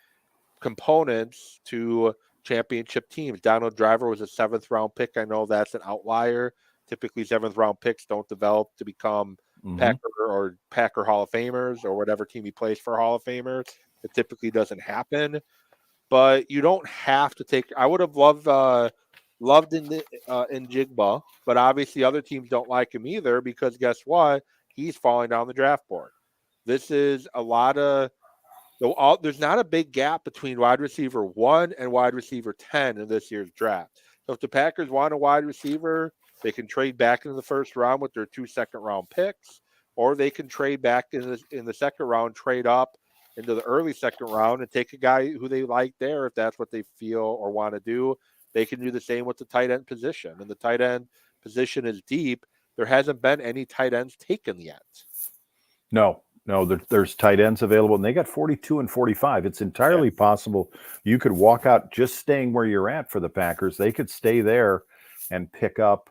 components to championship teams. Donald Driver was a seventh round pick. I know that's an outlier. Typically, seventh round picks don't develop to become Packer Hall of Famers or whatever team he plays for Hall of Famers. It typically doesn't happen. But you don't have to take. I would have loved Njigba, but obviously other teams don't like him either because guess what? He's falling down the draft board. This is a lot of. There's not a big gap between wide receiver 1 and wide receiver 10 in this year's draft. So if the Packers want a wide receiver, they can trade back into the first round with their 2 second-round picks, or they can trade back in the second round, trade up into the early second round, and take a guy who they like there if that's what they feel or want to do. They can do the same with the tight end position, and the tight end position is deep. There hasn't been any tight ends taken yet. No, there's tight ends available, and they got 42 and 45. It's entirely possible you could walk out just staying where you're at for the Packers. They could stay there and pick up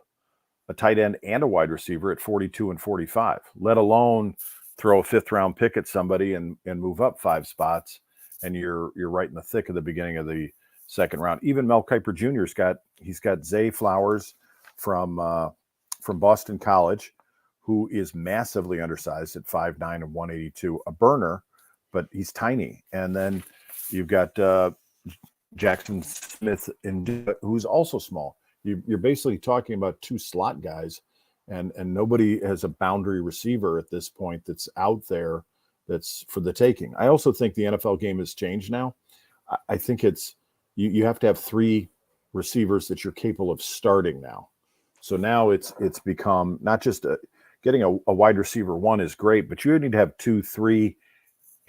a tight end and a wide receiver at 42 and 45, let alone throw a fifth-round pick at somebody and move up 5 spots, and you're right in the thick of the beginning of the second round. Even Mel Kiper Jr.'s got Zay Flowers from Boston College, who is massively undersized at 5'9" and 182, a burner, but he's tiny. And then you've got Jackson Smith, who's also small. You're basically talking about 2 slot guys and nobody has a boundary receiver at this point that's out there that's for the taking. I also think the NFL game has changed now. I think it's you have to have 3 receivers that you're capable of starting now. So now it's become not just getting a wide receiver 1 is great, but you need to have 2, 3,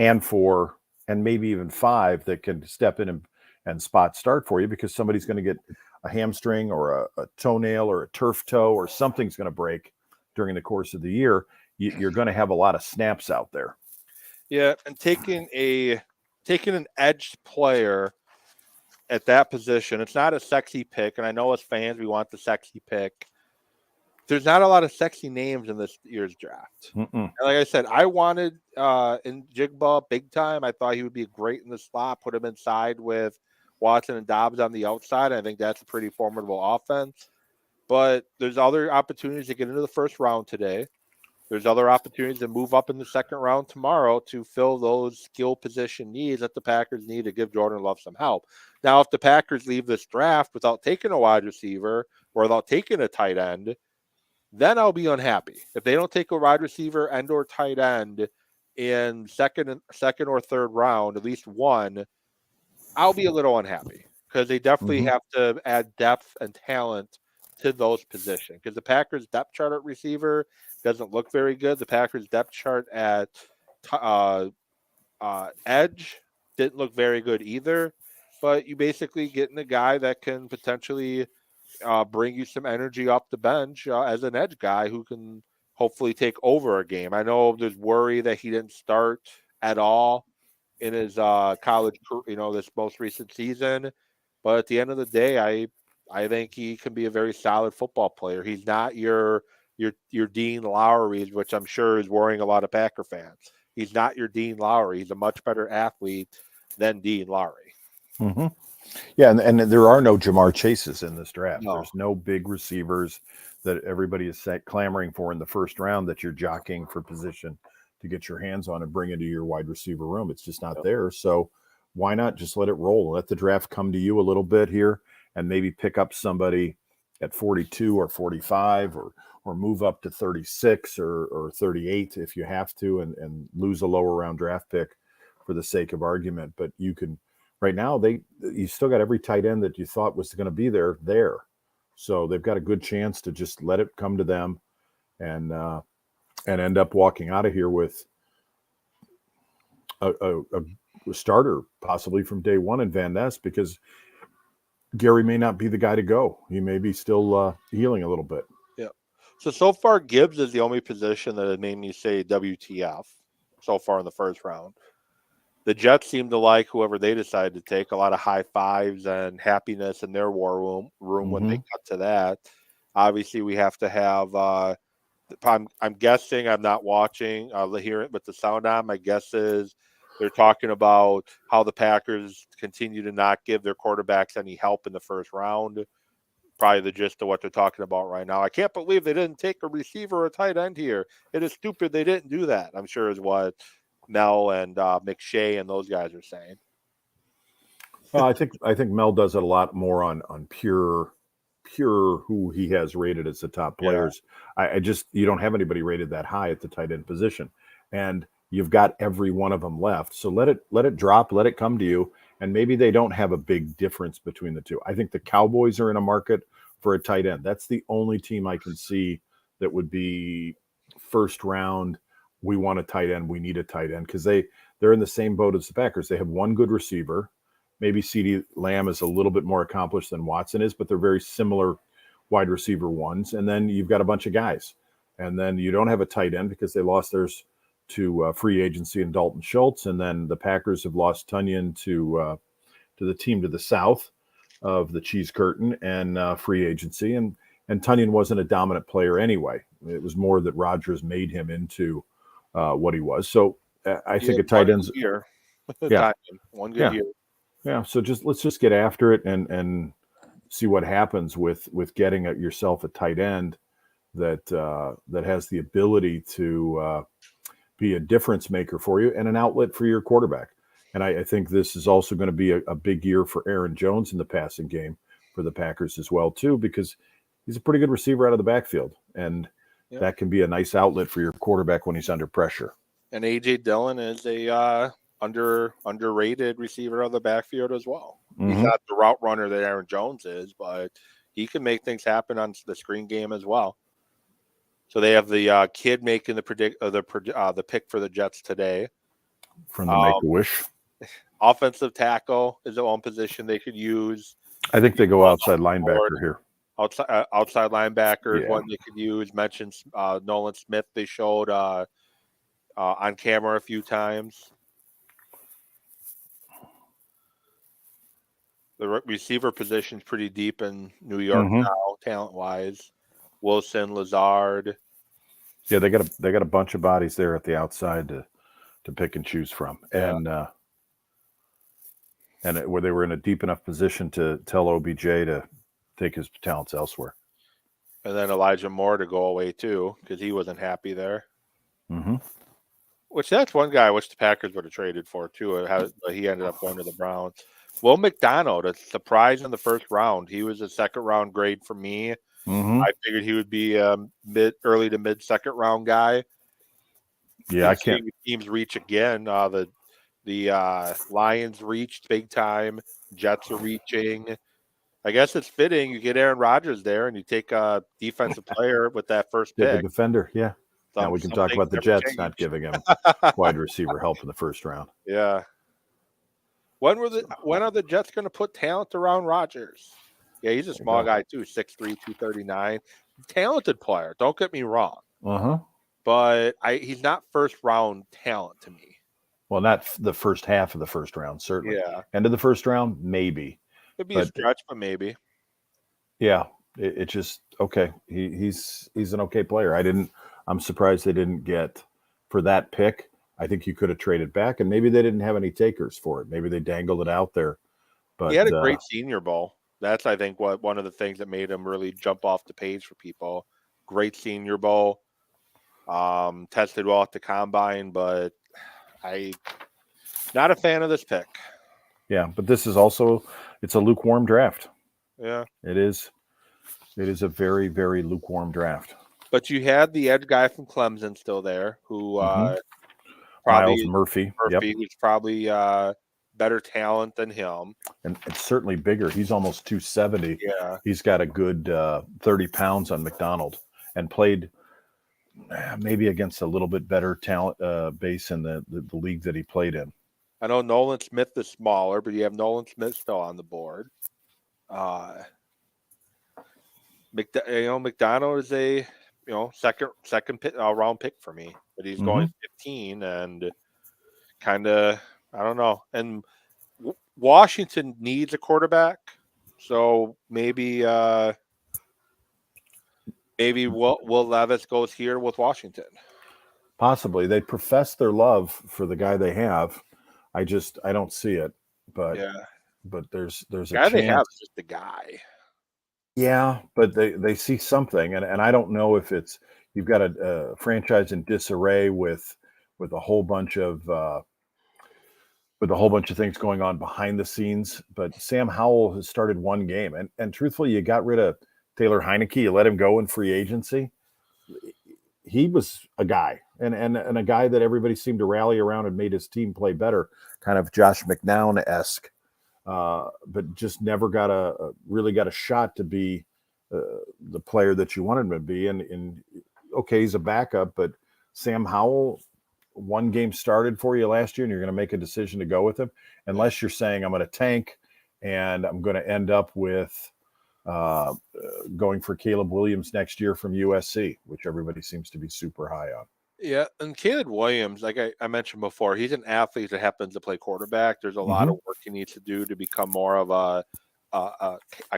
and 4, and maybe even 5 that can step in and spot start for you, because somebody's going to get a hamstring or a toenail or a turf toe or something's going to break during the course of the year. You're going to have a lot of snaps out there. Yeah, and taking an edged player at that position, it's not a sexy pick, and I know as fans we want the sexy pick. There's not a lot of sexy names in this year's draft. And like I said, I wanted in Jigba big time. I thought he would be great in the slot, put him inside with Watson and Dobbs on the outside. I think that's a pretty formidable offense. But there's other opportunities to get into the first round today. There's other opportunities to move up in the second round tomorrow to fill those skill position needs that the Packers need to give Jordan Love some help. Now, if the Packers leave this draft without taking a wide receiver or without taking a tight end, then I'll be unhappy. If they don't take a wide receiver and or tight end in second or third round, at least one, I'll be a little unhappy because they definitely have to add depth and talent to those positions. Because the Packers depth chart at receiver doesn't look very good. The Packers depth chart at edge didn't look very good either. But you basically getting a guy that can potentially bring you some energy off the bench as an edge guy who can hopefully take over a game. I know there's worry that he didn't start at all in his college, this most recent season. But at the end of the day, I think he can be a very solid football player. He's not your Dean Lowry, which I'm sure is worrying a lot of Packer fans. He's not your Dean Lowry. He's a much better athlete than Dean Lowry. Mm-hmm. Yeah, and there are no Jamar Chases in this draft. No. There's no big receivers that everybody is clamoring for in the first round that you're jockeying for position to get your hands on and bring into your wide receiver room. It's just not there. So why not just let it roll? Let the draft come to you a little bit here and maybe pick up somebody at 42 or 45 or move up to 36 or 38 if you have to and lose a lower round draft pick for the sake of argument. But you can right now you still got every tight end that you thought was going to be there. So they've got a good chance to just let it come to them and end up walking out of here with a starter possibly from day one in Van Ness, because Gary may not be the guy to go. He may be still healing a little bit. Yeah. So far, Gibbs is the only position that has made me say WTF so far in the first round. The Jets seem to like whoever they decide to take. A lot of high fives and happiness in their war room when they cut to that. Obviously, we have to have I'm guessing, I'm not watching, I'll hear it with the sound on. My guess is they're talking about how the Packers continue to not give their quarterbacks any help in the first round. Probably the gist of what they're talking about right now. I can't believe they didn't take a receiver or a tight end here. It is stupid they didn't do that, I'm sure is what Mel and McShay and those guys are saying. Well, I think Mel does it a lot more on pure who he has rated as the top players. Yeah. You don't have anybody rated that high at the tight end position, and you've got every one of them left. So let it drop, let it come to you, and maybe they don't have a big difference between the two. I think the Cowboys are in a market for a tight end. That's the only team I can see that would be first round. We want a tight end. We need a tight end, because they're in the same boat as the Packers. They have one good receiver. Maybe CeeDee Lamb is a little bit more accomplished than Watson is, but they're very similar wide receiver ones. And then you've got a bunch of guys. And then you don't have a tight end because they lost theirs to free agency and Dalton Schultz. And then the Packers have lost Tunyon to the team to the south of the cheese curtain and free agency. And Tunyon wasn't a dominant player anyway. It was more that Rodgers made him into what he was. So I think a tight end's year. One good year. Yeah, so let's just get after it and see what happens with getting yourself a tight end that has the ability to be a difference maker for you and an outlet for your quarterback. And I think this is also going to be a big year for Aaron Jones in the passing game for the Packers as well too, because he's a pretty good receiver out of the backfield. And that can be a nice outlet for your quarterback when he's under pressure. And A.J. Dillon is a underrated receiver of the backfield as well. Mm-hmm. He's not the route runner that Aaron Jones is, but he can make things happen on the screen game as well. So they have the kid making the pick for the Jets today. From the Make-A-Wish. Offensive tackle is the one position they could use. I think they go outside linebacker here. Outside linebacker is Yeah. one they could use. Mentioned Nolan Smith they showed on camera a few times. The receiver position's pretty deep in New York now, talent-wise. Wilson, Lazard. Yeah, they got a bunch of bodies there at the outside to pick and choose from, Yeah. where they were in a deep enough position to tell OBJ to take his talents elsewhere. And then Elijah Moore to go away too, because he wasn't happy there. Mm-hmm. Which that's one guy I wish the Packers would have traded for too. He ended up going to the Browns. Will McDonald, a surprise in the first round. He was a second round grade for me. Mm-hmm. I figured he would be a early to mid second round guy. Yeah, I can't. Teams reach again. The Lions reached big time. Jets are reaching. I guess it's fitting. You get Aaron Rodgers there, and you take a defensive player with that first pick. Take a defender, yeah. Now we can talk about the Jets not giving him wide receiver help in the first round. Yeah. When are the Jets going to put talent around Rodgers? Yeah, he's a small guy too, 6'3", 239. Talented player. Don't get me wrong. But he's not first round talent to me. Well, not the first half of the first round, certainly. Yeah. End of the first round, maybe. Could be a stretch, but maybe. Yeah, it just okay. He's an okay player. I'm surprised they didn't get for that pick. I think you could have traded back, and maybe they didn't have any takers for it. Maybe they dangled it out there. But he had a great Senior Bowl. That's, I think, one of the things that made him really jump off the page for people. Great Senior Bowl. Tested well at the combine, but not a fan of this pick. Yeah, but this is also it's a lukewarm draft. Yeah, it is. It is a very, very lukewarm draft. But you had the edge guy from Clemson still there, who probably Miles Murphy. Who's probably better talent than him, and certainly bigger. He's almost 270. Yeah, he's got a good 30 pounds on McDonald, and played maybe against a little bit better talent base in the league that he played in. I know Nolan Smith is smaller, but you have Nolan Smith still on the board. McDonald is a second round pick for me, but he's going 15 and kind of I don't know. And Washington needs a quarterback, so maybe Will Levis goes here with Washington. Possibly. They profess their love for the guy they have. I don't see it. But there's a guy chance. They have is just the guy. Yeah, but they see something, and I don't know if it's you've got a franchise in disarray with a whole bunch of things going on behind the scenes. But Sam Howell has started one game, and truthfully, you got rid of Taylor Heineke, you let him go in free agency. He was a guy, and a guy that everybody seemed to rally around and made his team play better, kind of Josh McNown-esque. But just never really got a shot to be the player that you wanted him to be. And okay, he's a backup, but Sam Howell, one game started for you last year, and you're going to make a decision to go with him, unless you're saying I'm going to tank and I'm going to end up with going for Caleb Williams next year from USC, which everybody seems to be super high on. Yeah, and Caleb Williams, like I mentioned before, he's an athlete that happens to play quarterback. There's a lot of work he needs to do to become more of a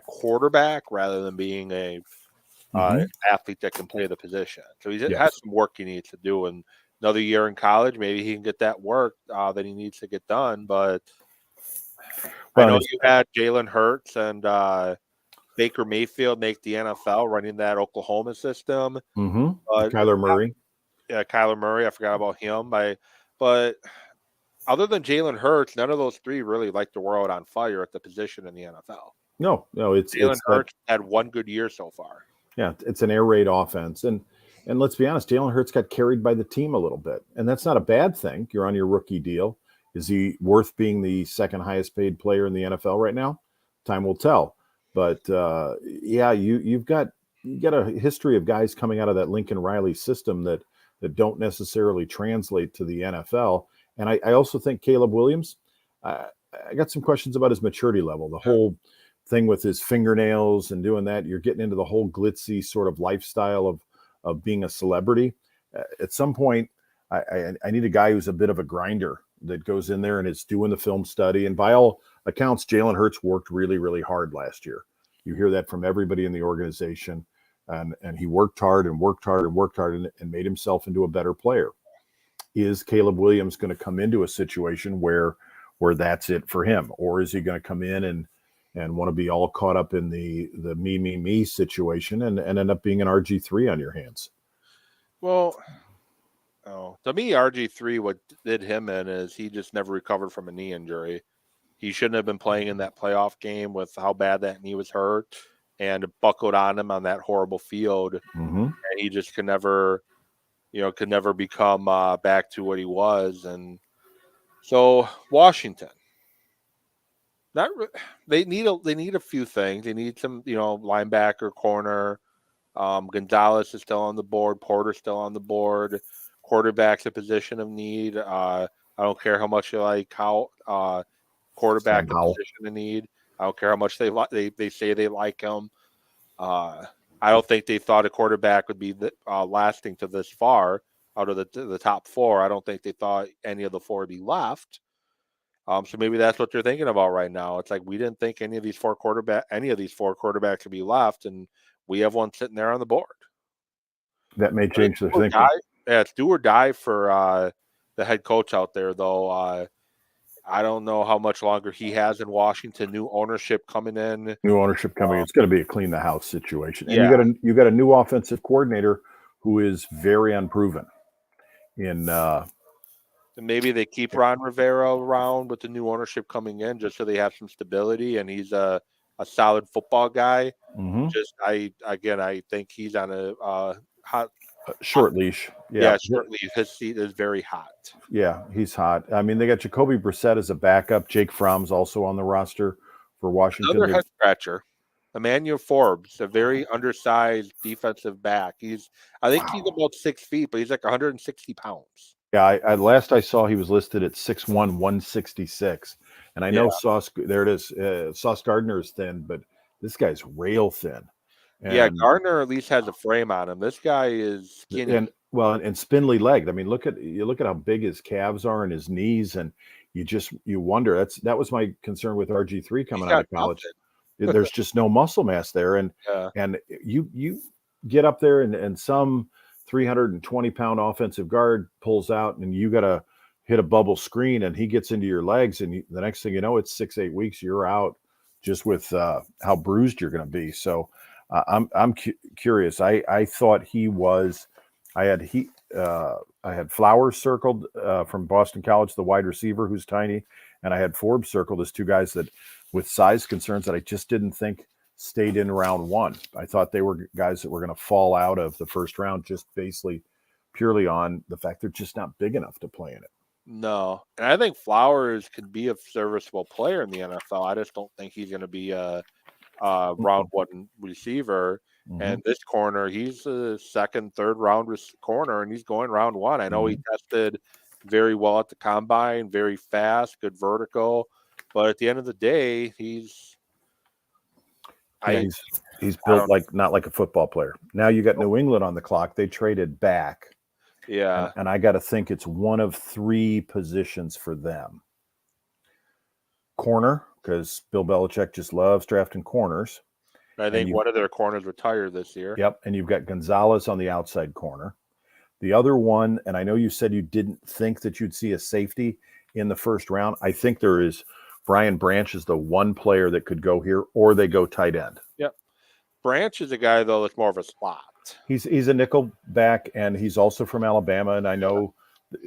quarterback rather than being a athlete that can play the position. So he has some work he needs to do. And another year in college, maybe he can get that work that he needs to get done. But I know you had Jalen Hurts and Baker Mayfield make the NFL running that Oklahoma system. Kyler Murray. Yeah, Kyler Murray. I forgot about him. But other than Jalen Hurts, none of those three really light the world on fire at the position in the NFL. No, it's Jalen Hurts had one good year so far. Yeah, it's an air raid offense, and And let's be honest, Jalen Hurts got carried by the team a little bit. And that's not a bad thing. You're on your rookie deal. Is he worth being the second highest paid player in the NFL right now? Time will tell. But yeah, you got a history of guys coming out of that Lincoln Riley system that don't necessarily translate to the NFL. And I also think Caleb Williams, I got some questions about his maturity level. The whole thing with his fingernails and doing that, you're getting into the whole glitzy sort of lifestyle of being a celebrity. At some point, I need a guy who's a bit of a grinder that goes in there and is doing the film study. And by all accounts, Jalen Hurts worked really, really hard last year. You hear that from everybody in the organization. And he worked hard and worked hard and worked hard and made himself into a better player. Is Caleb Williams going to come into a situation where that's it for him? Or is he going to come in and want to be all caught up in the me situation and end up being an RG3 on your hands? Well, to me, RG3, what did him in is he just never recovered from a knee injury. He shouldn't have been playing in that playoff game with how bad that knee was hurt and buckled on him on that horrible field. Mm-hmm. And he just could never become back to what he was. And so Washington, they need a few things. They need some, linebacker, corner. Gonzalez is still on the board. Porter's still on the board. Quarterback's a position of need. I don't care how much you like how quarterback a position of need. I don't care how much they say they like him. I don't think they thought a quarterback would be lasting to this far out of the top four. I don't think they thought any of the four would be left. So maybe that's what they're thinking about right now. It's like we didn't think any of these four quarterbacks would be left, and we have one sitting there on the board. That may change their thinking. It's do or die for the head coach out there, though. I don't know how much longer he has in Washington. New ownership coming in. It's going to be a clean the house situation. And Yeah. you got a new offensive coordinator who is very unproven. And maybe they keep Ron Rivera around with the new ownership coming in just so they have some stability, and he's a solid football guy. Mm-hmm. I think he's on a hot short leash. Yeah, short leash. His seat is very hot. Yeah, he's hot. I mean, they got Jacoby Brissett as a backup. Jake Fromm's also on the roster for Washington. Another head scratcher. Emmanuel Forbes, a very undersized defensive back. I think he's about 6 feet, but he's like 160 pounds. Yeah, last I saw he was listed at 6'1", 166. And I know Sauce Gardner is thin, but this guy's rail thin. And Gardner at least has a frame on him. This guy is skinny. And spindly legged. I mean, look at how big his calves are and his knees, and you wonder. That was my concern with RG3 coming out of college. There's just no muscle mass there, and you get up there and some 320-pound offensive guard pulls out, and you got to hit a bubble screen, and he gets into your legs, and the next thing you know, it's 6-8 weeks you're out, just with how bruised you're going to be. So I'm curious. I thought he was. I had Flowers circled from Boston College, the wide receiver who's tiny, and I had Forbes circled as two guys that with size concerns that I just didn't think stayed in round one. I thought they were guys that were going to fall out of the first round just basically purely on the fact they're just not big enough to play in it. No, and I think Flowers could be a serviceable player in the NFL. I just don't think he's going to be a round one receiver. Mm-hmm. And this corner, he's a second, third round corner, and he's going round one. I know he tested very well at the combine, very fast, good vertical. But at the end of the day, he's built not like a football player. Now you got New England on the clock. They traded back. Yeah. And I got to think it's one of three positions for them. Corner, because Bill Belichick just loves drafting corners. I think one of their corners retired this year. Yep. And you've got Gonzalez on the outside corner. The other one, and I know you said you didn't think that you'd see a safety in the first round. I think there is. Brian Branch is the one player that could go here, or they go tight end. Yep. Branch is a guy, though, that's more of a slot. He's a nickel back, and he's also from Alabama, and I know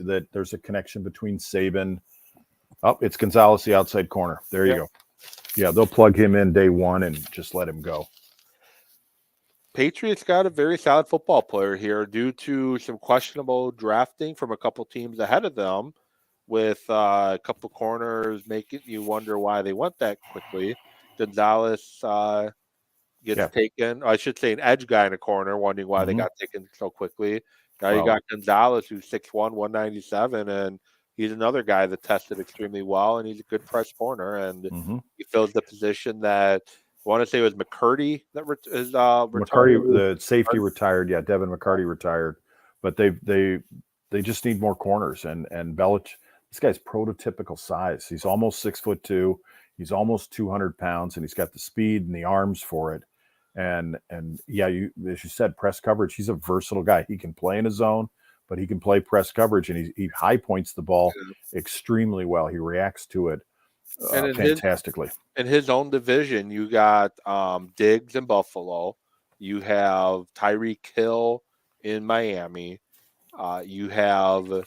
that there's a connection between Saban. Oh, it's Gonzalez, the outside corner. There you go. Yeah, they'll plug him in day one and just let him go. Patriots got a very solid football player here due to some questionable drafting from a couple teams ahead of them, with a couple corners making you wonder why they went that quickly. Gonzalez gets taken. I should say an edge guy in a corner, wondering why they got taken so quickly. Now you got Gonzalez, who's 6'1", 197, and he's another guy that tested extremely well, and he's a good press corner, and he fills the position that I want to say it was McCurdy that is McCarty, retired. the safety retired. Yeah, Devin McCarty retired, but they just need more corners. And Belich, this guy's prototypical size. He's almost 6'2". He's almost 200 pounds, and he's got the speed and the arms for it. And yeah, as you said, press coverage. He's a versatile guy. He can play in his zone, but he can play press coverage, and he high points the ball extremely well. He reacts to it fantastically. In his own division, you got Diggs in Buffalo. You have Tyreek Hill in Miami. You have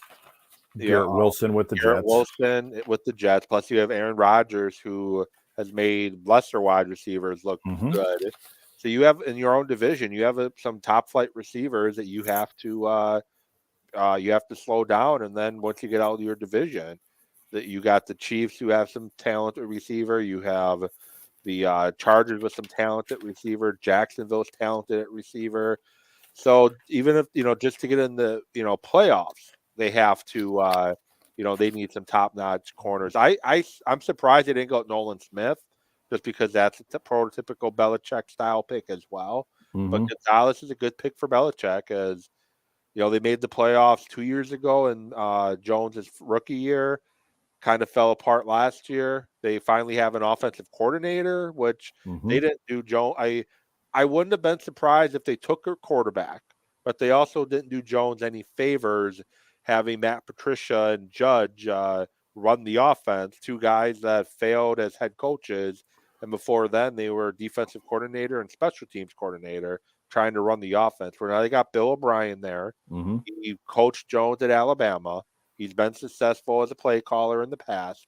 Garrett Wilson with the Jets. Plus, you have Aaron Rodgers, who has made lesser wide receivers look good. So you have in your own division, you have some top flight receivers that you have to slow down, and then once you get out of your division, that you got the Chiefs who have some talented receiver. You have the Chargers with some talented receiver. Jacksonville's talented at receiver. So even if just to get in the playoffs, they have to they need some top notch corners. I'm surprised they didn't go with Nolan Smith, just because that's a prototypical Belichick style pick as well. But Gonzalez is a good pick for Belichick, as they made the playoffs 2 years ago, and Jones' rookie year kind of fell apart last year. They finally have an offensive coordinator, which they didn't do. I wouldn't have been surprised if they took a quarterback, but they also didn't do Jones any favors having Matt Patricia and Judge run the offense, two guys that failed as head coaches. And before then, they were defensive coordinator and special teams coordinator trying to run the offense. Where now they got Bill O'Brien there. He coached Jones at Alabama. He's been successful as a play caller in the past.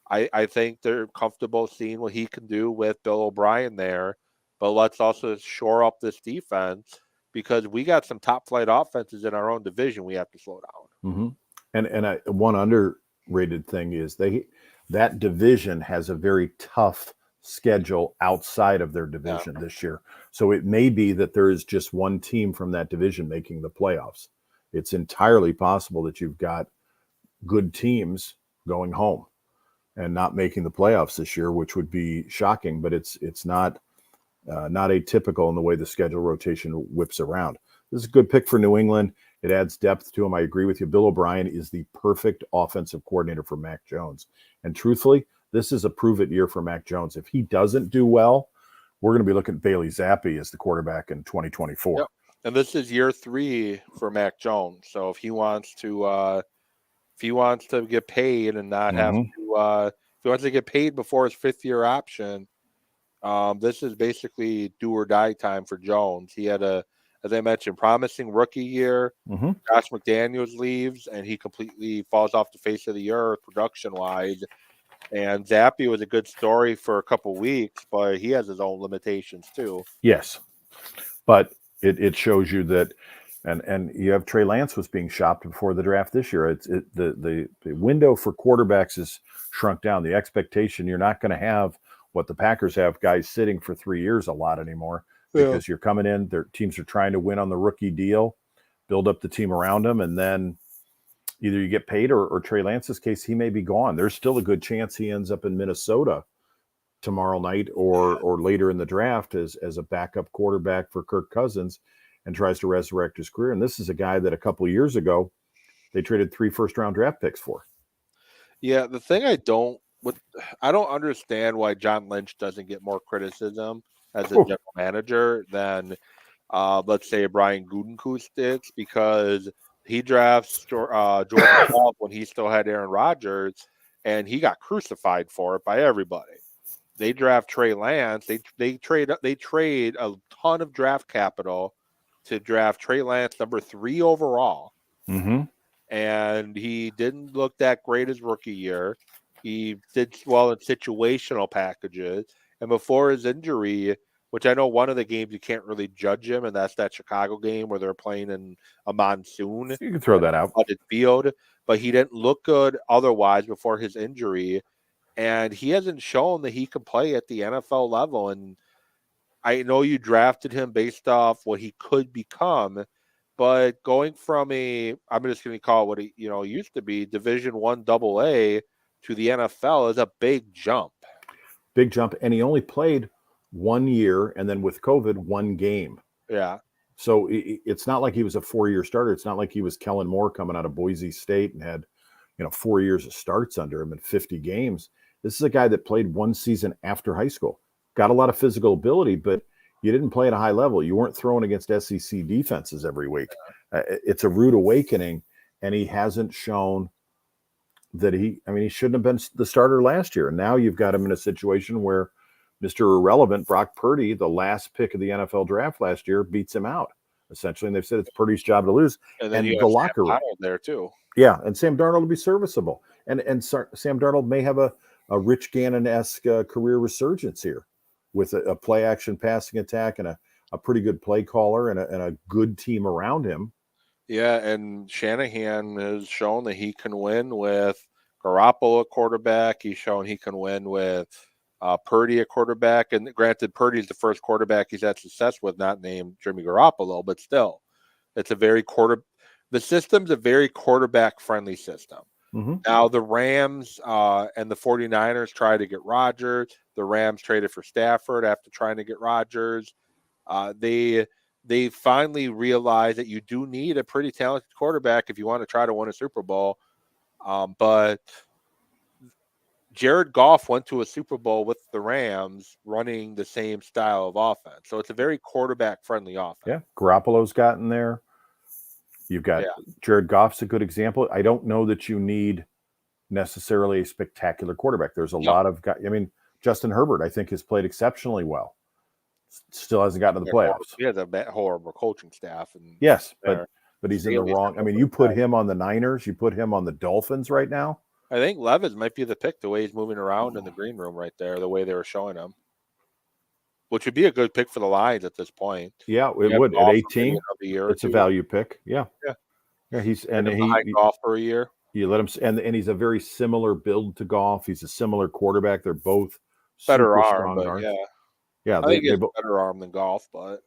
I think they're comfortable seeing what he can do with Bill O'Brien there. But let's also shore up this defense, because we got some top flight offenses in our own division we have to slow down. And one underrated thing is that division has a very tough schedule outside of their division this year. So it may be that there is just one team from that division making the playoffs. It's entirely possible that you've got good teams going home and not making the playoffs this year, which would be shocking, but it's not atypical in the way the schedule rotation whips around. This is a good pick for New England. It adds depth to him. I agree with you. Bill O'Brien is the perfect offensive coordinator for Mac Jones. And truthfully, this is a prove-it year for Mac Jones. If he doesn't do well, we're going to be looking at Bailey Zappi as the quarterback in 2024. Yep. And this is year 3 for Mac Jones. So if he wants to get paid and not have to, if he wants to get paid before his 5th-year option, this is basically do or die time for Jones. He had as I mentioned, promising rookie year. Josh McDaniels leaves, and he completely falls off the face of the earth production-wise. And Zappi was a good story for a couple weeks, but he has his own limitations too. Yes, but it shows you that, and you have Trey Lance was being shopped before the draft this year. The window for quarterbacks is shrunk down. The expectation, you're not going to have what the Packers have, guys sitting for 3 years a lot anymore, because you're coming in, their teams are trying to win on the rookie deal, build up the team around them, and then either you get paid or Trey Lance's case, he may be gone. There's still a good chance he ends up in Minnesota tomorrow night or later in the draft as a backup quarterback for Kirk Cousins and tries to resurrect his career. And this is a guy that a couple of years ago they traded 3 first-round draft picks for. Yeah, the thing I don't understand why John Lynch doesn't get more criticism as a general manager than let's say Brian Gutekunst did, because he drafts Jordan Love when he still had Aaron Rodgers, and he got crucified for it by everybody. They draft Trey Lance. They trade a ton of draft capital to draft Trey Lance, number 3 overall. And he didn't look that great his rookie year. He did well in situational packages. And before his injury, which I know one of the games you can't really judge him, and that's that Chicago game where they're playing in a monsoon. You can throw that out. Flooded field, but he didn't look good otherwise before his injury, and he hasn't shown that he can play at the NFL level. And I know you drafted him based off what he could become, but going from I'm just going to call it what he used to be, Division I AA to the NFL is a big jump. Big jump, and he only played 1 year, and then with COVID, 1 game. Yeah. So it's not like he was a 4-year starter. It's not like he was Kellen Moore coming out of Boise State and had 4 years of starts under him and 50 games. This is a guy that played 1 season after high school. Got a lot of physical ability, but you didn't play at a high level. You weren't throwing against SEC defenses every week. It's a rude awakening, and he hasn't shown that he shouldn't have been the starter last year. And now you've got him in a situation where Mr. Irrelevant, Brock Purdy, the last pick of the NFL draft last year, beats him out, essentially. And they've said it's Purdy's job to lose. And then you the have locker room there too. Yeah, and Sam Darnold will be serviceable. And Sam Darnold may have a Rich Gannon-esque career resurgence here with a play-action passing attack and a pretty good play caller and a good team around him. Yeah, and Shanahan has shown that he can win with Garoppolo at quarterback. He's shown he can win with Purdy at quarterback. And granted, Purdy's the first quarterback he's had success with, not named Jimmy Garoppolo, but still, it's the system's a very quarterback-friendly system. Mm-hmm. Now, the Rams and the 49ers tried to get Rodgers. The Rams traded for Stafford after trying to get Rodgers. They finally realized that you do need a pretty talented quarterback if you want to try to win a Super Bowl. But Jared Goff went to a Super Bowl with the Rams running the same style of offense. So it's a very quarterback-friendly offense. Yeah, Garoppolo's gotten there. You've got Jared Goff's a good example. I don't know that you need necessarily a spectacular quarterback. There's a lot of guys. I mean, Justin Herbert, I think, has played exceptionally well. Still hasn't gotten to the playoffs. He has a horrible coaching staff. And yes, but he's in the wrong. I mean, you put him on the Niners, you put him on the Dolphins right now. I think Levis might be the pick, the way he's moving around in the green room right there, the way they were showing him, which would be a good pick for the Lions at this point. Yeah, it would at 18. It's a value pick. Yeah. He's Goff for a year. You let him, and he's a very similar build to Goff. He's a similar quarterback. They're both better arm, but yeah, I think he has a better arm than Goff, but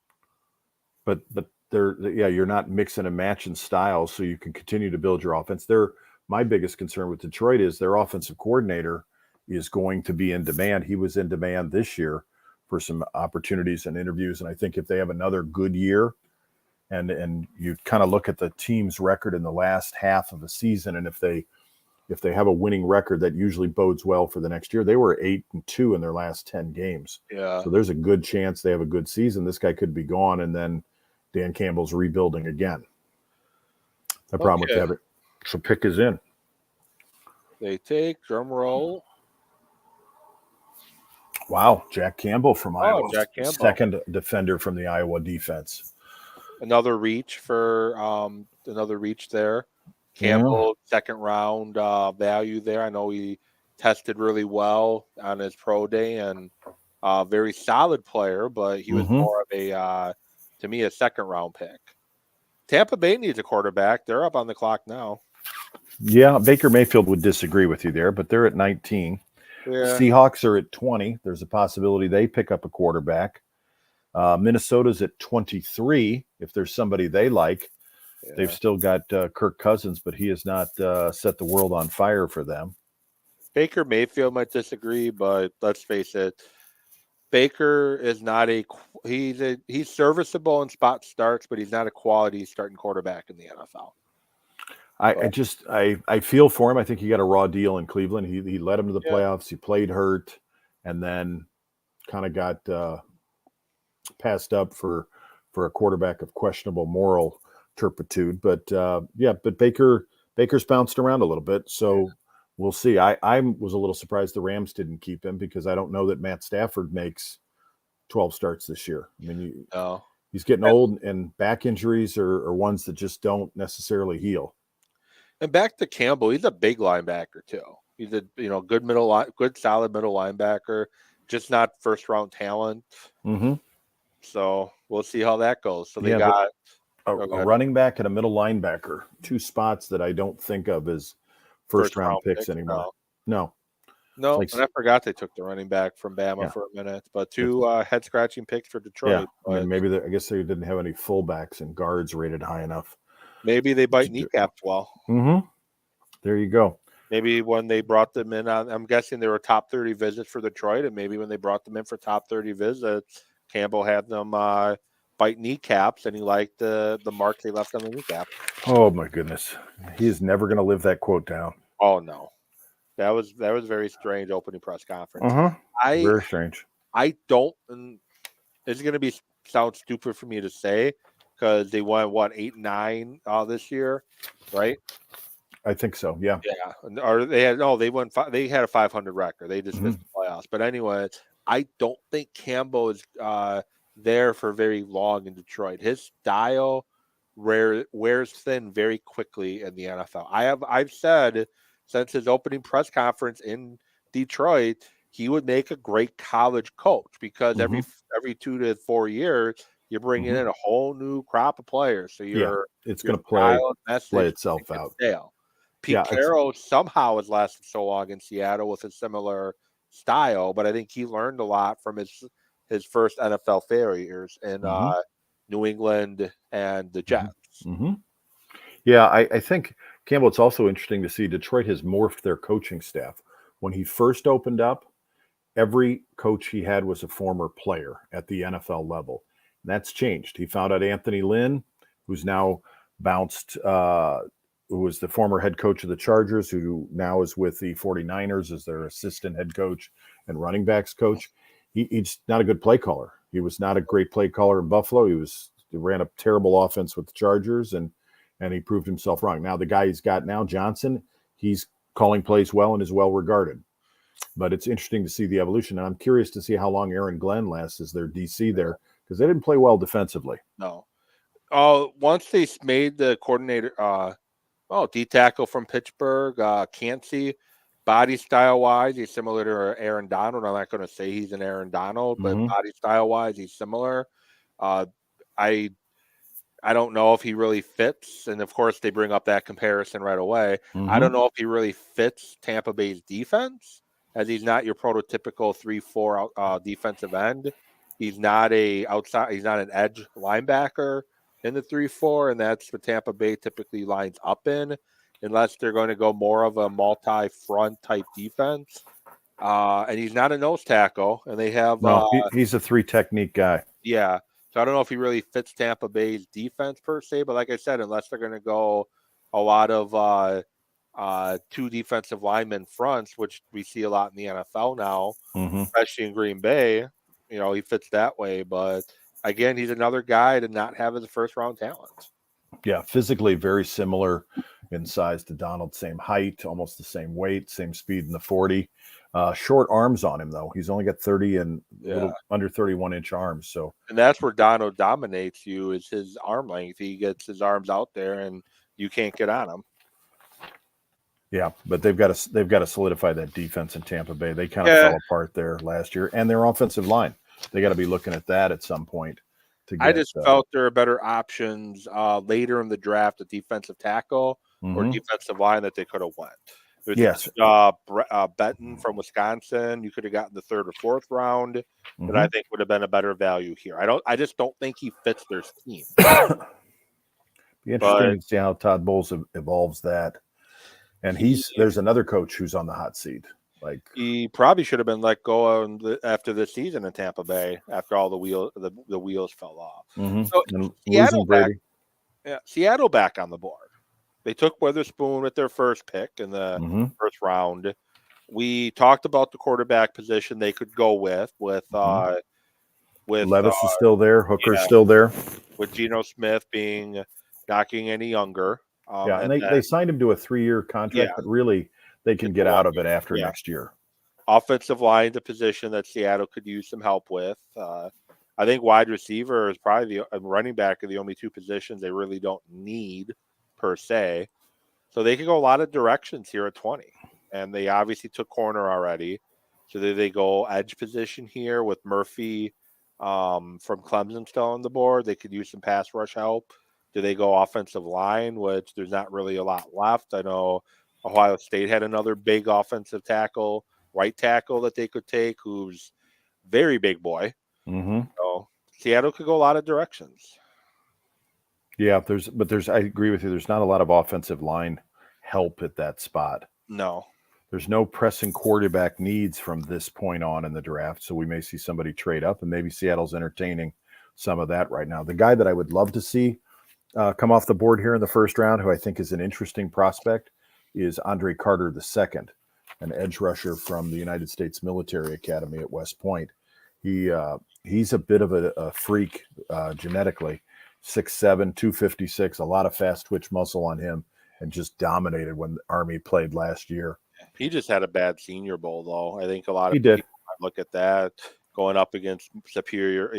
you're not mixing and matching styles, so you can continue to build your offense. My biggest concern with Detroit is their offensive coordinator is going to be in demand. He was in demand this year for some opportunities and interviews, and I think if they have another good year, and you kind of look at the team's record in the last half of a season, and if they have a winning record, that usually bodes well for the next year. They were 8-2 in their last 10 games. Yeah. So there's a good chance they have a good season. This guy could be gone, and then Dan Campbell's rebuilding again. The problem with that, so pick is in. They take, drum roll. Wow, Jack Campbell from Iowa. Jack Campbell. Second defender from the Iowa defense. Another reach there. Campbell, second round value there. I know he tested really well on his pro day and very solid player, but he was more of to me, a second round pick. Tampa Bay needs a quarterback. They're up on the clock now. Yeah, Baker Mayfield would disagree with you there, but they're at 19. Yeah. Seahawks are at 20. There's a possibility they pick up a quarterback. Minnesota's at 23 if there's somebody they like. Yeah. They've still got Kirk Cousins, but he has not set the world on fire for them. Baker Mayfield might disagree, but let's face it, Baker is not he's serviceable in spot starts, but he's not a quality starting quarterback in the NFL. I feel for him. I think he got a raw deal in Cleveland. He led him to the playoffs. He played hurt and then kind of got passed up for a quarterback of questionable moral turpitude. But Baker's bounced around a little bit. So we'll see. I was a little surprised the Rams didn't keep him because I don't know that Matt Stafford makes 12 starts this year. I mean, he's getting old, and back injuries are ones that just don't necessarily heal. And back to Campbell, he's a big linebacker too. He's a good solid middle linebacker, just not first round talent. Mm-hmm. So we'll see how that goes. So they Yeah, got a running back and a middle linebacker, two spots that I don't think of as first round picks anymore. No. And I forgot they took the running back from Bama for a minute, but two head scratching picks for Detroit. Yeah, I mean, maybe I guess they didn't have any fullbacks and guards rated high enough. Maybe they bite kneecaps well. Mm-hmm. There you go. Maybe when they brought them in, I'm guessing they were top 30 visits for Detroit, and maybe when they brought them in for top 30 visits, Campbell had them bite kneecaps, and he liked the mark they left on the kneecap. Oh my goodness, he is never going to live that quote down. Oh no, that was very strange opening press conference. Very strange. I don't. And it's going to sound stupid for me to say because they won 8-9 this year, right? I think so. Yeah. Yeah. Or they won. They had a 500 record. They just missed the playoffs. But anyway, I don't think Campbell is there for very long in Detroit. His style wears thin very quickly in the NFL. I've said since his opening press conference in Detroit, he would make a great college coach because every 2 to 4 years you're bringing in a whole new crop of players. So it's going to play itself out. Pete Carroll somehow has lasted so long in Seattle with a similar style, but I think he learned a lot from his first NFL failures in New England and the Jets. Yeah, I think, Campbell, it's also interesting to see Detroit has morphed their coaching staff. When he first opened up, every coach he had was a former player at the NFL level. And that's changed. He found out Anthony Lynn, who's now bounced, who was the former head coach of the Chargers, who now is with the 49ers as their assistant head coach and running backs coach. He's not a good play caller. He was not a great play caller in Buffalo. He ran a terrible offense with the Chargers, and he proved himself wrong. Now the guy he's got now, Johnson, he's calling plays well and is well regarded. But it's interesting to see the evolution, and I'm curious to see how long Aaron Glenn lasts as their DC there, because they didn't play well defensively. No. Once they made the coordinator, D tackle from Pittsburgh, Cansey, body style wise, he's similar to Aaron Donald. I'm not going to say he's an Aaron Donald, but body style wise, he's similar. I don't know if he really fits, and of course they bring up that comparison right away. I don't know if he really fits Tampa Bay's defense, as he's not your prototypical 3-4 defensive end. He's not an edge linebacker in the 3-4, and that's what Tampa Bay typically lines up in, unless they're going to go more of a multi-front type defense. And he's not a nose tackle, and they have he's a 3 technique guy. Yeah. So I don't know if he really fits Tampa Bay's defense per se, but like I said, unless they're going to go a lot of 2 defensive linemen fronts, which we see a lot in the NFL now, especially in Green Bay, he fits that way. But again, he's another guy to not have as a first round talent. Yeah, physically very similar in size to Donald, same height, almost the same weight, same speed in the 40. Short arms on him, though. He's only got 30 and little under 31-inch arms. So, and that's where Donald dominates you, is his arm length. He gets his arms out there, and you can't get on him. Yeah, but they've got to solidify that defense in Tampa Bay. They kind of fell apart there last year, and their offensive line. They got to be looking at that at some point. I just felt there are better options later in the draft, a defensive tackle or defensive line that they could have went. Yes, Benton from Wisconsin, you could have gotten the 3rd or 4th round, that I think would have been a better value here. I just don't think he fits their scheme. Be interesting to see how Todd Bowles evolves that. And there's another coach who's on the hot seat. Like, he probably should have been let go after this season in Tampa Bay after all the wheels fell off. So Seattle back on the board. They took Witherspoon with their first pick in the first round. We talked about the quarterback position they could go with Levis is still there, Hooker's still there, with Geno Smith not getting any younger. And they signed him to a 3-year contract, but really they can get out of it after next year. Offensive line, the position that Seattle could use some help with. I think wide receiver is probably running back are the only 2 positions they really don't need per se. So they could go a lot of directions here at 20. And they obviously took corner already. So they go edge position here with Murphy, from Clemson still on the board. They could use some pass rush help. Do they go offensive line, which there's not really a lot left? I know Ohio State had another big offensive tackle, right tackle that they could take, who's very big boy. Mm-hmm. So Seattle could go a lot of directions. Yeah, I agree with you. There's not a lot of offensive line help at that spot. No. There's no pressing quarterback needs from this point on in the draft, so we may see somebody trade up, and maybe Seattle's entertaining some of that right now. The guy that I would love to see come off the board here in the first round, who I think is an interesting prospect, is Andre Carter II, an edge rusher from the United States Military Academy at West Point. He's a bit of a freak genetically, 6'7", 256, a lot of fast twitch muscle on him, and just dominated when the Army played last year. He just had a bad Senior Bowl, though. I think a lot of people might look at that, going up against superior,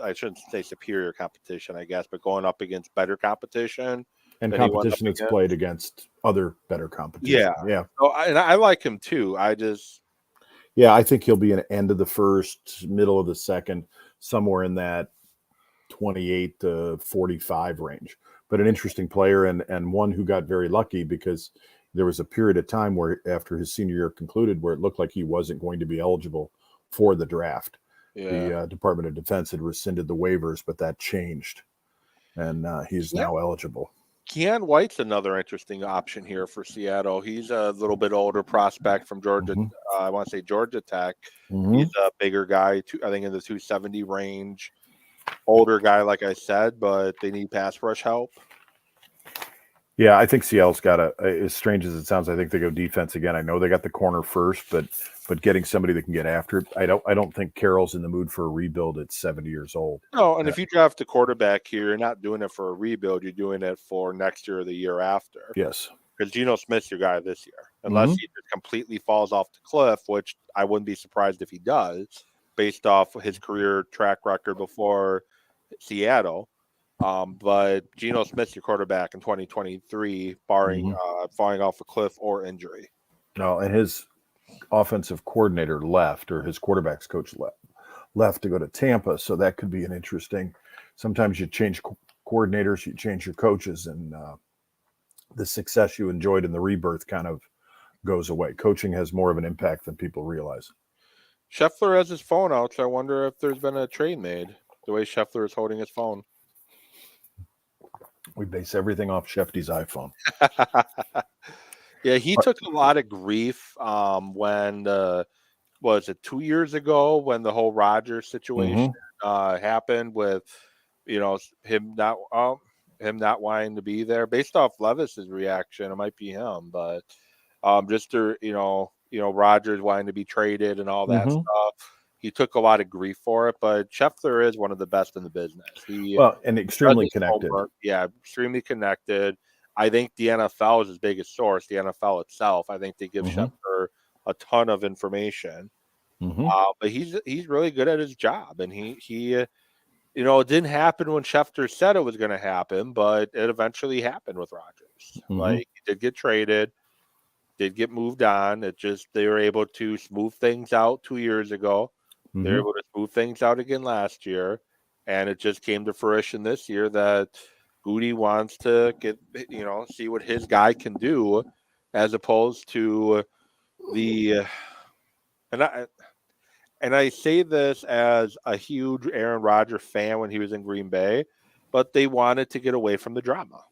I shouldn't say superior competition, I guess, but going up against better competition. And competition that's played against other better competition. Yeah. So, and I like him, too. I think he'll be an end of the first, middle of the second, somewhere in that 28 to 45 range. But an interesting player and one who got very lucky because there was a period of time where after his senior year concluded where it looked like he wasn't going to be eligible for the draft. Yeah. The Department of Defense had rescinded the waivers, but that changed. And he's now eligible. Keon White's another interesting option here for Seattle. He's a little bit older prospect from Georgia. Mm-hmm. I want to say Georgia Tech. Mm-hmm. He's a bigger guy, I think in the 270 range. Older guy, like I said, but they need pass rush help. Yeah, I think Seattle's got as strange as it sounds, I think they go defense again. I know they got the corner first, but getting somebody that can get after it. I don't think Carroll's in the mood for a rebuild at 70 years old. No, and if you draft a quarterback here, you're not doing it for a rebuild. You're doing it for next year or the year after. Yes. Because Geno Smith's your guy this year. Unless he just completely falls off the cliff, which I wouldn't be surprised if he does, based off his career track record before Seattle. But Geno Smith's your quarterback in 2023, barring falling off a cliff or injury. No, and his offensive coordinator left, or his quarterback's coach left to go to Tampa, so that could be an interesting. Sometimes you change coordinators, you change your coaches, and the success you enjoyed in the rebirth kind of goes away. Coaching has more of an impact than people realize. Scheffler has his phone out, so I wonder if there's been a trade made. The way Scheffler is holding his phone. We base everything off Shefty's iPhone. Yeah, he took a lot of grief when was it 2 years ago when the whole Rodgers situation happened with him not wanting to be there. Based off Levis's reaction, it might be him, but just to Rodgers wanting to be traded and all that stuff. He took a lot of grief for it, but Scheffler is one of the best in the business. And extremely connected. Yeah, extremely connected. I think the NFL is his biggest source, the NFL itself. I think they give Scheffler a ton of information. But he's really good at his job. And he it didn't happen when Scheffler said it was going to happen, but it eventually happened with Rodgers. Like, he did get traded, did get moved on. They were able to smooth things out 2 years ago. They were able to smooth things out again last year, and it just came to fruition this year that Goody wants to see what his guy can do, as opposed to and I say this as a huge Aaron Rodgers fan when he was in Green Bay, but they wanted to get away from the drama.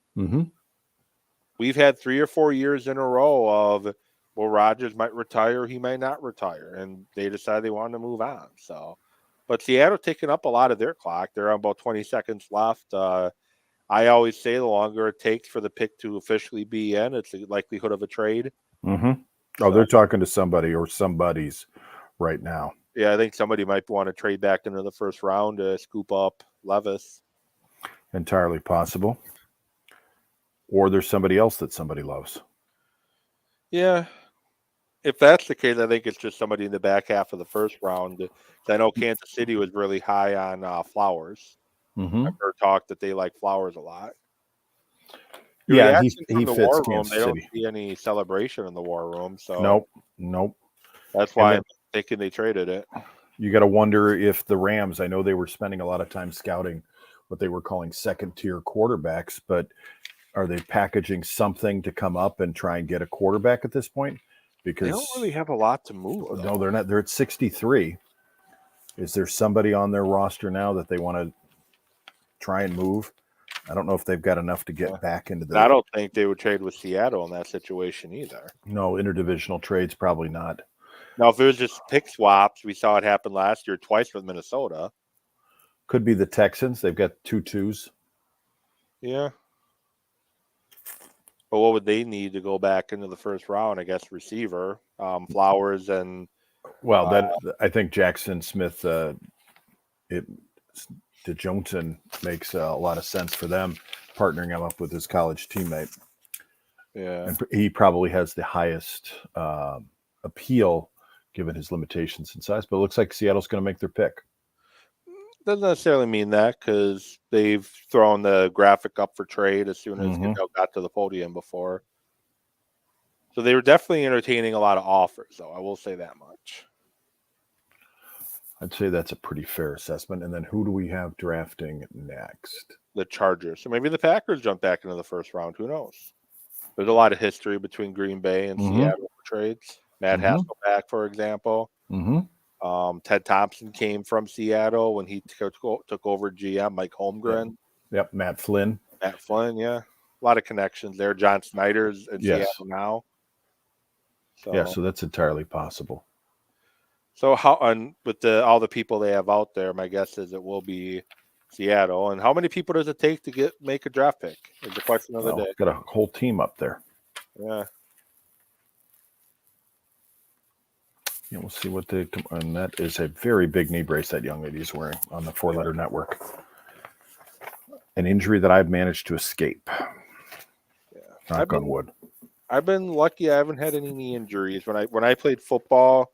We've had 3 or 4 years in a row of, well, Rodgers might retire, he might not retire, and they decided they wanted to move on. So, but Seattle taking up a lot of their clock. They're on about 20 seconds left. I always say the longer it takes for the pick to officially be in, it's the likelihood of a trade. Oh, they're talking to somebody or somebody's right now. Yeah, I think somebody might want to trade back into the first round to scoop up Levis. Entirely possible. Or there's somebody else that somebody loves. Yeah. If that's the case, I think it's just somebody in the back half of the first round. I know Kansas City was really high on Flowers. I've heard talk that they like Flowers a lot. Yeah, he fits War Room, Kansas they don't City. see any celebration in the War Room. So Nope. that's why I'm thinking they traded it. You got to wonder if the Rams, I know they were spending a lot of time scouting what they were calling second-tier quarterbacks, but are they packaging something to come up and try and get a quarterback at this point? Because they don't really have a lot to move. Though. No, they're not. They're at 63. Is there somebody on their roster now that they want to try and move? I don't know if they've got enough to get back into the. I don't think they would trade with Seattle in that situation either. No, interdivisional trades, probably not. Now, if it was just pick swaps, we saw it happen last year twice with Minnesota. Could be the Texans. They've got 2 2s. Yeah. But what would they need to go back into the first round? I guess receiver, Flowers and. Well, I think Jackson Smith, DeJohnson makes a lot of sense for them, partnering him up with his college teammate. Yeah, and he probably has the highest appeal given his limitations in size. But it looks like Seattle's going to make their pick. Doesn't necessarily mean that because they've thrown the graphic up for trade as soon as Goodell got to the podium before. So they were definitely entertaining a lot of offers, though. I will say that much. I'd say that's a pretty fair assessment. And then who do we have drafting next? The Chargers. So maybe the Packers jump back into the first round. Who knows? There's a lot of history between Green Bay and Seattle for trades. Matt Hasselbeck, for example. Ted Thompson came from Seattle when he took over GM. Mike Holmgren. Yep. Matt Flynn, yeah. A lot of connections there. John Snyder's in Seattle now. So that's entirely possible. So with all the people they have out there, my guess is it will be Seattle. And how many people does it take to make a draft pick? Is the question of the day. Got a whole team up there. Yeah. Yeah, we'll see what and that is a very big knee brace that young lady is wearing on the 4-letter network. An injury that I've managed to escape. Yeah. Knock on wood. I've been lucky. I haven't had any knee injuries. When I played football,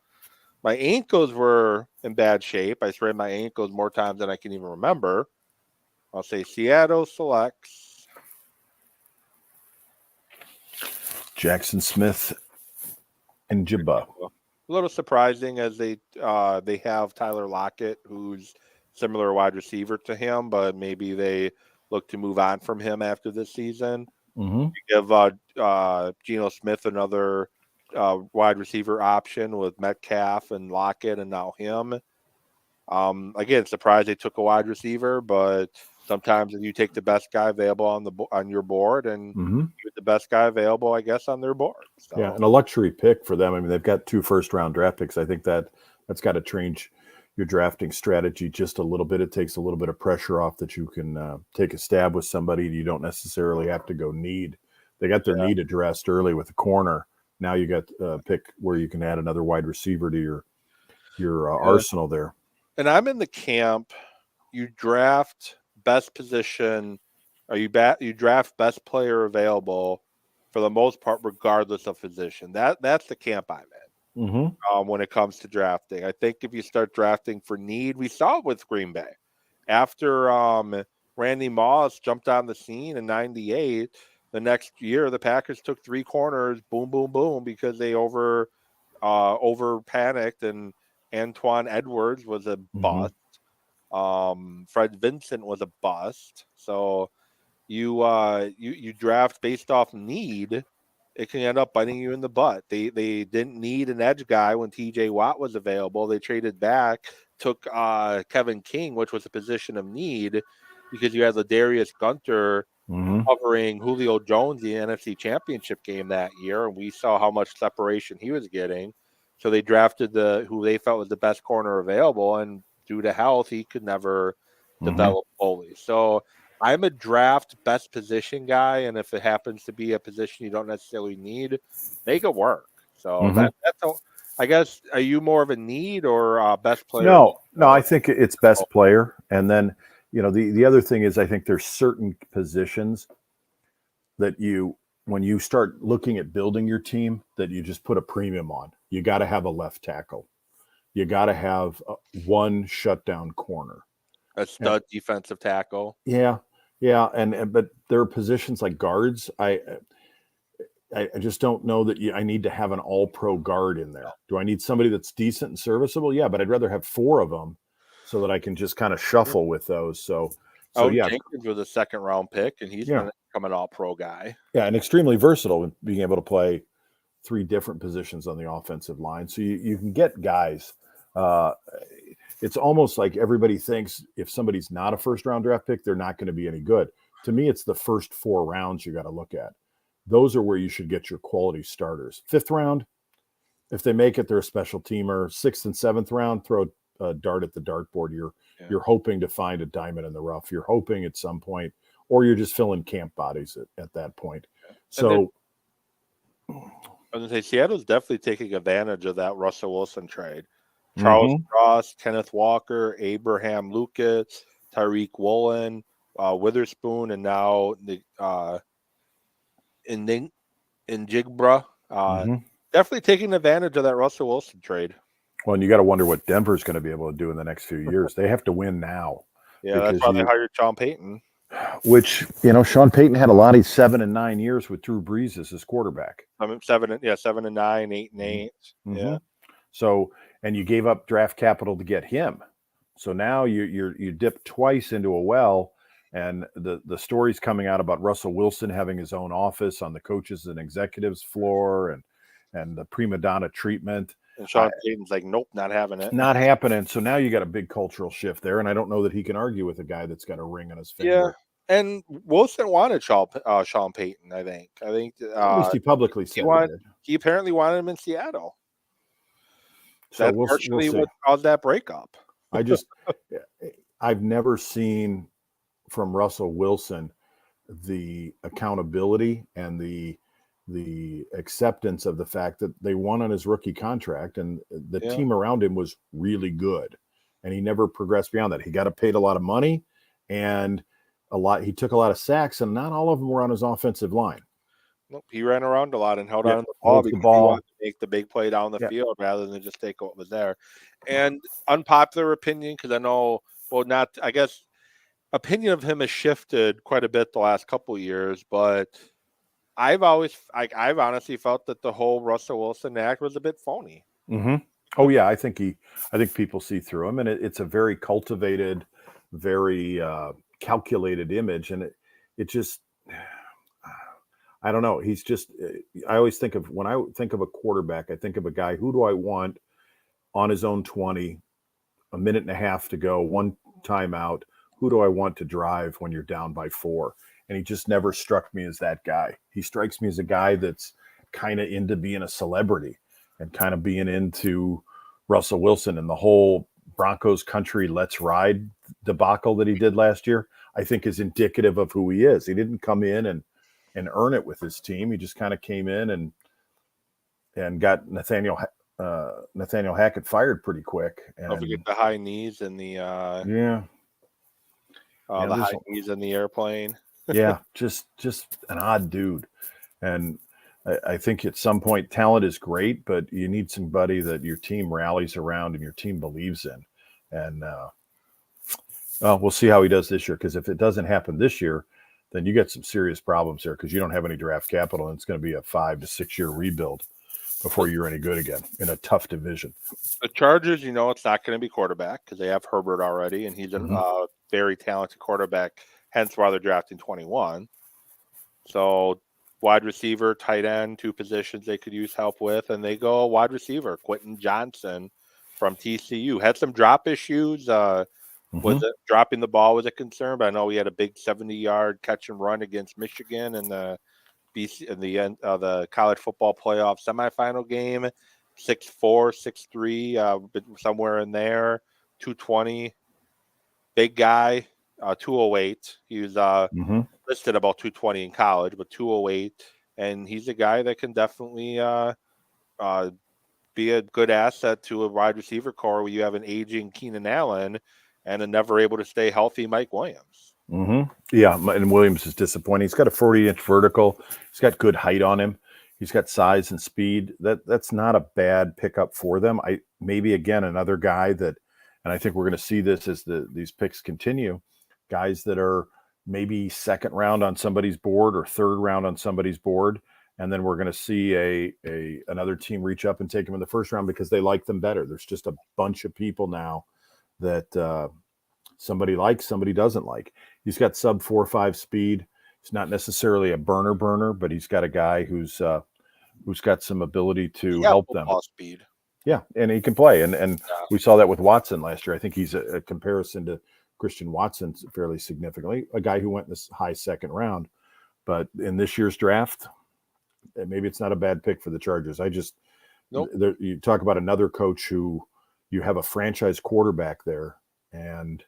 my ankles were in bad shape. I sprained my ankles more times than I can even remember. I'll say Seattle selects Jackson Smith and Jibba. A little surprising as they have Tyler Lockett, who's similar wide receiver to him, but maybe they look to move on from him after this season. You give Geno Smith another wide receiver option with Metcalf and Lockett and now him. Again, surprised they took a wide receiver, but sometimes if you take the best guy available on your board and you get the best guy available, I guess, on their board. So. Yeah, and a luxury pick for them. I mean, they've got 2 first-round draft picks. I think that's got to change your drafting strategy just a little bit. It takes a little bit of pressure off that you can take a stab with somebody. You don't necessarily have to go need. They got their need addressed early with a corner. Now you got a pick where you can add another wide receiver to your arsenal there. And I'm in the camp. You draft best position, or you draft best player available for the most part, regardless of position. That's the camp I'm in. When it comes to drafting, I think if you start drafting for need, we saw it with Green Bay after Randy Moss jumped on the scene in '98. The next year, the Packers took 3 corners, boom, boom, boom, because they over panicked, and Antoine Edwards was a bust. Fred Vincent was a bust. So you draft based off need. It can end up biting you in the butt. They didn't need an edge guy when TJ Watt was available. They traded back, took Kevin King, which was a position of need, because you had Ladarius Gunter covering Julio Jones in the NFC Championship game that year, and we saw how much separation he was getting. So they drafted who they felt was the best corner available, and due to health, he could never develop fully. So I'm a draft best position guy, and if it happens to be a position you don't necessarily need, make it work. So that's all. I guess, are you more of a need or best player? No, I think it's best player. And then, the other thing is I think there's certain positions that when you start looking at building your team, that you just put a premium on. You got to have a left tackle. You got to have one shutdown corner. A stud defensive tackle. Yeah. But there are positions like guards. I just don't know that I need to have an all-pro guard in there. Do I need somebody that's decent and serviceable? Yeah, but I'd rather have 4 of them so that I can just kind of shuffle with those. So yeah, Jenkins was a second-round pick, and he's going to become an all-pro guy. Yeah, and extremely versatile in being able to play 3 different positions on the offensive line. So you can get guys. It's almost like everybody thinks if somebody's not a first-round draft pick, they're not going to be any good. To me, it's the first 4 rounds you got to look at. Those are where you should get your quality starters. 5th round, if they make it, they're a special teamer. 6th and 7th round, throw a dart at the dartboard. You're hoping to find a diamond in the rough. You're hoping at some point, or you're just filling camp bodies at that point. So I was going to say, Seattle's definitely taking advantage of that Russell Wilson trade. Charles Cross, Kenneth Walker, Abraham Lucas, Tyreek Woolen, Witherspoon, and now Njigba. Definitely taking advantage of that Russell Wilson trade. Well, and you got to wonder what Denver's going to be able to do in the next few years. They have to win now. Yeah, that's why they hired Sean Payton. Which, Sean Payton had a lot of 7 and 9 years with Drew Brees as his quarterback. 7 and 9, 8 and 8. Yeah. So, and you gave up draft capital to get him. So now you dip twice into a well, and the stories coming out about Russell Wilson having his own office on the coaches and executives floor and the prima donna treatment. And Sean Payton's like, nope, not having it. Not happening. So now you got a big cultural shift there, and I don't know that he can argue with a guy that's got a ring on his finger. Yeah, and Wilson wanted Sean Payton, I think. At least he publicly said he apparently wanted him in Seattle. So that's partially what caused that breakup. I've never seen from Russell Wilson the accountability and the acceptance of the fact that they won on his rookie contract, and the team around him was really good, and he never progressed beyond that. He got paid a lot of money, and he took a lot of sacks, and not all of them were on his offensive line. Nope, he ran around a lot and held on to the ball because he wanted to make the big play down the field rather than just take what was there. And unpopular opinion, because I know, opinion of him has shifted quite a bit the last couple of years, but I've honestly felt that the whole Russell Wilson act was a bit phony. Oh yeah, I think people see through him, and it's a very cultivated, very calculated image, and it just, I don't know. He's just, I always think of, when I think of a quarterback, I think of a guy, who do I want on his own 20, a minute and a half to go, 1 timeout? Who do I want to drive when you're down by 4? And he just never struck me as that guy. He strikes me as a guy that's kind of into being a celebrity and kind of being into Russell Wilson and the whole Broncos country let's ride debacle that he did last year, I think is indicative of who he is. He didn't come in and earn it with his team. He just kind of came in and got Nathaniel Hackett fired pretty quick. And don't forget the high knees and the the high knees in the airplane. Yeah, just an odd dude. And I think at some point talent is great, but you need somebody that your team rallies around and your team believes in. And we'll see how he does this year, because if it doesn't happen this year, then you get some serious problems there, because you don't have any draft capital, and it's going to be a 5 to 6 year rebuild before you're any good again in a tough division. The Chargers, it's not going to be quarterback because they have Herbert already, and he's a very talented quarterback, hence why they're drafting 21. So wide receiver, tight end, 2 positions they could use help with, and they go wide receiver. Quentin Johnson from TCU had some drop issues. Was it dropping the ball was a concern? But I know he had a big 70-yard catch and run against Michigan in the end of the college football playoff semifinal game. 6'4", 6'3", somewhere in there. 220, big guy. 208. He was listed about 220 in college, but 208, and he's a guy that can definitely be a good asset to a wide receiver core where you have an aging Keenan Allen and a never able to stay healthy Mike Williams. Yeah, and Williams is disappointing. He's got a 40-inch vertical. He's got good height on him. He's got size and speed. That's not a bad pickup for them. Maybe again another guy that, and I think we're going to see this as these picks continue. Guys that are maybe 2nd round on somebody's board or 3rd round on somebody's board, and then we're going to see another team reach up and take him in the first round because they like them better. There's just a bunch of people now that somebody likes, somebody doesn't like. He's got sub 4.5 speed. He's not necessarily a burner, but he's got a guy who's got some ability to help them. Speed. Yeah, and he can play, and we saw that with Watson last year. I think he's a comparison to Christian Watson fairly significantly, a guy who went in this high second round. But in this year's draft, maybe it's not a bad pick for the Chargers. You talk about another coach who you have a franchise quarterback there, and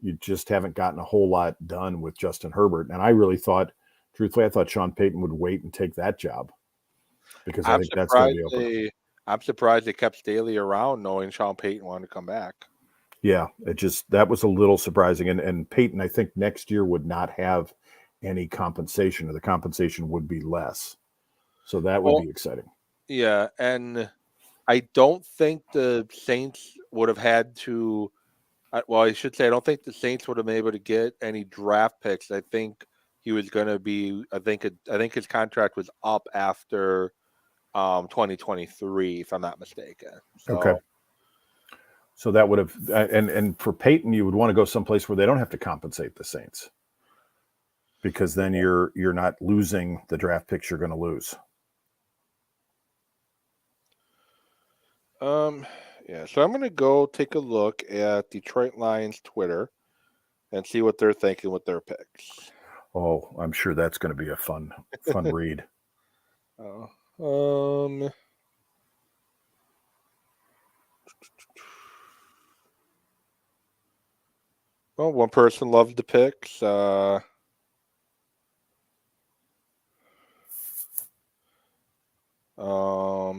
you just haven't gotten a whole lot done with Justin Herbert. And I really thought, truthfully, I thought Sean Payton would wait and take that job because I think that's going to be open. I'm surprised they kept Staley around knowing Sean Payton wanted to come back. Yeah, that was a little surprising. And Payton, I think next year would not have any compensation, or the compensation would be less. So that would be exciting. Yeah, and I don't think the Saints would have had to I should say I don't think the Saints would have been able to get any draft picks. I think he was going to be I think his contract was up after 2023, if I'm not mistaken. So, okay. So that would have, and for Peyton, you would want to go someplace where they don't have to compensate the Saints, because then you're not losing the draft picks you're going to lose. Yeah. So I'm going to go take a look at Detroit Lions Twitter and see what they're thinking with their picks. Oh, I'm sure that's going to be a fun read. Well, one person loves the picks.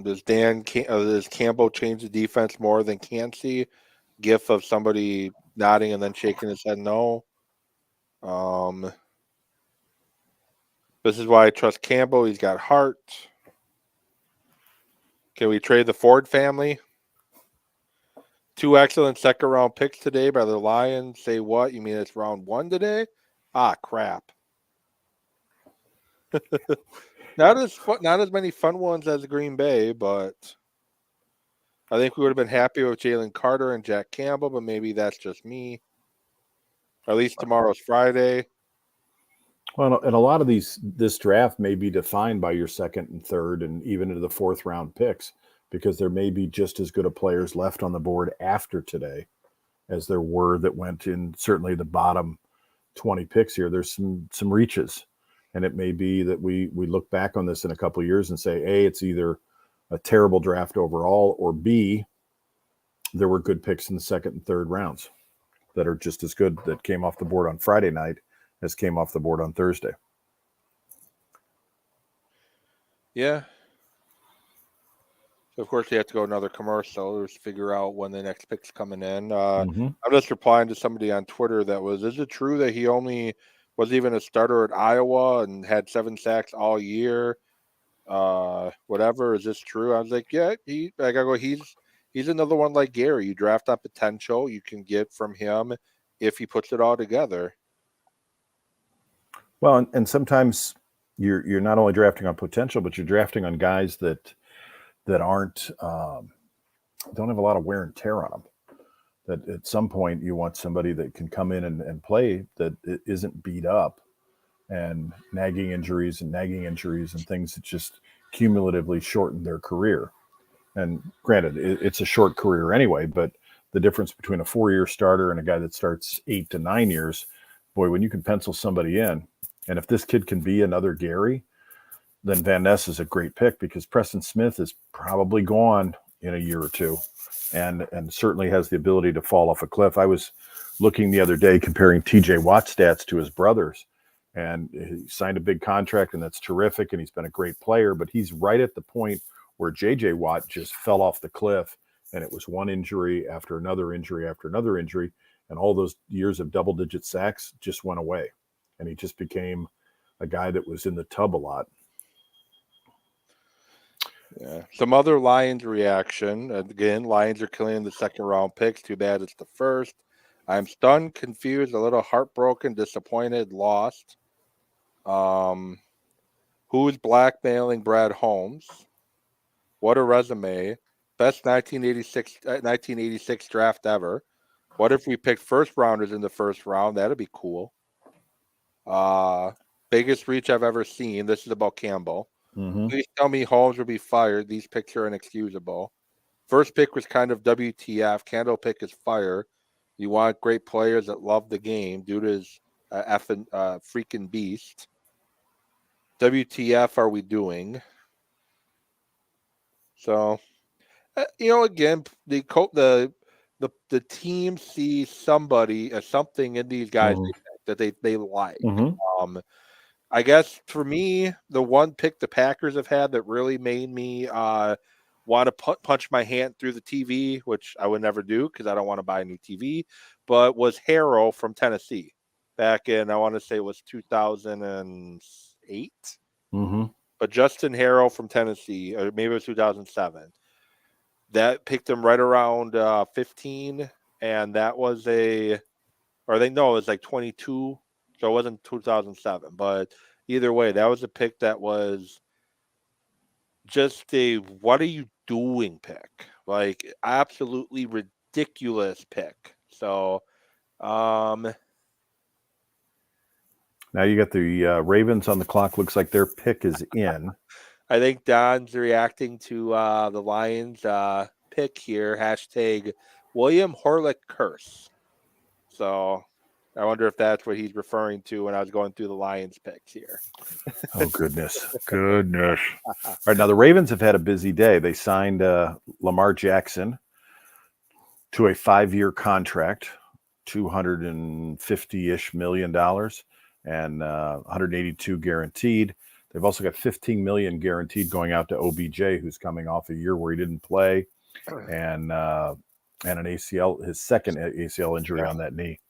Does Campbell change the defense more than Cansey? GIF of somebody nodding and then shaking his head no. This is why I trust Campbell. He's got heart. Can we trade the Ford family? 2 excellent second-round picks today by the Lions. Say what? You mean it's round 1 today? Ah, crap. Not as many fun ones as Green Bay, but I think we would have been happy with Jalen Carter and Jack Campbell, but maybe that's just me. At least tomorrow's Friday. Well, and a lot of this draft may be defined by your second and third and even into the 4th round picks, because there may be just as good of players left on the board after today as there were that went in certainly the bottom 20 picks here. There's some reaches, and it may be that we look back on this in a couple of years and say, A, it's either a terrible draft overall, or B, there were good picks in the second and third rounds that are just as good that came off the board on Friday night as came off the board on Thursday. Yeah. So, of course, you have to go another commercial to figure out when the next pick's coming in. I'm just replying to somebody on Twitter is it true that he only was even a starter at Iowa and had 7 sacks all year? Whatever, is this true? I was like, yeah, he's another one like Gary. You draft on potential, you can get from him if he puts it all together. Well, and sometimes you're not only drafting on potential, but you're drafting on guys that aren't don't have a lot of wear and tear on them. That at some point you want somebody that can come in and play, that isn't beat up and nagging injuries and things that just cumulatively shorten their career. And granted, it's a short career anyway, but the difference between a 4-year starter and a guy that starts 8 to 9 years, boy, when you can pencil somebody in, and if this kid can be another Gary, then Van Ness is a great pick, because Preston Smith is probably gone in a year or two, and certainly has the ability to fall off a cliff. I was looking the other day comparing TJ Watt stats to his brothers, and he signed a big contract, and that's terrific, and he's been a great player, but he's right at the point where JJ Watt just fell off the cliff, and it was one injury after another injury after another injury, and all those years of double-digit sacks just went away, and he just became a guy that was in the tub a lot. Yeah. Some other Lions reaction. Again, Lions are killing the second-round picks. Too bad it's the first. I'm stunned, confused, a little heartbroken, disappointed, lost. Who's blackmailing Brad Holmes? What a resume. Best 1986 draft ever. What if we picked first rounders in the first round? That'd be cool. Biggest reach I've ever seen. This is about Campbell. Mm-hmm. Please tell me Holmes will be fired. These picks are inexcusable. First pick was kind of WTF. Candle pick is fire. You want great players that love the game. Dude is effing freaking beast. WTF are we doing? So, again, the team sees something in these guys that they like. Mm-hmm. I guess for me, the one pick the Packers have had that really made me want to punch my hand through the TV, which I would never do because I don't want to buy a new TV, but was Harrell from Tennessee back in, I want to say it was 2008. Mm-hmm. But Justin Harrell from Tennessee, or maybe it was 2007. That picked him right around 15, and that was it was like 22, so it wasn't 2007. But either way, that was a pick that was just a what are you doing pick, like absolutely ridiculous pick. So, now you got the Ravens on the clock. Looks like their pick is in. I think Don's reacting to the Lions pick here. Hashtag William Horlick curse. So I wonder if that's what he's referring to when I was going through the Lions picks here. Oh, goodness. All right, now the Ravens have had a busy day. They signed Lamar Jackson to a 5-year contract, $250-ish million, and 182 guaranteed. They've also got $15 million guaranteed going out to OBJ, who's coming off a year where he didn't play, and an ACL, his second ACL injury on that knee.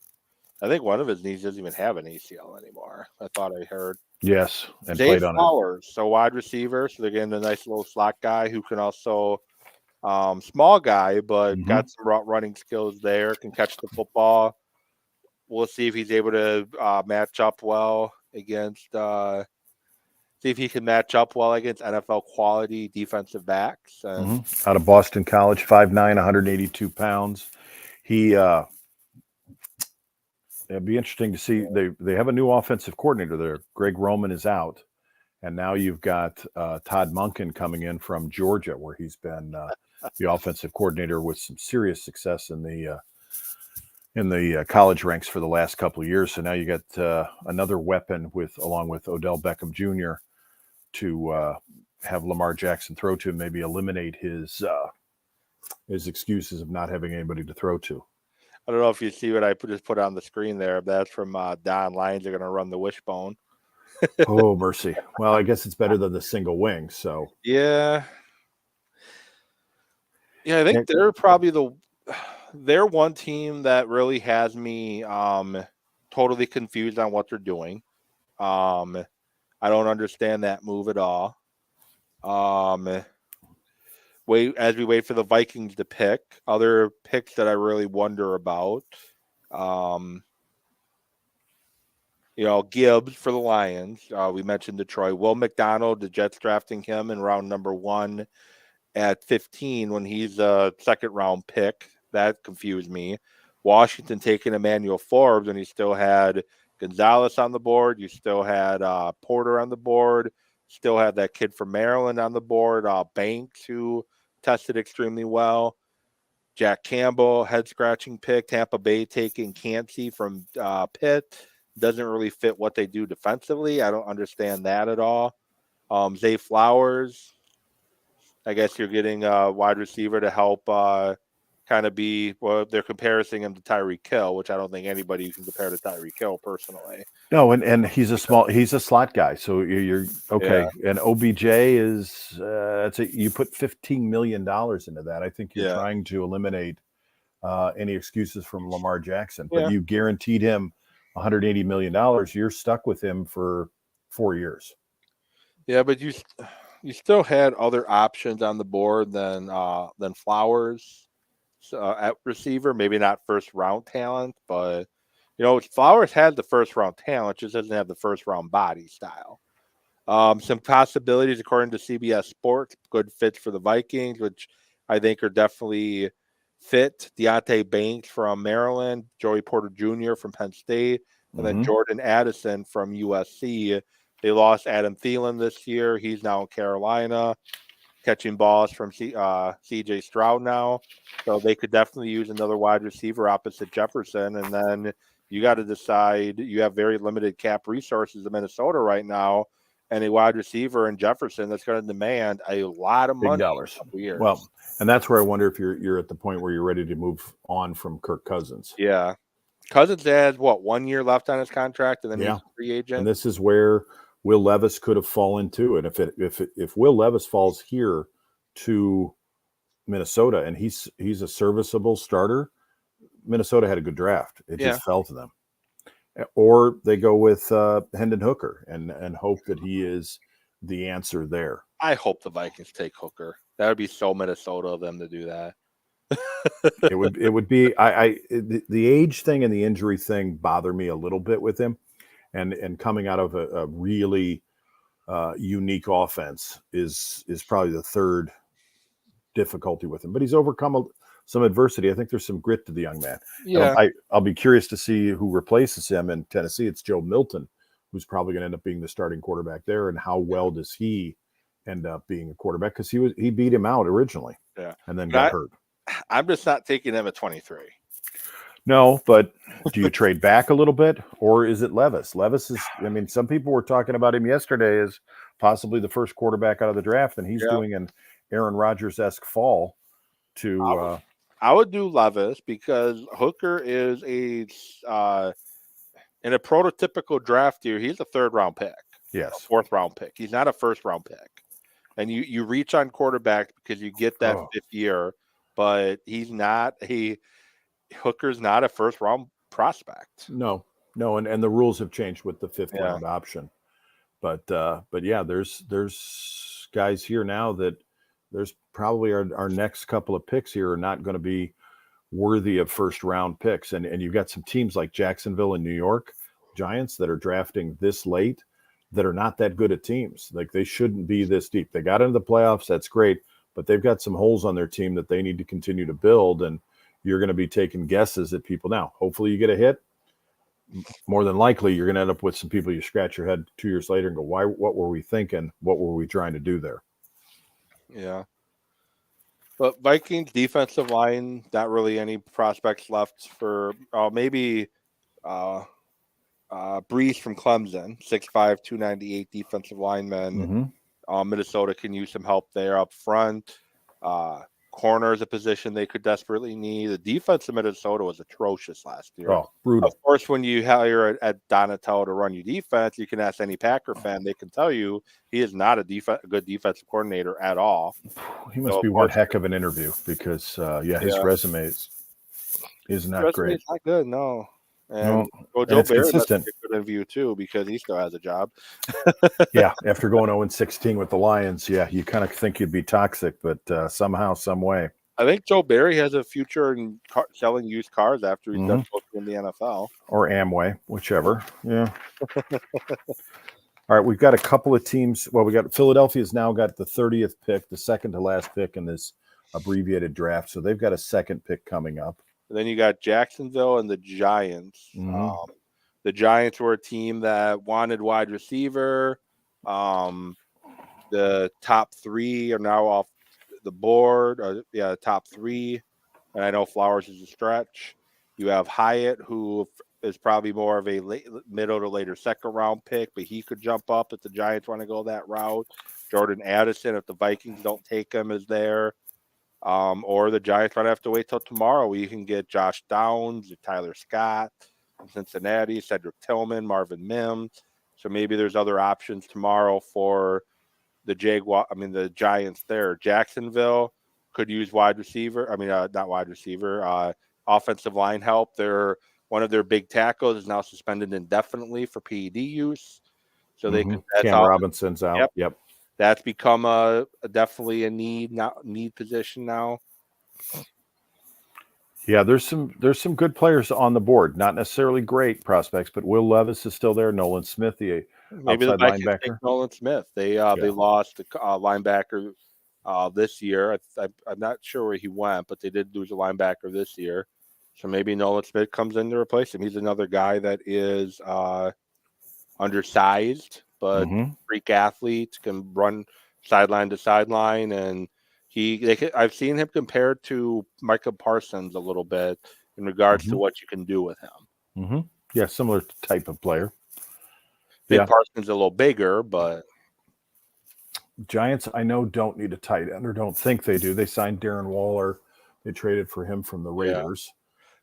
I think one of his knees doesn't even have an ACL anymore. I thought I heard. Yes, and Zay played on Flowers, so wide receiver. So they're getting a nice little slot guy who can also small guy, but got some running skills there. Can catch the football. We'll see if he's able to match up well against. See if he can match up well against NFL quality defensive backs. And out of Boston College, 5'9", 182 pounds. It'd be interesting to see. They have a new offensive coordinator there. Greg Roman is out, and now you've got Todd Monken coming in from Georgia, where he's been the offensive coordinator with some serious success in the college ranks for the last couple of years. So now you got another weapon along with Odell Beckham Jr. to have Lamar Jackson throw to, and maybe eliminate his excuses of not having anybody to throw to. I don't know if you see what I just put on the screen there. That's from Don. Lions are going to run the wishbone. Oh, mercy. Well, I guess it's better than the single wing. So yeah, I think they're probably they're one team that really has me totally confused on what they're doing. I don't understand that move at all. As we wait for the Vikings to pick, other picks that I really wonder about. Gibbs for the Lions. We mentioned Detroit. Will McDonald, the Jets drafting him in round number 1 at 15 when he's a second-round pick. That confused me. Washington taking Emmanuel Forbes, and he still had Gonzalez on the board. You still had Porter on the board. Still had that kid from Maryland on the board, Banks, who tested extremely well. Jack Campbell, head-scratching pick. Tampa Bay taking Cansey from Pitt. Doesn't really fit what they do defensively. I don't understand that at all. Zay Flowers, I guess you're getting a wide receiver to help kind of be, well, they're comparing him to Tyreek Hill, which I don't think anybody can compare to Tyreek Hill personally. No, and he's a slot guy. So you're okay. Yeah. And OBJ is you put $15 million into that. I think you're trying to eliminate any excuses from Lamar Jackson, but you guaranteed him $180 million. You're stuck with him for 4 years. Yeah, but you still had other options on the board than Flowers at receiver. Maybe not first round talent, but Flowers had the first round talent, just doesn't have the first round body style. Some possibilities according to CBS Sports, good fits for the Vikings, which I think are definitely fit. Deontay Banks from Maryland, Joey Porter Jr. from Penn State, and then Jordan Addison from USC. They lost Adam Thielen this year. He's now in Carolina, catching balls from CJ Stroud now. So they could definitely use another wide receiver opposite Jefferson. And then you got to decide, you have very limited cap resources in Minnesota right now, and a wide receiver in Jefferson that's going to demand a lot of money. Big dollars. In a couple years. Well, and that's where I wonder if you're at the point where you're ready to move on from Kirk Cousins. Yeah. Cousins has, 1 year left on his contract, and then he's a free agent. And this is where Will Levis could have fallen to. And if Will Levis falls here to Minnesota and he's a serviceable starter, Minnesota had a good draft. It just fell to them. Or they go with Hendon Hooker and hope that he is the answer there. I hope the Vikings take Hooker. That would be so Minnesota of them to do that. It would be the age thing and the injury thing bother me a little bit with him, and coming out of a really unique offense is probably the third difficulty with him. But he's overcome some adversity. I think there's some grit to the young man. Yeah, I'll be curious to see who replaces him in Tennessee. It's Joe Milton, who's probably going to end up being the starting quarterback there, and how well does he end up being a quarterback, because he beat him out originally, and then got hurt. I'm just not taking him at 23. No, but do you trade back a little bit, or is it Levis? Levis is, I mean, some people were talking about him yesterday as possibly the first quarterback out of the draft, and he's doing an Aaron Rodgers-esque fall to I would do Levis, because Hooker is in a prototypical draft year, he's a third-round pick. Yes. A fourth-round pick. He's not a first-round pick. And you reach on quarterback because you get that fifth year, but Hooker's not a first-round prospect. No, and the rules have changed with the fifth-round option. But yeah, there's guys here now that there's probably our next couple of picks here are not going to be worthy of first-round picks. And you've got some teams like Jacksonville and New York Giants that are drafting this late that are not that good at teams. Like, they shouldn't be this deep. They got into the playoffs. That's great. But they've got some holes on their team that they need to continue to build. And you're going to be taking guesses at people now. Hopefully you get a hit. More than likely, you're going to end up with some people you scratch your head 2 years later and go, "Why? What were we thinking? What were we trying to do there?" Yeah. But Vikings defensive line, not really any prospects left for maybe Brees from Clemson, 6'5", 298 defensive lineman. Minnesota can use some help there up front. Corner is a position they could desperately need. The defense of Minnesota was atrocious last year. Oh, brutal. Of course, when you hire at Donatello to run your defense, you can ask any Packer fan. They can tell you he is not a good defensive coordinator at all. He must be one heck of an interview, because his resume is not great. It's not good, no. And Joe Barry, that's a good interview too, because he still has a job. Yeah, after going 0-16 with the Lions, you kind of think you'd be toxic, but somehow, some way. I think Joe Barry has a future in selling used cars after he's done in the NFL. Or Amway, whichever. Yeah. All right, we've got a couple of teams. Well, Philadelphia's now got the 30th pick, the second to last pick in this abbreviated draft. So they've got a second pick coming up. And then you got Jacksonville and the Giants. The Giants were a team that wanted wide receiver. The top three are now off the board. Top three. And I know Flowers is a stretch. You have Hyatt, who is probably more of a middle to later second round pick, but he could jump up if the Giants want to go that route. Jordan Addison, if the Vikings don't take him, is there. Or the Giants might have to wait till tomorrow where you can get Josh Downs, Tyler Scott from Cincinnati, Cedric Tillman, Marvin Mims. So maybe there's other options tomorrow for the Giants there. Jacksonville could use offensive line help. One of their big tackles is now suspended indefinitely for PED use. So they can. Cam Robinson's out. Yep. That's become definitely a need position now. Yeah, there's some good players on the board. Not necessarily great prospects, but Will Levis is still there. Nolan Smith, the Maybe the outside Vikings take linebacker. Nolan Smith. They lost the linebacker this year. I'm not sure where he went, but they did lose a linebacker this year. So maybe Nolan Smith comes in to replace him. He's another guy that is undersized, but Mm-hmm. freak athlete, can run sideline to sideline, and I've seen him compared to Micah Parsons a little bit in regards to what you can do with him. Mm-hmm. Yeah, similar type of player. I think Yeah. Parsons a little bigger, but Giants, I know, don't need a tight end, or don't think they do. They signed Darren Waller. They traded for him from the Raiders,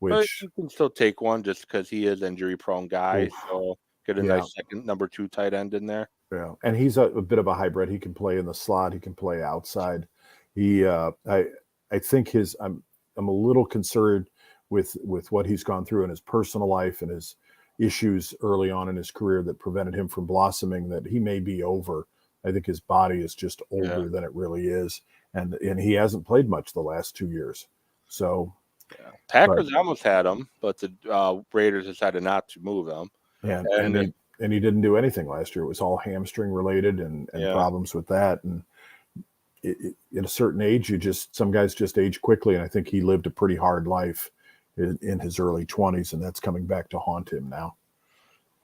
but which you can still take one just because he is injury-prone guy. oof, So get a yeah, nice second number 2 tight end in there. yeah. And he's a bit of a hybrid. He can play in the slot. He can play outside. I think I'm a little concerned with what he's gone through in his personal life and his issues early on in his career that prevented him from blossoming, that he may be over. I think his body is just older than it really is. And he hasn't played much the last 2 years. So Packers almost had him, but the Raiders decided not to move him. and he didn't do anything last year. It was all hamstring related and problems with that. And at a certain age, some guys just age quickly. And I think he lived a pretty hard life in his early 20s, and that's coming back to haunt him now.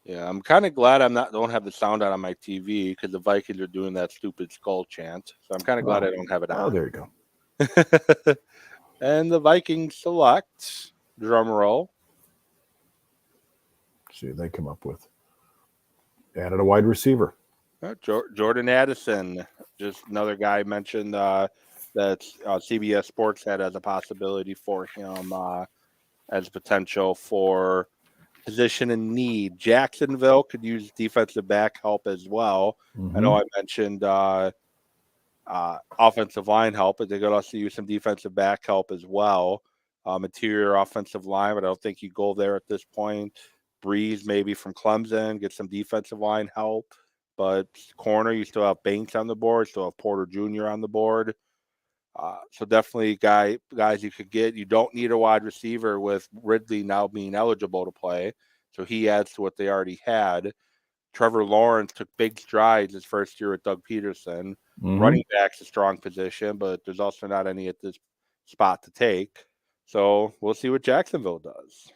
Yeah, I'm kind of glad don't have the sound out on my TV because the Vikings are doing that stupid skull chant. So I'm kind of glad I don't have it on. Oh, there you go. And the Vikings select, drum roll. See what they come up with. Added a wide receiver. Jordan Addison, just another guy mentioned that CBS Sports had as a possibility for him as potential for position in need. Jacksonville could use defensive back help as well. Mm-hmm. I know I mentioned offensive line help, but they could also use some defensive back help as well. Interior offensive line, but I don't think you go there at this point. Breeze maybe from Clemson, get some defensive line help. But corner, you still have Banks on the board, still have Porter Jr. on the board. So definitely guys you could get. You don't need a wide receiver with Ridley now being eligible to play. So he adds to what they already had. Trevor Lawrence took big strides his first year with Doug Peterson. Mm-hmm. Running back's a strong position, but there's also not any at this spot to take. So we'll see what Jacksonville does.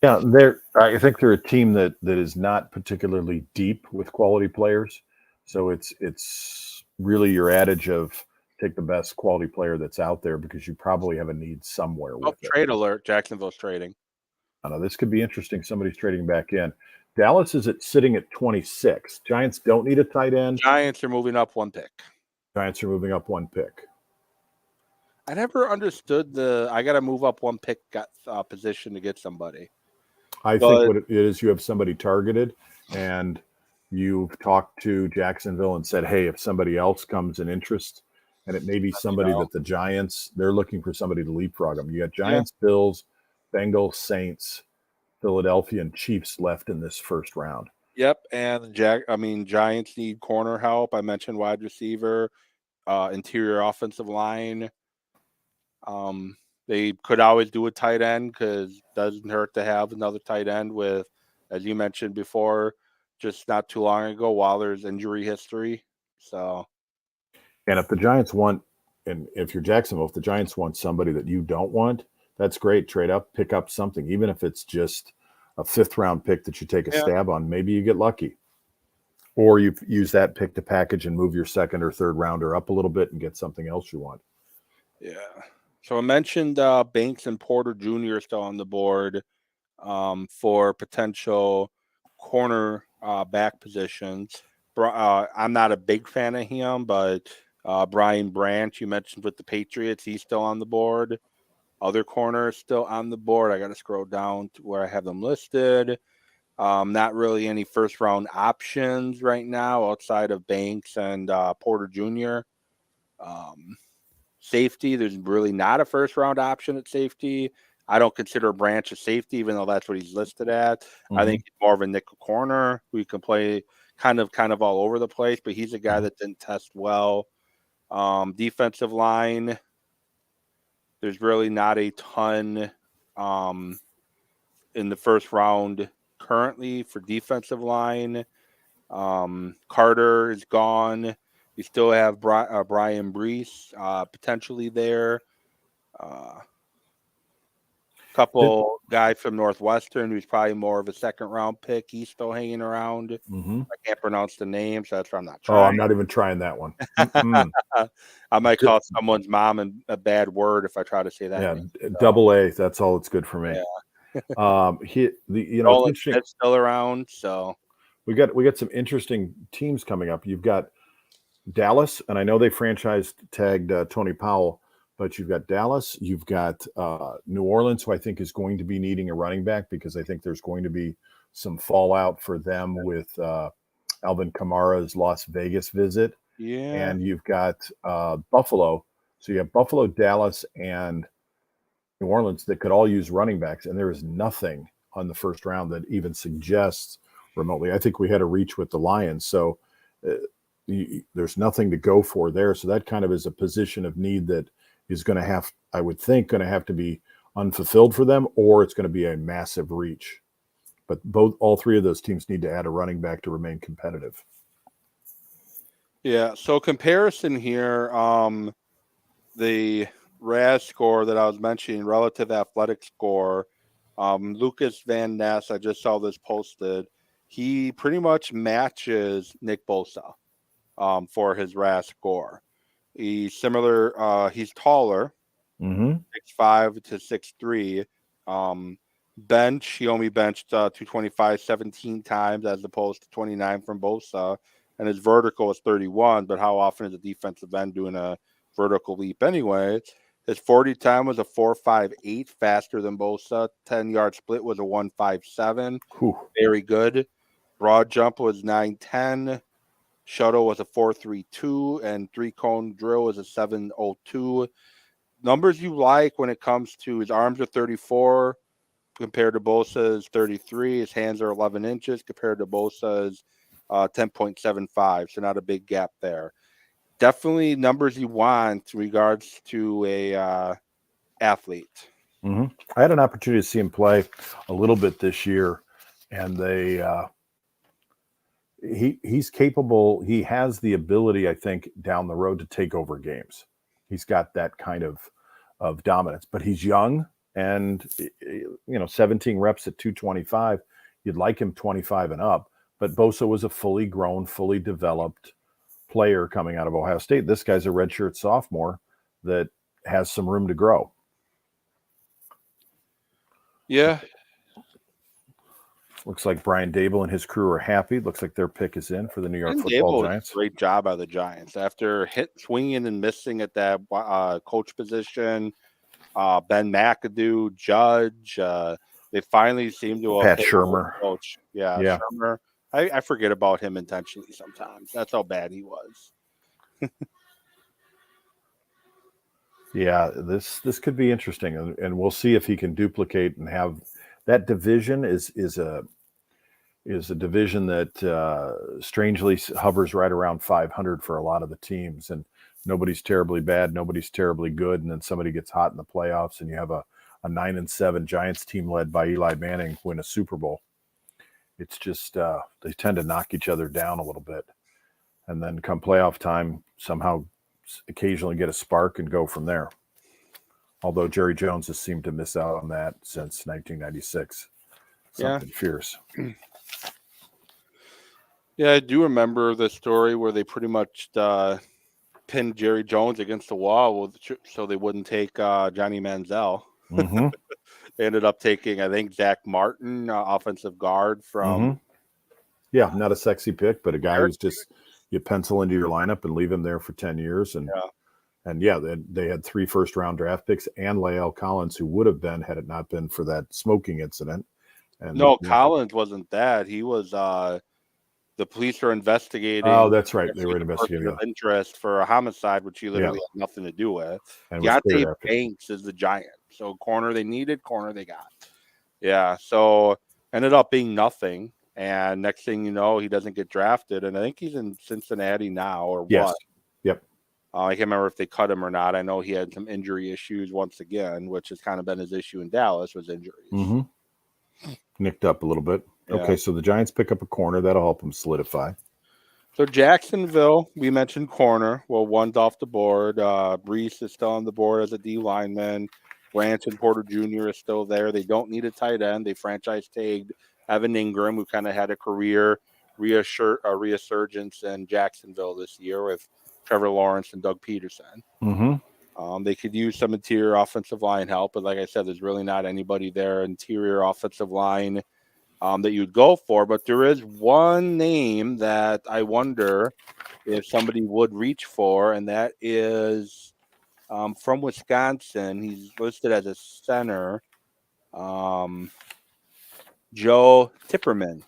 Yeah, I think they're a team that is not particularly deep with quality players. So it's really your adage of take the best quality player that's out there because you probably have a need somewhere with it. Trade alert, Jacksonville's trading. I know this could be interesting. Somebody's trading back in. Dallas is sitting at 26. Giants don't need a tight end. Giants are moving up 1 pick. Giants are moving up 1 pick. I never understood I got to move up 1 pick position to get somebody. I think what it is, you have somebody targeted and you've talked to Jacksonville and said, hey, if somebody else comes in interest, and it may be somebody that the Giants, they're looking for somebody to leapfrog them. You got Giants, Bills, Bengals, Saints, Philadelphia, and Chiefs left in this first round. Yep, and Giants need corner help. I mentioned wide receiver, interior offensive line. They could always do a tight end because it doesn't hurt to have another tight end with, as you mentioned before, just not too long ago, Waller's injury history. So, and if the Giants want, and if you're Jacksonville, if the Giants want somebody that you don't want, that's great. Trade up, pick up something, even if it's just a 5th round pick that you take a stab on. Maybe you get lucky, or you use that pick to package and move your 2nd or 3rd rounder up a little bit and get something else you want. Yeah. So I mentioned Banks and Porter Jr. are still on the board for potential corner back positions. I'm not a big fan of him, but Brian Branch, you mentioned with the Patriots, he's still on the board. Other corners still on the board. I got to scroll down to where I have them listed. Not really any 1st round options right now outside of Banks and Porter Jr. Safety, there's really not a 1st round option at safety. I don't consider Branch a safety, even though that's what he's listed at. Mm-hmm. I think he's more of a nickel corner who can play kind of all over the place, but he's a guy that didn't test well. Defensive line, there's really not a ton in the 1st round currently for defensive line. Carter is gone. You still have Brian Brees potentially there. Couple guy from Northwestern who's probably more of a second-round pick. He's still hanging around. Mm-hmm. I can't pronounce the name, so that's why I'm not trying. Oh, I'm not even trying that one. I might call someone's mom a bad word if I try to say that. Yeah, name, so. double A. That's all it's good for me. Yeah. It's interesting. That's still around, so we got some interesting teams coming up. You've got Dallas, and I know they franchise tagged Tony Powell, but you've got Dallas, you've got New Orleans, who I think is going to be needing a running back because I think there's going to be some fallout for them with Alvin Kamara's Las Vegas visit. Yeah. And you've got Buffalo. So you have Buffalo, Dallas, and New Orleans that could all use running backs, and there is nothing on the first round that even suggests remotely. I think we had a reach with the Lions, so there's nothing to go for there. So that kind of is a position of need that is going to have, I would think, going to have to be unfulfilled for them, or it's going to be a massive reach. But all three of those teams need to add a running back to remain competitive. Yeah. So comparison here, the RAS score that I was mentioning, relative athletic score, Lucas Van Ness, I just saw this posted. He pretty much matches Nick Bosa for his RAS score. He's similar. He's taller, 6'5" to 6'3". Bench, he only benched 225 17 times as opposed to 29 from Bosa. And his vertical is 31. But how often is a defensive end doing a vertical leap anyway? His 40 time was a 4.58, faster than Bosa. 10-yard split was a 1.57. Very good. Broad jump was 9.10. Shuttle was a 4.32, and three-cone drill was a 7.02. Numbers you like when it comes to his arms are 34 compared to Bosa's 33. His hands are 11 inches compared to Bosa's 10.75, so not a big gap there. Definitely numbers you want in regards to a athlete. I had an opportunity to see him play a little bit this year, and he's capable. He has the ability, I think, down the road to take over games. He's got that kind of dominance, but he's young, and 17 reps at 225. You'd like him 25 and up, but Bosa was a fully grown, fully developed player coming out of Ohio State. This guy's a redshirt sophomore that has some room to grow. Yeah. Looks like Brian Dable and his crew are happy. Looks like their pick is in for the New York Football Giants. Great job by the Giants after swinging and missing at that coach position. Ben McAdoo, Judge. They finally seem to Pat Shurmur. Coach. Yeah. Shurmur. I forget about him intentionally sometimes. That's how bad he was. Yeah, this could be interesting, and we'll see if he can duplicate and have that division is a division that strangely hovers right around 500 for a lot of the teams, and nobody's terribly bad, nobody's terribly good, and then somebody gets hot in the playoffs, and you have a 9-7 Giants team led by Eli Manning win a Super Bowl. It's just they tend to knock each other down a little bit, and then come playoff time, somehow occasionally get a spark and go from there. Although Jerry Jones has seemed to miss out on that since 1996. Something fierce. Yeah, I do remember the story where they pretty much pinned Jerry Jones against the wall so they wouldn't take Johnny Manziel. They ended up taking, I think, Zach Martin, offensive guard from. Yeah, not a sexy pick, but a guy who's just you pencil into your lineup and leave him there for 10 years. And they had 3 first-round draft picks and Lael Collins, who would have been had it not been for that smoking incident. And no, Collins wasn't that. He was the police are investigating. Oh, that's right. They were investigating interest for a homicide, which he literally had nothing to do with. And Deontay Banks is the Giant. So corner they needed, corner they got. Yeah, so ended up being nothing. And next thing you know, he doesn't get drafted. And I think he's in Cincinnati now or what. Yep. I can't remember if they cut him or not. I know he had some injury issues once again, which has kind of been his issue in Dallas was injuries. Nicked up a little bit. Okay, so the Giants pick up a corner. That'll help them solidify. So Jacksonville, we mentioned corner. Well, one's off the board. Brees is still on the board as a D lineman. Branson Porter Jr. is still there. They don't need a tight end. They franchise tagged Evan Ingram, who kind of had a career resurgence in Jacksonville this year with Trevor Lawrence and Doug Peterson. Mm-hmm. They could use some interior offensive line help, but like I said, there's really not anybody there interior offensive line that you'd go for. But there is one name that I wonder if somebody would reach for, and that is from Wisconsin. He's listed as a center, Joe Tipperman.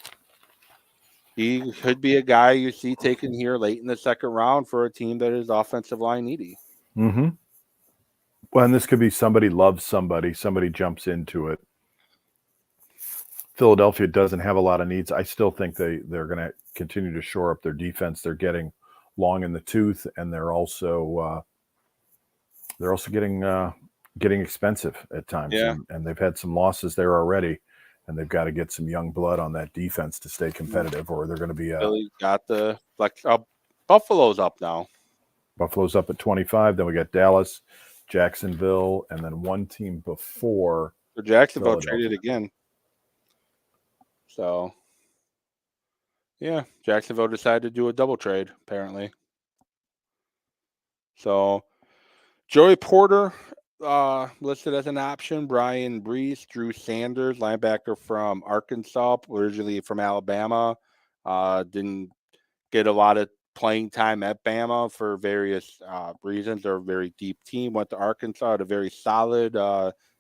He could be a guy you see taken here late in the second round for a team that is offensive line needy. Mm-hmm. Well, and this could be somebody loves somebody jumps into it. Philadelphia doesn't have a lot of needs. I still think they're going to continue to shore up their defense. They're getting long in the tooth, and they're also getting expensive at times. Yeah. And they've had some losses there already, and they've got to get some young blood on that defense to stay competitive, or they're going to be Philly got the flex up. Buffalo's up now. Buffalo's up at 25. Then we got Dallas, Jacksonville, and then one team before. So Jacksonville traded again. So, yeah, Jacksonville decided to do a double trade, apparently. So, Joey Porter listed as an option. Brian Brees, Drew Sanders, linebacker from Arkansas, originally from Alabama. Didn't get a lot of playing time at Bama for various reasons. They're a very deep team. Went to Arkansas, had a very solid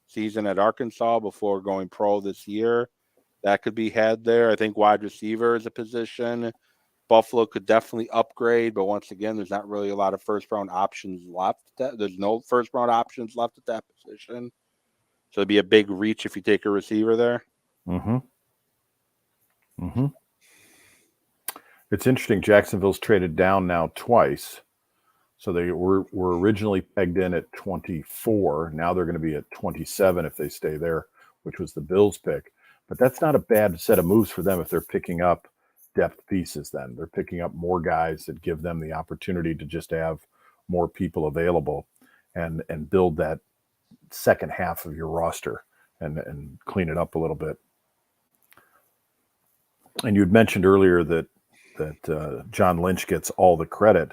season at Arkansas before going pro this year. That could be had there. I think wide receiver is a position Buffalo could definitely upgrade, but once again, there's not really a lot of first-round options left. There's no first-round options left at that position. So it'd be a big reach if you take a receiver there. Mm-hmm. Mm-hmm. It's interesting. Jacksonville's traded down now twice. So they were originally pegged in at 24. Now they're going to be at 27 if they stay there, which was the Bills' pick. But that's not a bad set of moves for them if they're picking up depth pieces then. They're picking up more guys that give them the opportunity to just have more people available and build that second half of your roster and clean it up a little bit. And you'd mentioned earlier that John Lynch gets all the credit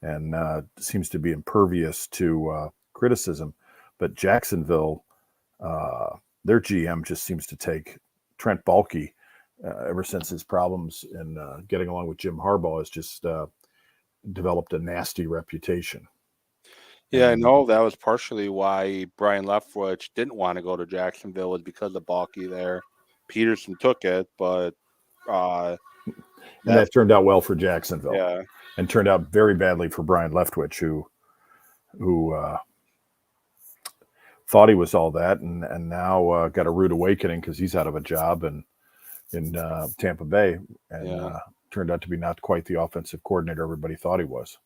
and seems to be impervious to criticism. But Jacksonville, their GM just seems to take Trent Baalke ever since his problems in getting along with Jim Harbaugh has just developed a nasty reputation. Yeah, I know that was partially why Brian Leftwich didn't want to go to Jacksonville was because of Baalke there. Peterson took it, but and that turned out well for Jacksonville. Yeah, and turned out very badly for Brian Leftwich, who thought he was all that, and now got a rude awakening because he's out of a job in Tampa Bay, and turned out to be not quite the offensive coordinator everybody thought he was.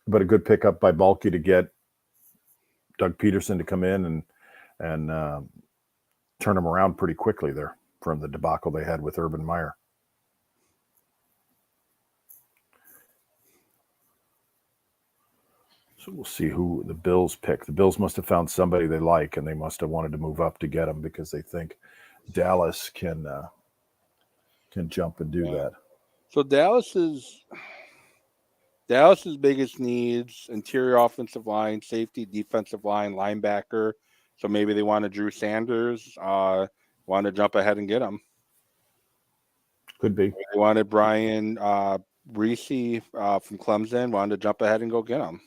But a good pickup by Baalke to get Doug Peterson to come in and turn him around pretty quickly there from the debacle they had with Urban Meyer. So we'll see who the Bills pick. The Bills must have found somebody they like, and they must have wanted to move up to get him because they think Dallas can jump and do that. So Dallas's biggest needs: interior offensive line, safety, defensive line, linebacker. So maybe they wanted Drew Sanders, want to jump ahead and get him. Could be. They wanted Brian Reese from Clemson, wanted to jump ahead and go get him.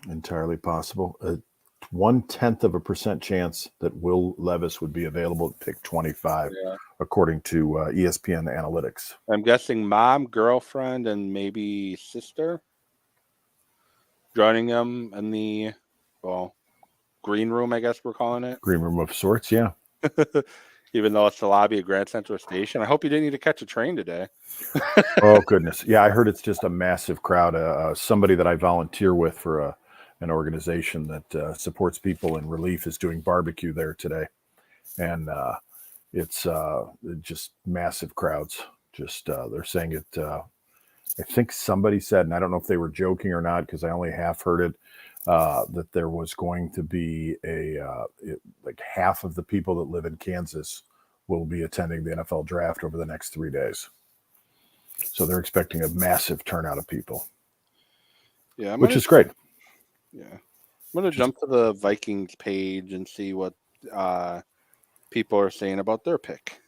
Entirely possible. 0.1% chance that Will Levis would be available at pick 25, according to ESPN Analytics. I'm guessing mom, girlfriend, and maybe sister joining him in the green room, I guess we're calling it. Green room of sorts, yeah. Even though it's the lobby of Grand Central Station. I hope you didn't need to catch a train today. Oh, goodness. Yeah, I heard it's just a massive crowd. Somebody that I volunteer with for an organization that supports people in relief is doing barbecue there today. and it's just massive crowds. Just they're saying it. I think somebody said, and I don't know if they were joking or not because I only half heard it, that there was going to be like half of the people that live in Kansas will be attending the NFL draft over the next 3 days. So they're expecting a massive turnout of people. Yeah, which is great. Yeah, I'm gonna jump to the Vikings page and see what people are saying about their pick.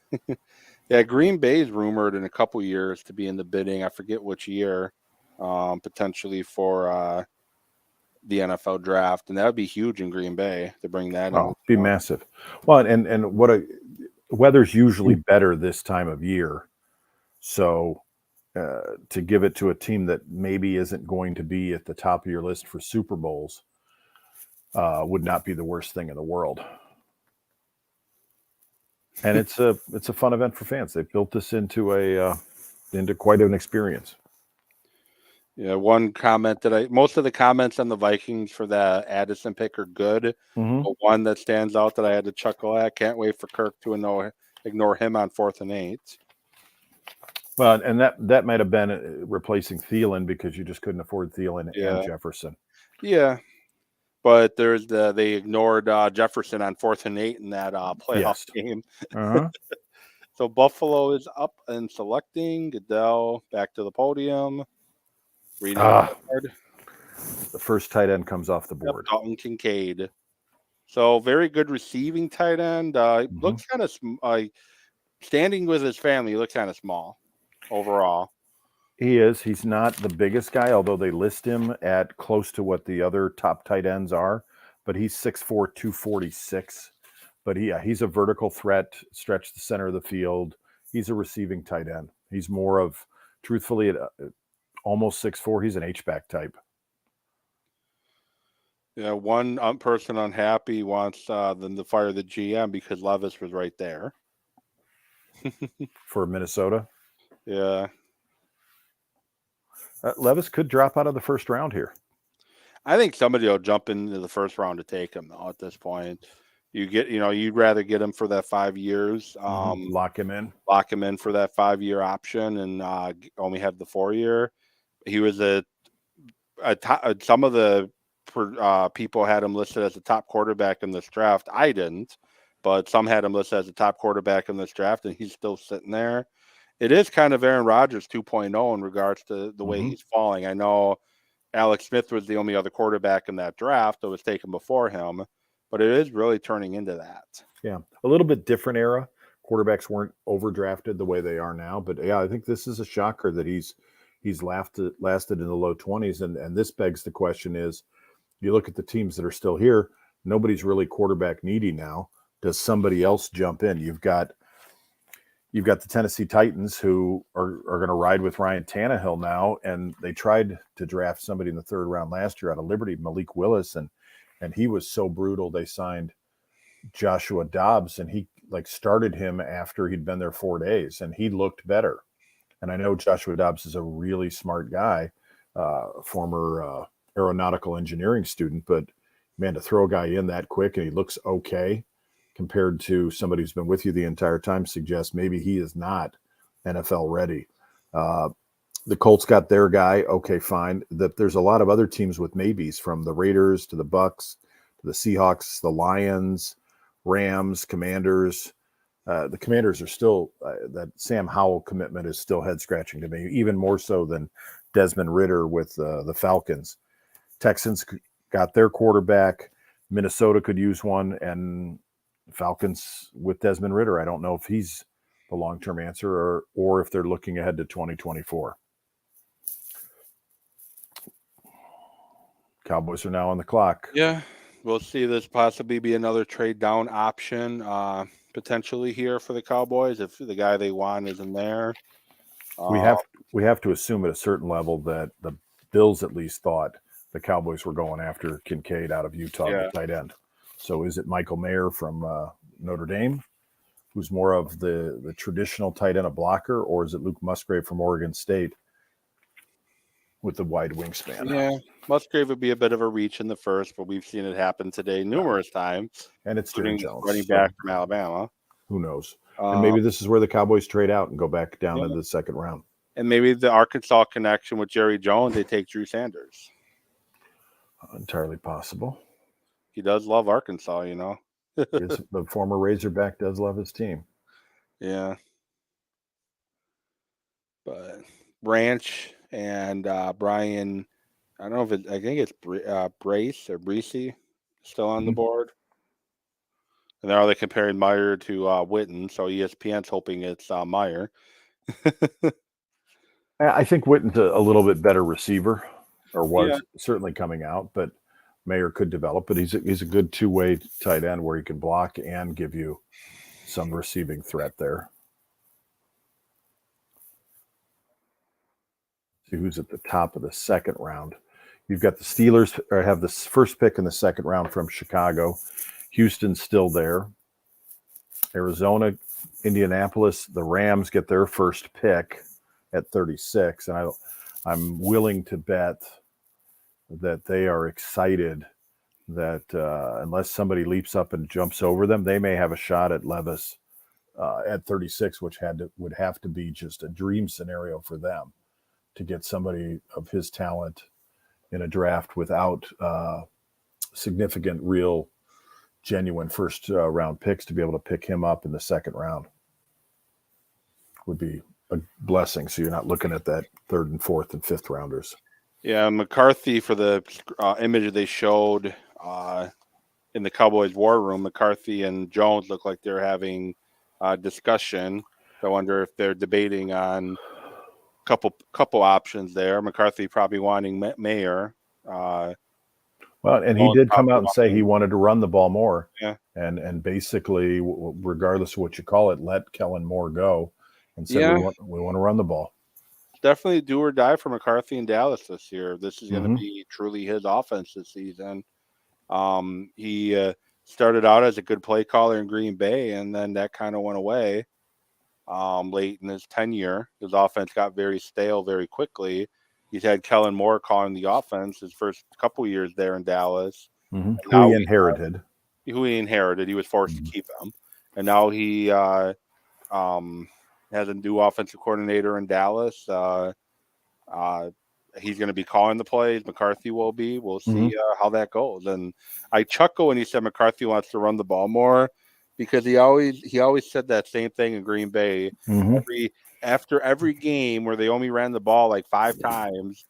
Yeah, Green Bay is rumored in a couple years to be in the bidding. I forget which year, potentially for the NFL draft, and that would be huge in Green Bay to bring that in. Oh, be massive. Well, and weather's usually better this time of year, so to give it to a team that maybe isn't going to be at the top of your list for Super Bowls would not be the worst thing in the world. And it's a fun event for fans. They've built this into quite an experience. Yeah, one comment most of the comments on the Vikings for the Addison pick are good. Mm-hmm. But one that stands out that I had to chuckle at, can't wait for Kirk to ignore him on 4th and 8. Well, and that might have been replacing Thielen because you just couldn't afford Thielen and Jefferson. Yeah. But they ignored Jefferson on 4th and 8 in that playoff game. Uh-huh. So Buffalo is up and selecting. Goodell back to the podium. Reading the card. The first tight end comes off the board. Yep, Dalton Kincaid. So very good receiving tight end. Looks kind of standing with his family. Looks kind of small overall. He is. He's not the biggest guy, although they list him at close to what the other top tight ends are. But he's 6'4", 246. But he's a vertical threat, stretch the center of the field. He's a receiving tight end. He's more of, truthfully, almost 6'4". He's an H-back type. Yeah, one person unhappy wants them to fire the GM because Levis was right there. For Minnesota? Yeah. Levis could drop out of the first round here. I think somebody will jump into the first round to take him, though, at this point. You'd rather get him for that 5 years. Lock him in for that 5-year option and only have the 4-year. He was some of the people had him listed as a top quarterback in this draft. I didn't, but some had him listed as a top quarterback in this draft, and he's still sitting there. It is kind of Aaron Rodgers 2.0 in regards to the way he's falling. I know Alex Smith was the only other quarterback in that draft that was taken before him, but it is really turning into that. Yeah, a little bit different era. Quarterbacks weren't overdrafted the way they are now, but yeah, I think this is a shocker that he's lasted in the low 20s, and this begs the question: is you look at the teams that are still here, nobody's really quarterback needy now. Does somebody else jump in? You've got the Tennessee Titans who are going to ride with Ryan Tannehill now, and they tried to draft somebody in the 3rd round last year out of Liberty, Malik Willis, and he was so brutal. They signed Joshua Dobbs, and he started him after he'd been there 4 days, and he looked better. And I know Joshua Dobbs is a really smart guy, former aeronautical engineering student, but man, to throw a guy in that quick and he looks okay compared to somebody who's been with you the entire time suggests maybe he is not NFL ready. The Colts got their guy. Okay, fine. There's a lot of other teams with maybes, from the Raiders to the Bucks to the Seahawks, the Lions, Rams, Commanders. The Commanders are still that Sam Howell commitment is still head scratching to me, even more so than Desmond Ridder with the Falcons. Texans got their quarterback. Minnesota could use one, and Falcons with Desmond Ridder. I don't know if he's the long-term answer or if they're looking ahead to 2024. Cowboys are now on the clock. Yeah, we'll see this possibly be another trade down option potentially here for the Cowboys if the guy they want isn't there. We have to assume at a certain level that the Bills at least thought the Cowboys were going after Kincaid out of Utah, the tight end. So is it Michael Mayer from Notre Dame, who's more of the traditional tight end, a blocker, or is it Luke Musgrave from Oregon State? with the wide wingspan. Yeah, Musgrave would be a bit of a reach in the first, but we've seen it happen today numerous times. And it's Jerry including Jones, running so back from Alabama. who knows? And maybe this is where the Cowboys trade out and go back down Yeah. into the second round. And maybe the Arkansas connection with Jerry Jones, they take Drew Sanders. Entirely possible. He does love Arkansas, you know. The former Razorback does love his team. Yeah. But Branch and Brian, I don't know if I think it's Brace or Breesy still on the board. And now they're comparing Meyer to Witten, so ESPN's hoping it's Meyer. I think Witten's a little bit better receiver, or was certainly coming out, but Mayer could develop. But he's a good two-way tight end where he can block and give you some receiving threat there. See who's at the top of the second round. You've got the Steelers have the first pick in the second round from Chicago. Houston's still there. Arizona, Indianapolis, the Rams get their first pick at 36, and I'm willing to bet that they are excited that unless somebody leaps up and jumps over them, they may have a shot at Levis at 36, which would have to be just a dream scenario for them to get somebody of his talent in a draft without significant, real, genuine first round picks to be able to pick him up in the second round. Would be a blessing. So you're not looking at that third and fourth and fifth rounders. Yeah, McCarthy, for the image they showed in the Cowboys war room, McCarthy and Jones look like they're having a discussion. So I wonder if they're debating on a couple options there. McCarthy probably wanting Mayer. Well, and he did come out and say wanting, he wanted to run the ball more. Yeah. And basically, regardless of what you call it, let Kellen Moore go and said we want to run the ball. Definitely do or die for McCarthy in Dallas this year. This is going to be truly his offense this season. He started out as a good play caller in Green Bay, and then that kind of went away late in his tenure. His offense got very stale very quickly. He's had Kellen Moore calling the offense his first couple years there in Dallas. Who he inherited. He was forced to keep him. And now he has a new offensive coordinator in Dallas. He's going to be calling the plays. McCarthy will be. We'll see how that goes. And I chuckle when he said McCarthy wants to run the ball more, because he always said that same thing in Green Bay. After every game where they only ran the ball like 5 times,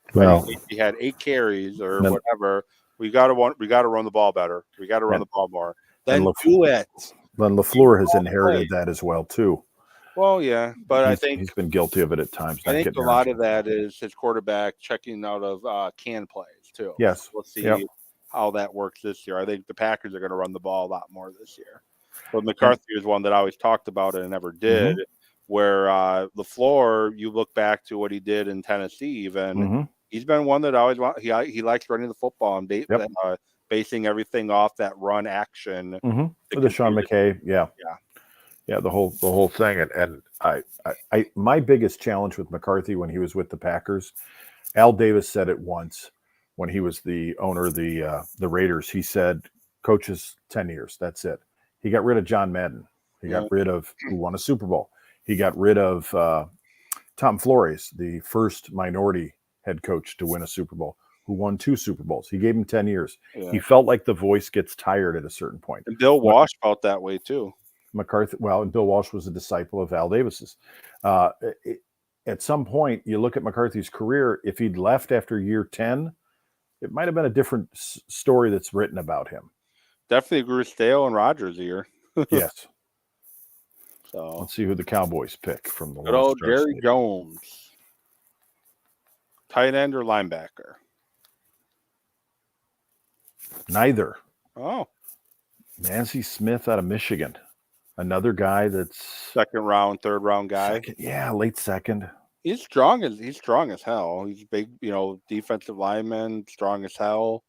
he had 8 carries or whatever. We got to run the ball better. We got to run the ball more. Then do it. Then LaFleur has inherited that as well too. Well, yeah, but I think he's been guilty of it at times. I think a lot of that is his quarterback checking out of can plays too. Yes, so we'll see how that works this year. I think the Packers are going to run the ball a lot more this year. But McCarthy is one that I always talked about it and never did. Where LaFleur, you look back to what he did in Tennessee, even he's been one that I always want. He likes running the football and basing everything off that run action. For the Sean McKay, the whole thing. And I my biggest challenge with McCarthy when he was with the Packers, Al Davis said it once when he was the owner of the Raiders. He said, "Coaches 10 years, that's it." He got rid of John Madden. He got rid of who won a Super Bowl. He got rid of Tom Flores, the first minority head coach to win a Super Bowl, who won 2 Super Bowls. He gave him 10 years. He felt like the voice gets tired at a certain point. And Bill Walsh felt that way too. McCarthy, and Bill Walsh was a disciple of Al Davis's. At some point, you look at McCarthy's career, if he'd left after year 10, it might have been a different story that's written about him. Definitely grew stale in Rodgers' year. Yes. So let's see who the Cowboys pick from the good old Jerry Jones. Tight end or linebacker? Neither. Oh. Nancy Smith out of Michigan. Another guy that's second round, third round guy. Late second. He's strong as hell. He's big, defensive lineman, strong as hell.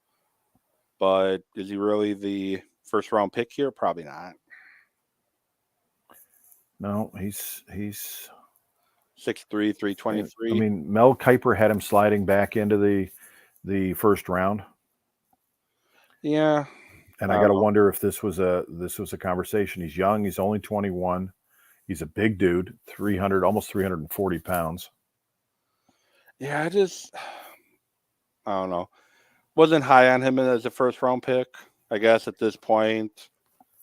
But is he really the first round pick here? Probably not. No, he's 6'3", 323. I mean, Mel Kiper had him sliding back into the first round. Yeah. And I got to wonder if this was a conversation. He's young. He's only 21. He's a big dude, almost 340 pounds. Yeah, I don't know. Wasn't high on him as a first round pick, I guess, at this point.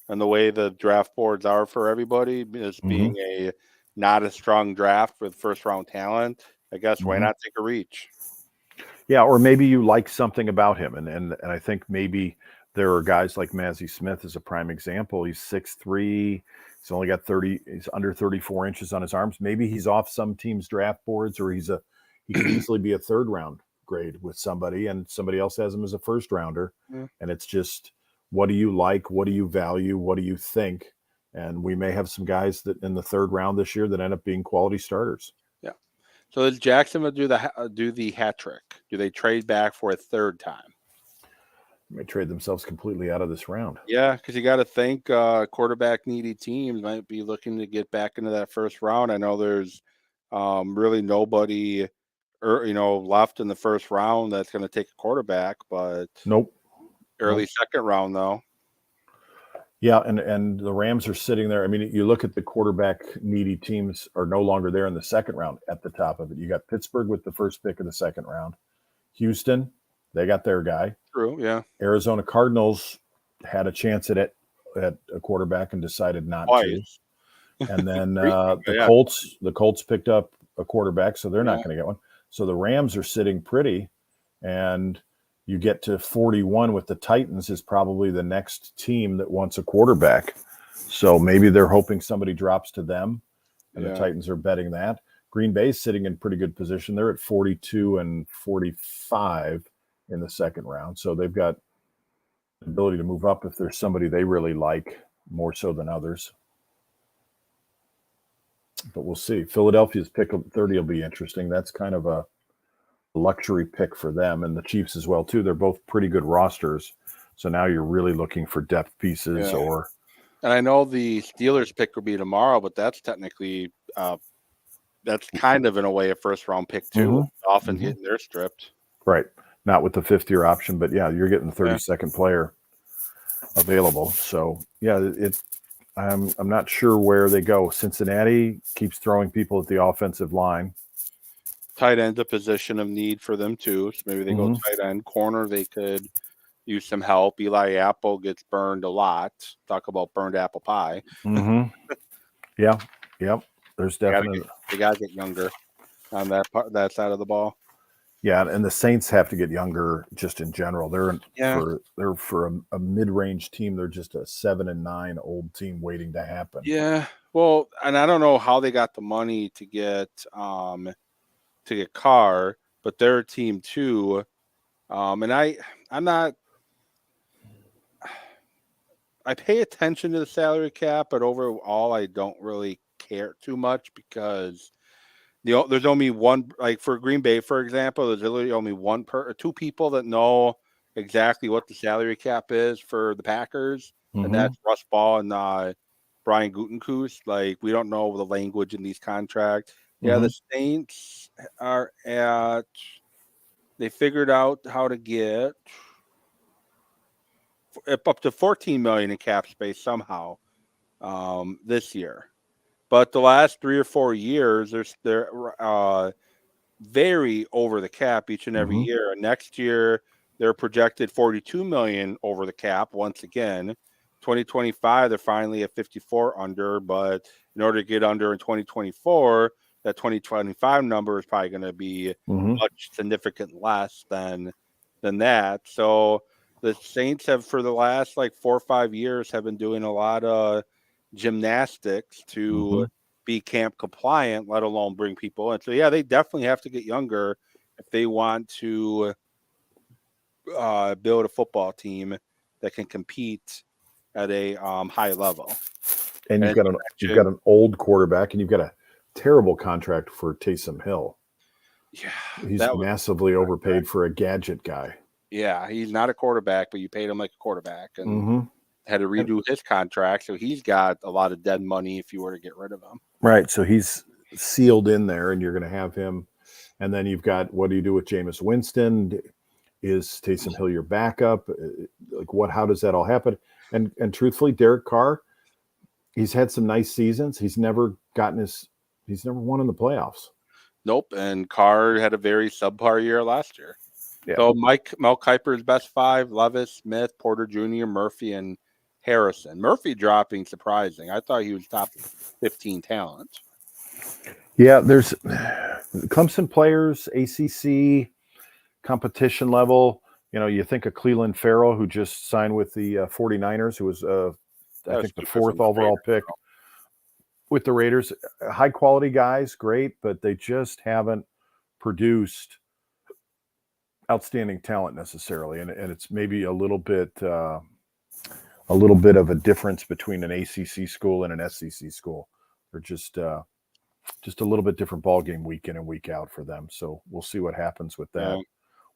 And the way the draft boards are for everybody, as being a not a strong draft with first round talent, I guess why not take a reach? Yeah, or maybe you like something about him. And I think maybe there are guys like Mazi Smith is a prime example. He's 6'3". He's only got he's under 34 inches on his arms. Maybe he's off some team's draft boards, or he could easily be a third round grade with somebody, and somebody else has him as a first rounder. And it's just, what do you like? What do you value? What do you think? And we may have some guys that in the third round this year that end up being quality starters. Yeah. So does Jacksonville do the hat trick? Do they trade back for a third time? They may trade themselves completely out of this round. Yeah, because you got to think quarterback needy teams might be looking to get back into that first round. I know there's really nobody left in the first round that's going to take a quarterback, but nope. Early second round though. Yeah, and the Rams are sitting there. I mean, you look at the quarterback needy teams are no longer there in the second round at the top of it. You got Pittsburgh with the first pick of the second round. Houston, they got their guy. True, yeah. Arizona Cardinals had a chance at a quarterback and decided not to. And then the Colts picked up a quarterback, so they're not going to get one. So the Rams are sitting pretty, and you get to 41 with the Titans is probably the next team that wants a quarterback. So maybe they're hoping somebody drops to them, and the Titans are betting that. Green Bay's sitting in pretty good position. They're at 42 and 45 in the second round. So they've got the ability to move up if there's somebody they really like more so than others. But we'll see. Philadelphia's pick of 30 will be interesting. That's kind of a luxury pick for them, and the Chiefs as well too. They're both pretty good rosters. So now you're really looking for depth pieces And I know the Steelers pick will be tomorrow, but that's technically that's kind of in a way a first round pick too. Often getting their stripped. Right. Not with the 5th-year option, but yeah, you're getting the 32nd player available. So yeah, I'm not sure where they go. Cincinnati keeps throwing people at the offensive line. Tight end's a position of need for them too. So maybe they go tight end. Corner, they could use some help. Eli Apple gets burned a lot. Talk about burned apple pie. Yeah. Yep. There's definitely they gotta get younger on that side of the ball. Yeah, and the Saints have to get younger just in general. They're for a mid-range team. They're just a 7-9 old team waiting to happen. Yeah. Well, and I don't know how they got the money to get Carr, but they're a team too. And I pay attention to the salary cap, but overall I don't really care too much because there's only one, like for Green Bay, for example, there's literally only two people that know exactly what the salary cap is for the Packers, and that's Russ Ball and Brian Gutekunst. Like, we don't know the language in these contracts. Yeah, the Saints are they figured out how to get up to $14 million in cap space somehow this year. But the last 3 or 4 years, they're very over the cap each and every year. And next year, they're projected $42 million over the cap once again. 2025, they're finally at 54 under. But in order to get under in 2024, that 2025 number is probably going to be much significant less than that. So the Saints have, for the last 4 or 5 years, have been doing a lot of gymnastics to be camp compliant, let alone bring people in. So yeah, they definitely have to get younger if they want to build a football team that can compete at a high level. And you've got an old quarterback, and you've got a terrible contract for Taysom Hill. Yeah, he's massively overpaid for a gadget guy. Yeah, he's not a quarterback, but you paid him like a quarterback, and had to redo his contract, so he's got a lot of dead money if you were to get rid of him. Right, so he's sealed in there, and you're going to have him. And then you've got, what do you do with Jameis Winston? Is Taysom Hill your backup? Like how does that all happen? And truthfully, Derek Carr, he's had some nice seasons. He's never won in the playoffs. Nope. And Carr had a very subpar year last year. Yeah. So Mel Kiper's best 5: Levis, Smith, Porter Jr., Murphy, and Harrison. Murphy dropping surprising. I thought he was top 15 talent. Yeah, there's Clemson players, ACC competition level. You think of Cleveland Farrell, who just signed with the 49ers, who was, I think, the 4th overall pick with the Raiders. High quality guys, great, but they just haven't produced outstanding talent necessarily. And it's maybe a little bit of a difference between an ACC school and an SEC school. They're just a little bit different ball game week in and week out for them. So we'll see what happens with that. Yeah.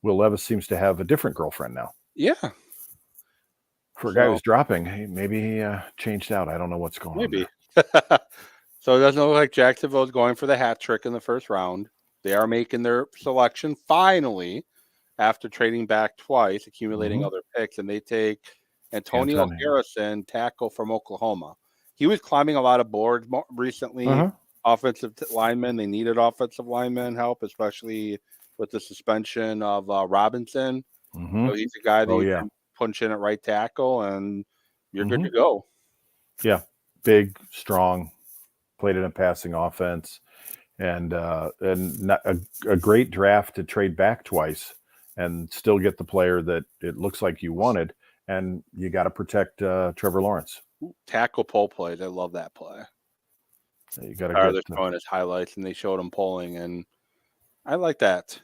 Will Levis seems to have a different girlfriend now. Yeah. For a guy who's dropping, maybe he changed out. I don't know what's going on. Maybe. So it doesn't look like Jacksonville's going for the hat trick in the first round. They are making their selection finally after trading back twice, accumulating other picks, and they take Antonio Harrison, tackle from Oklahoma. He was climbing a lot of boards recently. Offensive lineman. They needed offensive lineman help, especially with the suspension of Robinson. So he's a guy that you can punch in at right tackle, and you're good to go. Yeah, big, strong, played in a passing offense, and not a great draft to trade back twice and still get the player that it looks like you wanted. And you got to protect Trevor Lawrence. Tackle pull plays. I love that play. You got to get showing his highlights, and they showed him pulling, and I like that.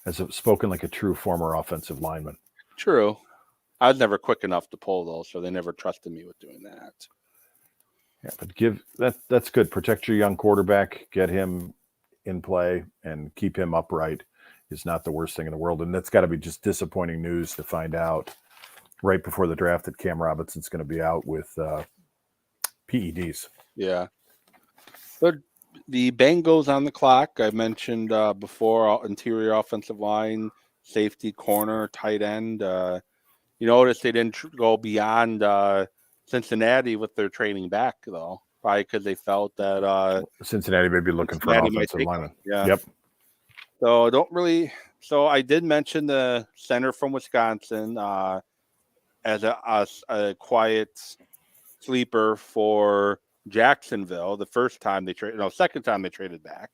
As spoken like a true former offensive lineman. True. I was never quick enough to pull those, so they never trusted me with doing that. Yeah, but that's good. Protect your young quarterback, get him in play, and keep him upright is not the worst thing in the world. And that's got to be just disappointing news to find out right before the draft that Cam Robinson's going to be out with PEDs. Yeah. But the Bengals on the clock, I mentioned before, interior offensive line, safety, corner, tight end. You notice they didn't go beyond Cincinnati with their trading back, though, probably because they felt that Cincinnati may be looking for an offensive lineman. Yeah. Yep. So So I did mention the center from Wisconsin as a quiet sleeper for Jacksonville. The second time they traded back,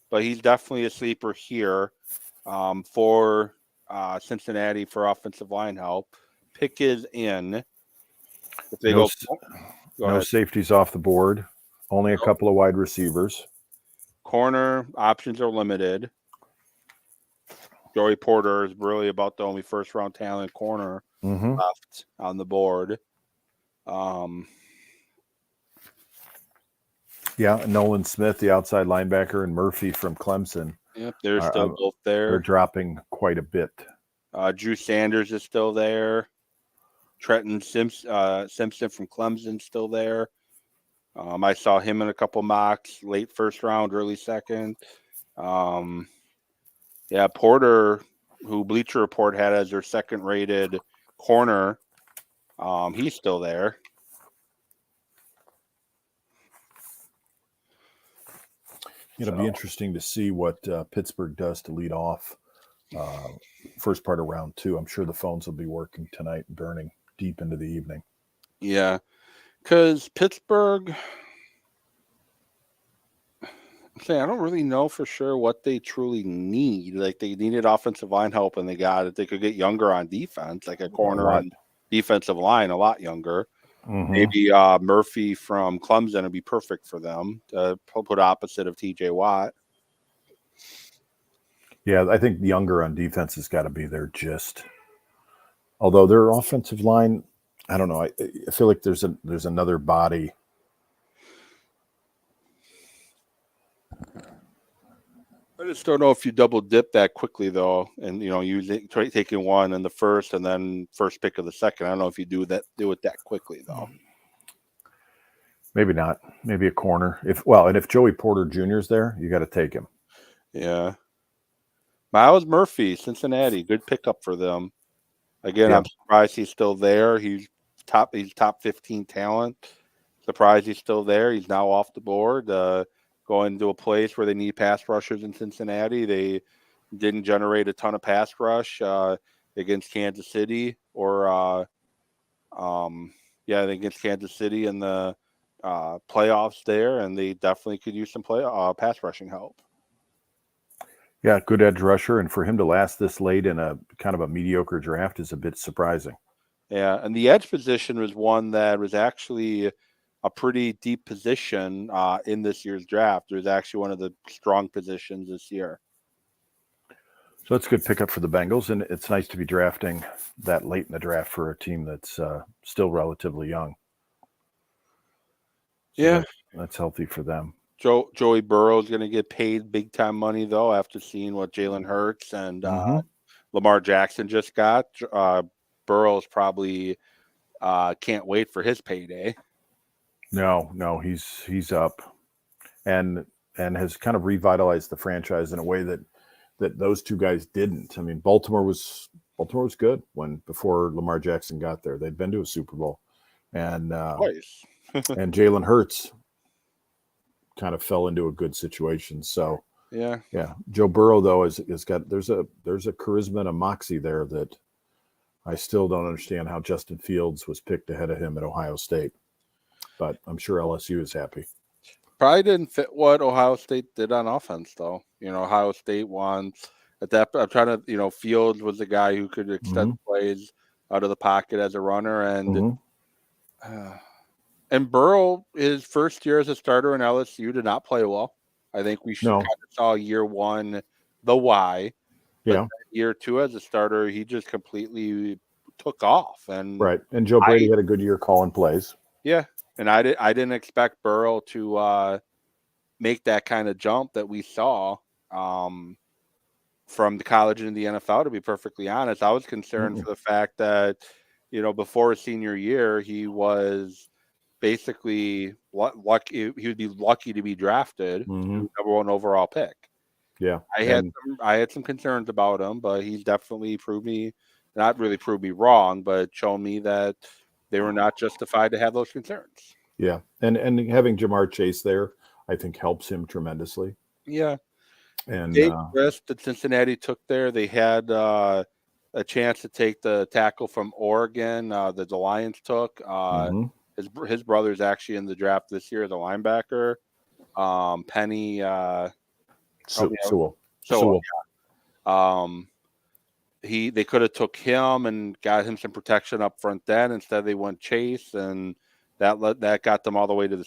but he's definitely a sleeper here for Cincinnati for offensive line help. Pick is in. If they no safeties off the board. Only a couple of wide receivers. Corner options are limited. Joey Porter is really about the only first-round talent corner left on the board. Yeah, Nolan Smith, the outside linebacker, and Murphy from Clemson. Yep, they're still both there. They're dropping quite a bit. Drew Sanders is still there. Trenton Simpson from Clemson still there. I saw him in a couple mocks, late first round, early second. Porter, who Bleacher Report had as their second-rated corner, he's still there. It'll be interesting to see what Pittsburgh does to lead off first part of round 2. I'm sure the phones will be working tonight and burning deep into the evening. Yeah, because Pittsburgh, I don't really know for sure what they truly need. Like, they needed offensive line help, and they got it. They could get younger on defense, like a corner on defensive line, a lot younger. Maybe Murphy from Clemson would be perfect for them to put opposite of TJ Watt. Yeah, I think younger on defense has got to be their gist. Although their offensive line, I don't know. I feel like there's another body. I just don't know if you double dip that quickly, though, and taking one in the first and then first pick of the second. I don't know if you do it that quickly, though. Maybe not. Maybe a corner. If Joey Porter Jr. is there, you got to take him. Yeah. Miles Murphy, Cincinnati, good pickup for them. Again, Yeah. I'm surprised he's still there. He's top 15 talent. Surprised he's still there. He's now off the board. Going to a place where they need pass rushers in Cincinnati. They didn't generate a ton of pass rush against Kansas City against Kansas City in the playoffs there, and they definitely could use some pass rushing help. Yeah, good edge rusher, and for him to last this late in a kind of a mediocre draft is a bit surprising. Yeah, and the edge position was one that was actually a pretty deep position in this year's draft. It was actually one of the strong positions this year. So that's a good pickup for the Bengals, and it's nice to be drafting that late in the draft for a team that's still relatively young. So yeah, that's healthy for them. Joey Burrow is going to get paid big time money though after seeing what Jalen Hurts and Lamar Jackson just got. Burrow's probably can't wait for his payday. No, he's up, and has kind of revitalized the franchise in a way that those two guys didn't. I mean, Baltimore was good before Lamar Jackson got there. They'd been to a Super Bowl, and Twice. and Jalen Hurts kind of fell into a good situation. So yeah. Joe Burrow though has got there's a charisma and a moxie there that I still don't understand how Justin Fields was picked ahead of him at Ohio State, but I'm sure LSU is happy. Probably didn't fit what Ohio State did on offense, though. Ohio State won at that. I'm trying to, Fields was the guy who could extend plays out of the pocket as a runner, and Burrow, his first year as a starter in LSU, did not play well. I think we kind of saw year one the why. But year two as a starter, he just completely took off. And Joe Brady had a good year calling plays. Yeah. And I didn't expect Burrow to make that kind of jump that we saw from the college into the NFL, to be perfectly honest. I was concerned for the fact that, before his senior year, he was basically lucky. He would be lucky to be drafted number one overall pick. Yeah. I had some concerns about him, but he's definitely not really proved me wrong, but shown me that they were not justified to have those concerns. Yeah. And having Jamar Chase there, I think helps him tremendously. Yeah. And big risk that Cincinnati took there. They had a chance to take the tackle from Oregon that the Lions took. His brother's actually in the draft this year as a linebacker. Penny Sewell. They could have took him and got him some protection up front then. Instead, they went Chase, and that got them all the way to the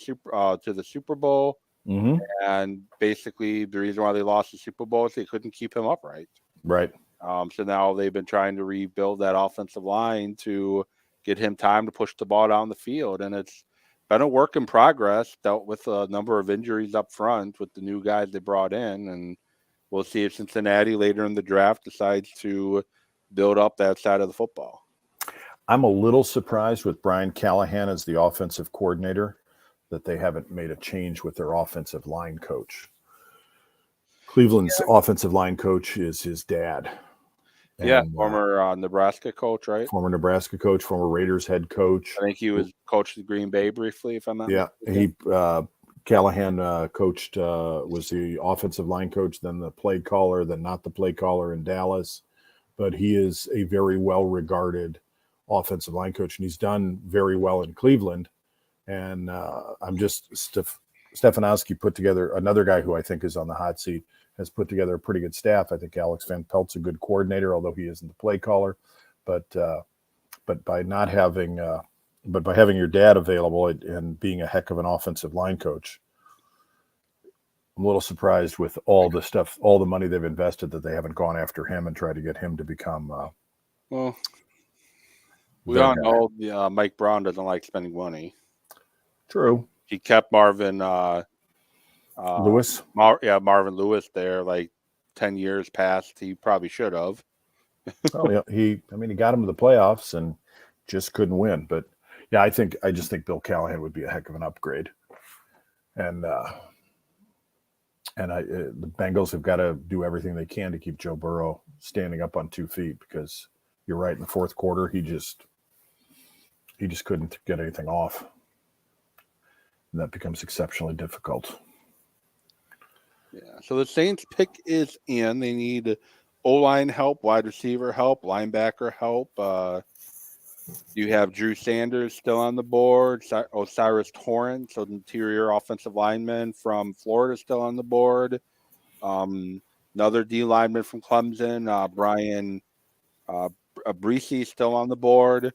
Super Bowl. And basically, the reason why they lost the Super Bowl is they couldn't keep him upright. Right. So now they've been trying to rebuild that offensive line to get him time to push the ball down the field, and it's been a work in progress. Dealt with a number of injuries up front with the new guys they brought in, and we'll see if Cincinnati later in the draft decides to build up that side of the football. I'm a little surprised with Brian Callahan as the offensive coordinator that they haven't made a change with their offensive line coach. Cleveland's offensive line coach is his dad. And, former Nebraska coach, right? Former Nebraska coach, former Raiders head coach. I think he was coached at Green Bay briefly, if I'm not mistaken. Callahan coached, was the offensive line coach, then the play caller, then not the play caller in Dallas. But he is a very well-regarded offensive line coach, and he's done very well in Cleveland. And I'm just Stefanowski put together another guy who I think is on the hot seat, has put together a pretty good staff. I think Alex Van Pelt's a good coordinator, although he isn't the play caller. But by having your dad available and being a heck of an offensive line coach, I'm a little surprised with all the money they've invested that they haven't gone after him and tried to get him to become. Well, we all know Mike Brown doesn't like spending money. True. He kept Marvin Lewis. Marvin Lewis there like 10 years past. He probably should have. He got him to the playoffs and just couldn't win. But Yeah, I just think Bill Callahan would be a heck of an upgrade, and the Bengals have got to do everything they can to keep Joe Burrow standing up on 2 feet, because you're right, in the fourth quarter he just couldn't get anything off, and that becomes exceptionally difficult. Yeah. So the Saints pick is in. They need O-line help, wide receiver help, linebacker help. You have Drew Sanders still on the board, Osiris Torrance, so the interior offensive lineman from Florida, still on the board. Another D lineman from Clemson, Brian Breesy, still on the board.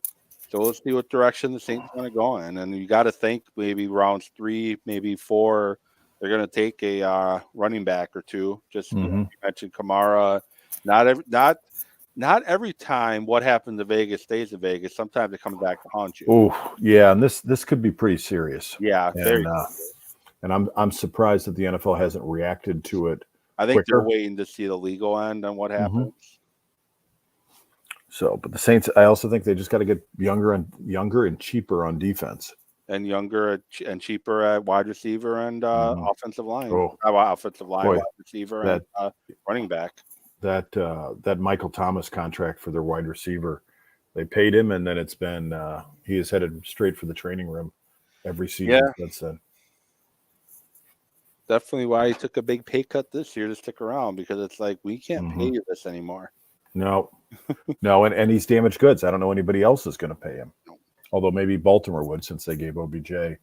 So let's see what direction the Saints want to go in. And you got to think maybe rounds 3, maybe 4, they're going to take a running back or two. Just you mentioned Kamara. Not every time what happened to Vegas stays in Vegas. Sometimes it comes back to haunt you. Oh, yeah, and this could be pretty serious. Yeah, and I'm surprised that the NFL hasn't reacted to it. I think quicker. they're waiting to see the legal end on what happens. So, but the Saints, I also think they just got to get younger and cheaper on defense, and younger and cheaper at wide receiver and offensive line. Offensive line, wide receiver, and running back. That Michael Thomas contract for their wide receiver, they paid him, and then it's been he is headed straight for the training room every season since then. Definitely why he took a big pay cut this year to stick around, because it's like, we can't pay you this anymore. No, and he's damaged goods. I don't know anybody else is going to pay him. Although maybe Baltimore would, since they gave OBJ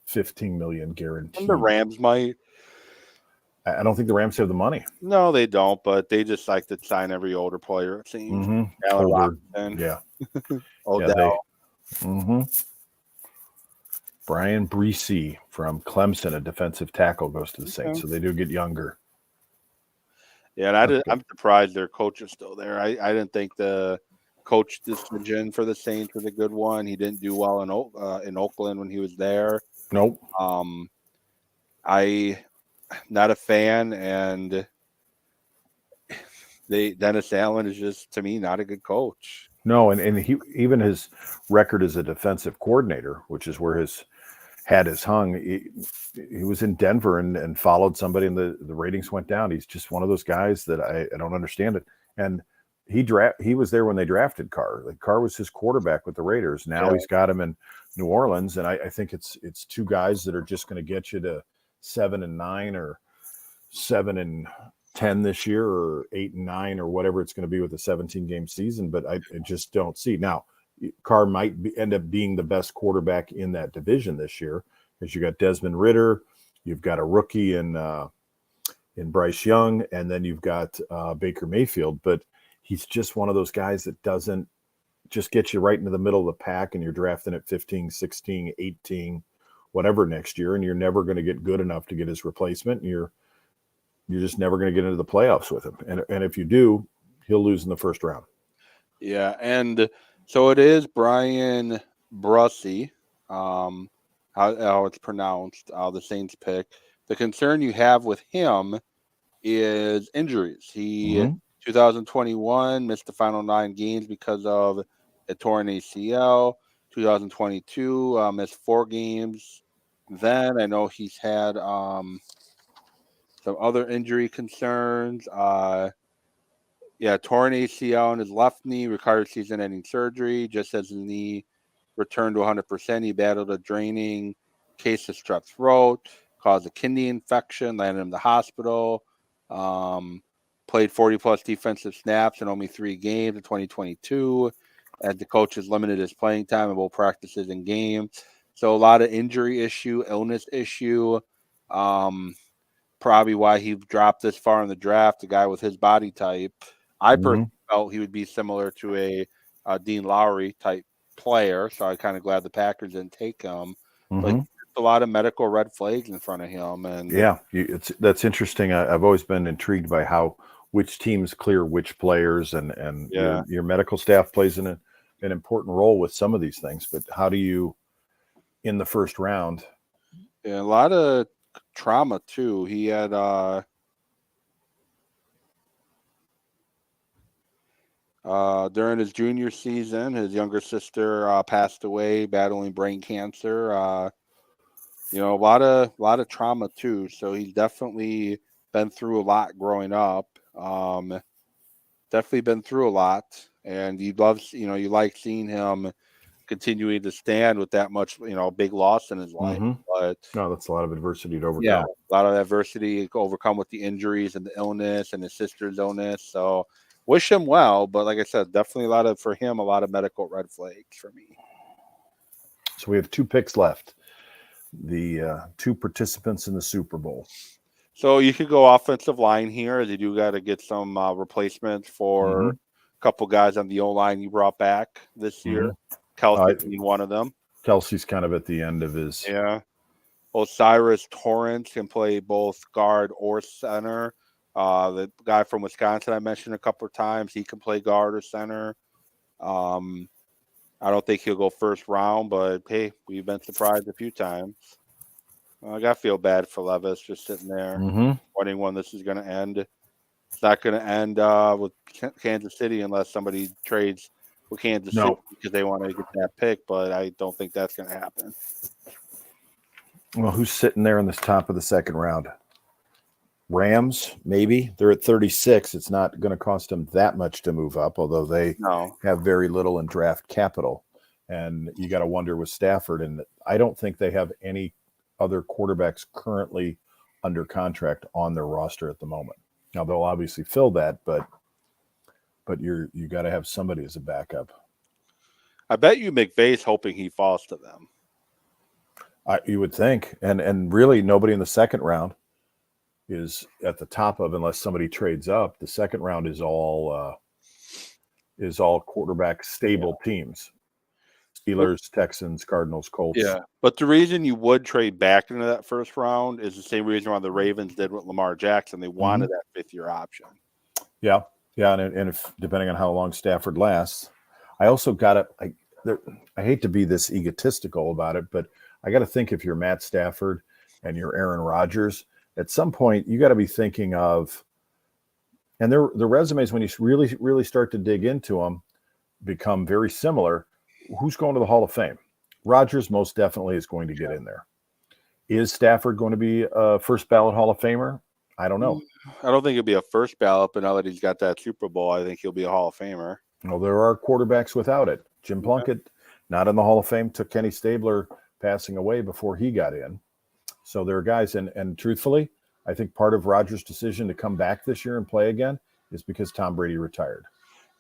$15 million guaranteed. And the Rams might. I don't think the Rams have the money. No, they don't, but they just like to sign every older player, it seems. Yeah. Odell. Brian Breesy from Clemson, a defensive tackle, goes to the Saints, so they do get younger. Yeah, and I'm surprised their coach is still there. I didn't think the coach decision for the Saints was a good one. He didn't do well in Oakland when he was there. Nope. I not a fan, and Dennis Allen is just, to me, not a good coach. No, and he, even his record as a defensive coordinator, which is where his hat is hung, he was in Denver and followed somebody, and the ratings went down. He's just one of those guys that I don't understand it. And he was there when they drafted Carr. Like, Carr was his quarterback with the Raiders. Now he's got him in New Orleans, and I think it's two guys that are just going to get you to 7-9 or 7-10 this year, or 8-9, or whatever it's going to be with a 17-game season. But I just don't see. Now, Carr might end up being the best quarterback in that division this year, because you got Desmond Ridder, you've got a rookie in Bryce Young, and then you've got Baker Mayfield. But he's just one of those guys that doesn't just get you right into the middle of the pack, and you're drafting at 15, 16, 18, whatever next year, and you're never going to get good enough to get his replacement, and you're just never going to get into the playoffs with him. And if you do, he'll lose in the first round. Yeah, and so it is Brian Breesy, how it's pronounced, the Saints pick. The concern you have with him is injuries. He 2021 missed the final 9 games because of a torn ACL. 2022 missed 4 games. Then I know he's had some other injury concerns. Torn ACL in his left knee, required season-ending surgery. Just as his knee returned to 100%, he battled a draining case of strep throat, caused a kidney infection, landed in the hospital. Played 40-plus defensive snaps in only 3 games in 2022, as the coaches limited his playing time in both practices and games. So a lot of injury issue, illness issue. Probably why he dropped this far in the draft, a guy with his body type. I personally felt he would be similar to a Dean Lowry type player, so I'm kind of glad the Packers didn't take him. But a lot of medical red flags in front of him, and that's interesting. I've always been intrigued by which teams clear which players, and your medical staff plays an important role with some of these things. But how do you, in the first round? Yeah, a lot of trauma too. He had During his junior season, his younger sister passed away battling brain cancer. A lot of trauma too. So he's definitely been through a lot growing up. Definitely been through a lot, and you like seeing him continuing to stand with that much, big loss in his life. Mhm. But No, that's a lot of adversity to overcome. yeah, a lot of adversity to overcome with the injuries and the illness and his sister's illness. So wish him well, but like I said, definitely a lot of medical red flags for me. So we have 2 picks left. The 2 participants in the Super Bowl. So you could go offensive line here, as you do got to get some replacements for a couple guys on the O-line you brought back this year. Kelsey being one of them. Kelsey's kind of at the end of his. Yeah. Osiris Torrance can play both guard or center. The guy from Wisconsin I mentioned a couple of times, he can play guard or center. I don't think he'll go first round, but hey, we've been surprised a few times. I got to feel bad for Levis just sitting there wondering when this is going to end. It's not going to end with Kansas City unless somebody trades with Kansas City because they want to get that pick, but I don't think that's going to happen. Well, who's sitting there in this top of the second round? Rams, maybe. They're at 36. It's not going to cost them that much to move up, although they have very little in draft capital. And you got to wonder with Stafford, and I don't think they have any other quarterbacks currently under contract on their roster at the moment. Now they'll obviously fill that, but you got to have somebody as a backup. I bet you McVay's hoping he falls to them. You would think, and really nobody in the second round is at the top of, unless somebody trades up. The second round is all quarterback stable teams. Steelers, Texans, Cardinals, Colts. Yeah, but the reason you would trade back into that first round is the same reason why the Ravens did with Lamar Jackson. They wanted that fifth-year option. Yeah, and if depending on how long Stafford lasts, I also got to. I hate to be this egotistical about it, but I got to think if you're Matt Stafford and you're Aaron Rodgers, at some point you got to be thinking of, and the resumes when you really start to dig into them become very similar. Who's going to the Hall of Fame? Rodgers most definitely is going to get in there. Is Stafford going to be a first ballot Hall of Famer? I don't know. I don't think he'll be a first ballot, but now that he's got that Super Bowl, I think he'll be a Hall of Famer. Well, there are quarterbacks without it. Jim Plunkett, not in the Hall of Fame, took Kenny Stabler passing away before he got in. So there are guys, and truthfully, I think part of Rodgers' decision to come back this year and play again is because Tom Brady retired.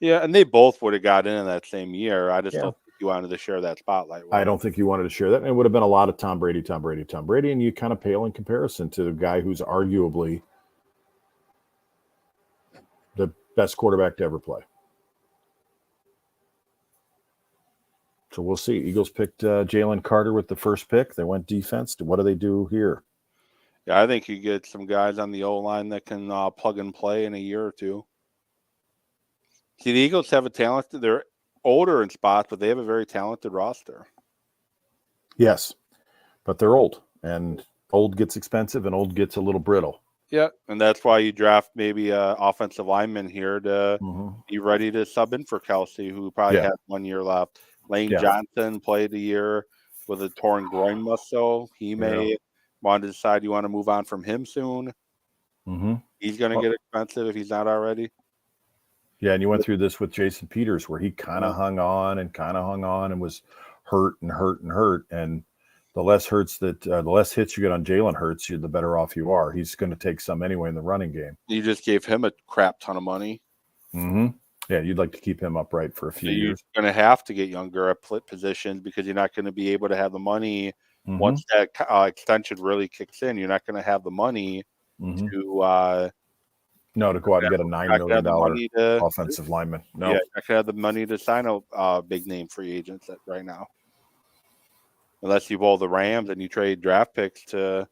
Yeah, and they both would have got in that same year. I just don't think you wanted to share that spotlight. I don't think you wanted to share that. And it would have been a lot of Tom Brady, and you kind of pale in comparison to the guy who's arguably the best quarterback to ever play. So we'll see. Eagles picked Jalen Carter with the first pick. They went defense. What do they do here? Yeah, I think you get some guys on the O-line that can plug and play in a year or two. See, the Eagles have a talented – they're older in spots, but they have a very talented roster. Yes, but they're old, and old gets expensive, and old gets a little brittle. Yeah, and that's why you draft maybe an offensive lineman here to be ready to sub in for Kelsey, who probably has 1 year left. Lane Johnson played a year with a torn groin muscle. He may want to decide you want to move on from him soon. He's going to get expensive if he's not already. Yeah, and you went through this with Jason Peters, where he kind of hung on and was hurt. And the less hits you get on Jalen Hurts, the better off you are. He's going to take some anyway in the running game. You just gave him a crap ton of money. Yeah, you'd like to keep him upright for a few years. You're going to have to get younger at positions because you're not going to be able to have the money once that extension really kicks in. You're not going to have the money to go out and get a $9 million offensive lineman. No, you're not going to have the money to sign a big name free agents right now, unless you roll the Rams and you trade draft picks to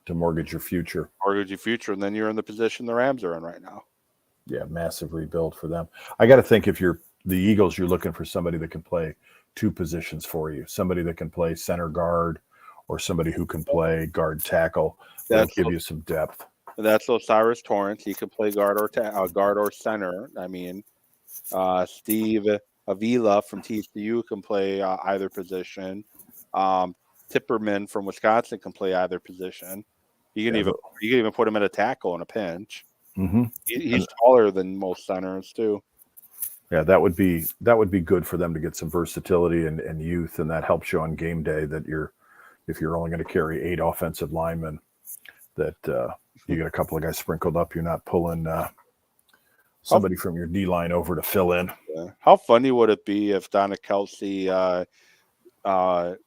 mortgage your future. And then you're in the position the Rams are in right now. Yeah, massive rebuild for them. I got to think if you're the Eagles, you're looking for somebody that can play two positions for you, somebody that can play center guard or somebody who can play guard tackle. That'll give you some depth. That's Osiris Torrance. He can play guard or center. I mean, Steve Avila from TCU can play either position. Tipperman from Wisconsin can play either position. You can even put him at a tackle in a pinch. Mm-hmm. He's taller than most centers too. Yeah, that would be good for them to get some versatility and youth, and that helps you on game day. That if you're only going to carry 8 offensive linemen, that you get a couple of guys sprinkled up. You're not pulling somebody from your D line over to fill in. Yeah. How funny would it be if Donna Kelsey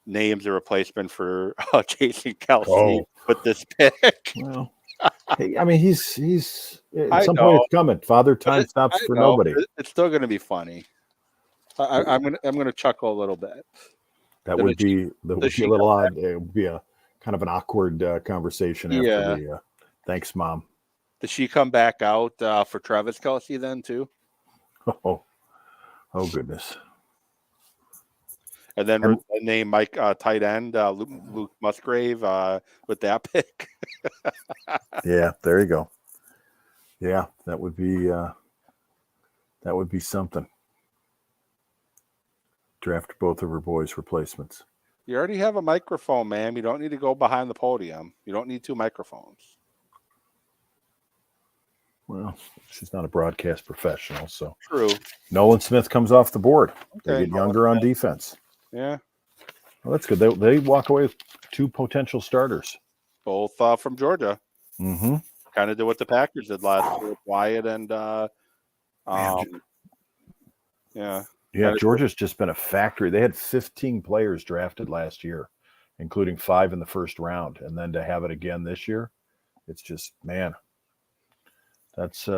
names a replacement for Jason Kelsey with this pick? Well, hey, I mean, he's I at some know. point it's coming. Father time stops for nobody. It's still going to be funny. I'm gonna chuckle a little bit. That would be a little odd. It would be a kind of an awkward conversation after the thanks, Mom. Does she come back out for Travis Kelsey then too? Oh goodness. And then name Mike tight end Luke Musgrave with that pick. Yeah, there you go. Yeah, that would be something. Draft both of her boys' replacements. You already have a microphone, ma'am. You don't need to go behind the podium. You don't need 2 microphones. Well, she's not a broadcast professional, so True. Nolan Smith comes off the board. Okay, they get younger on defense. Yeah. Well, that's good. They walk away with 2 potential starters. Both from Georgia. Mm-hmm. Kind of did what the Packers did last year with Wyatt and yeah. Yeah, Georgia's just been a factory. They had 15 players drafted last year, including 5 in the first round. And then to have it again this year, it's just, man, that's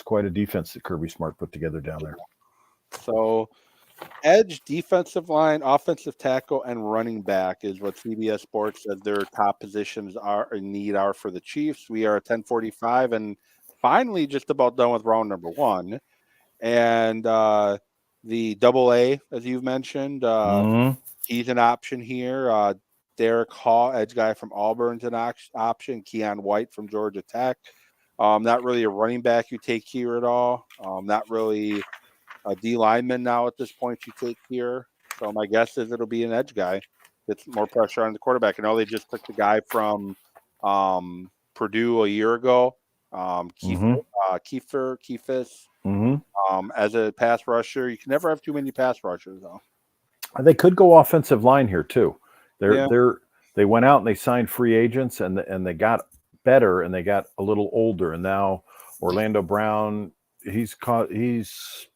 quite a defense that Kirby Smart put together down there. So edge, defensive line, offensive tackle, and running back is what CBS Sports said their top positions are for the Chiefs. We are at 10:45 and finally just about done with round number 1. And the AA, as you've mentioned, he's an option here. Derek Hall, edge guy from Auburn's an option. Keon White from Georgia Tech. Not really a running back you take here at all. Not really a D lineman now at this point you take here. So my guess is it'll be an edge guy. It's more pressure on the quarterback. I know they just took the guy from Purdue a year ago, Keefis. As a pass rusher. You can never have too many pass rushers, though. They could go offensive line here too. They went out and they signed free agents and they got better and they got a little older. And now Orlando Brown, he's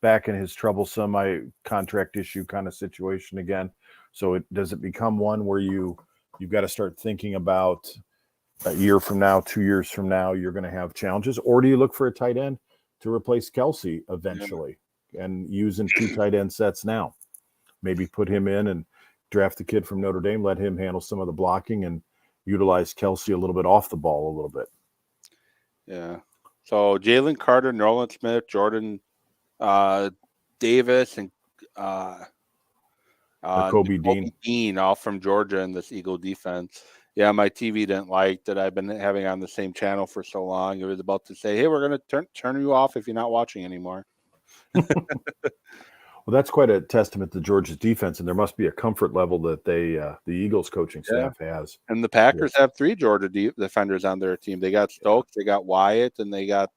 back in his troublesome contract issue kind of situation again. So does it become one where you've got to start thinking about a year from now, 2 years from now, you're going to have challenges, or do you look for a tight end to replace Kelsey eventually and using 2 tight end sets now? Maybe put him in and draft the kid from Notre Dame, let him handle some of the blocking and utilize Kelsey a little bit off the ball a little bit. Yeah. So Jalen Carter, Nolan Smith, Jordan Davis, and Kobe Dean, all from Georgia in this Eagle defense. Yeah, my TV didn't like that I've been having on the same channel for so long. It was about to say, hey, we're going to turn you off if you're not watching anymore. Well, that's quite a testament to Georgia's defense, and there must be a comfort level that the Eagles coaching staff has. And the Packers have 3 Georgia defenders on their team. They got Stokes, they got Wyatt, and they got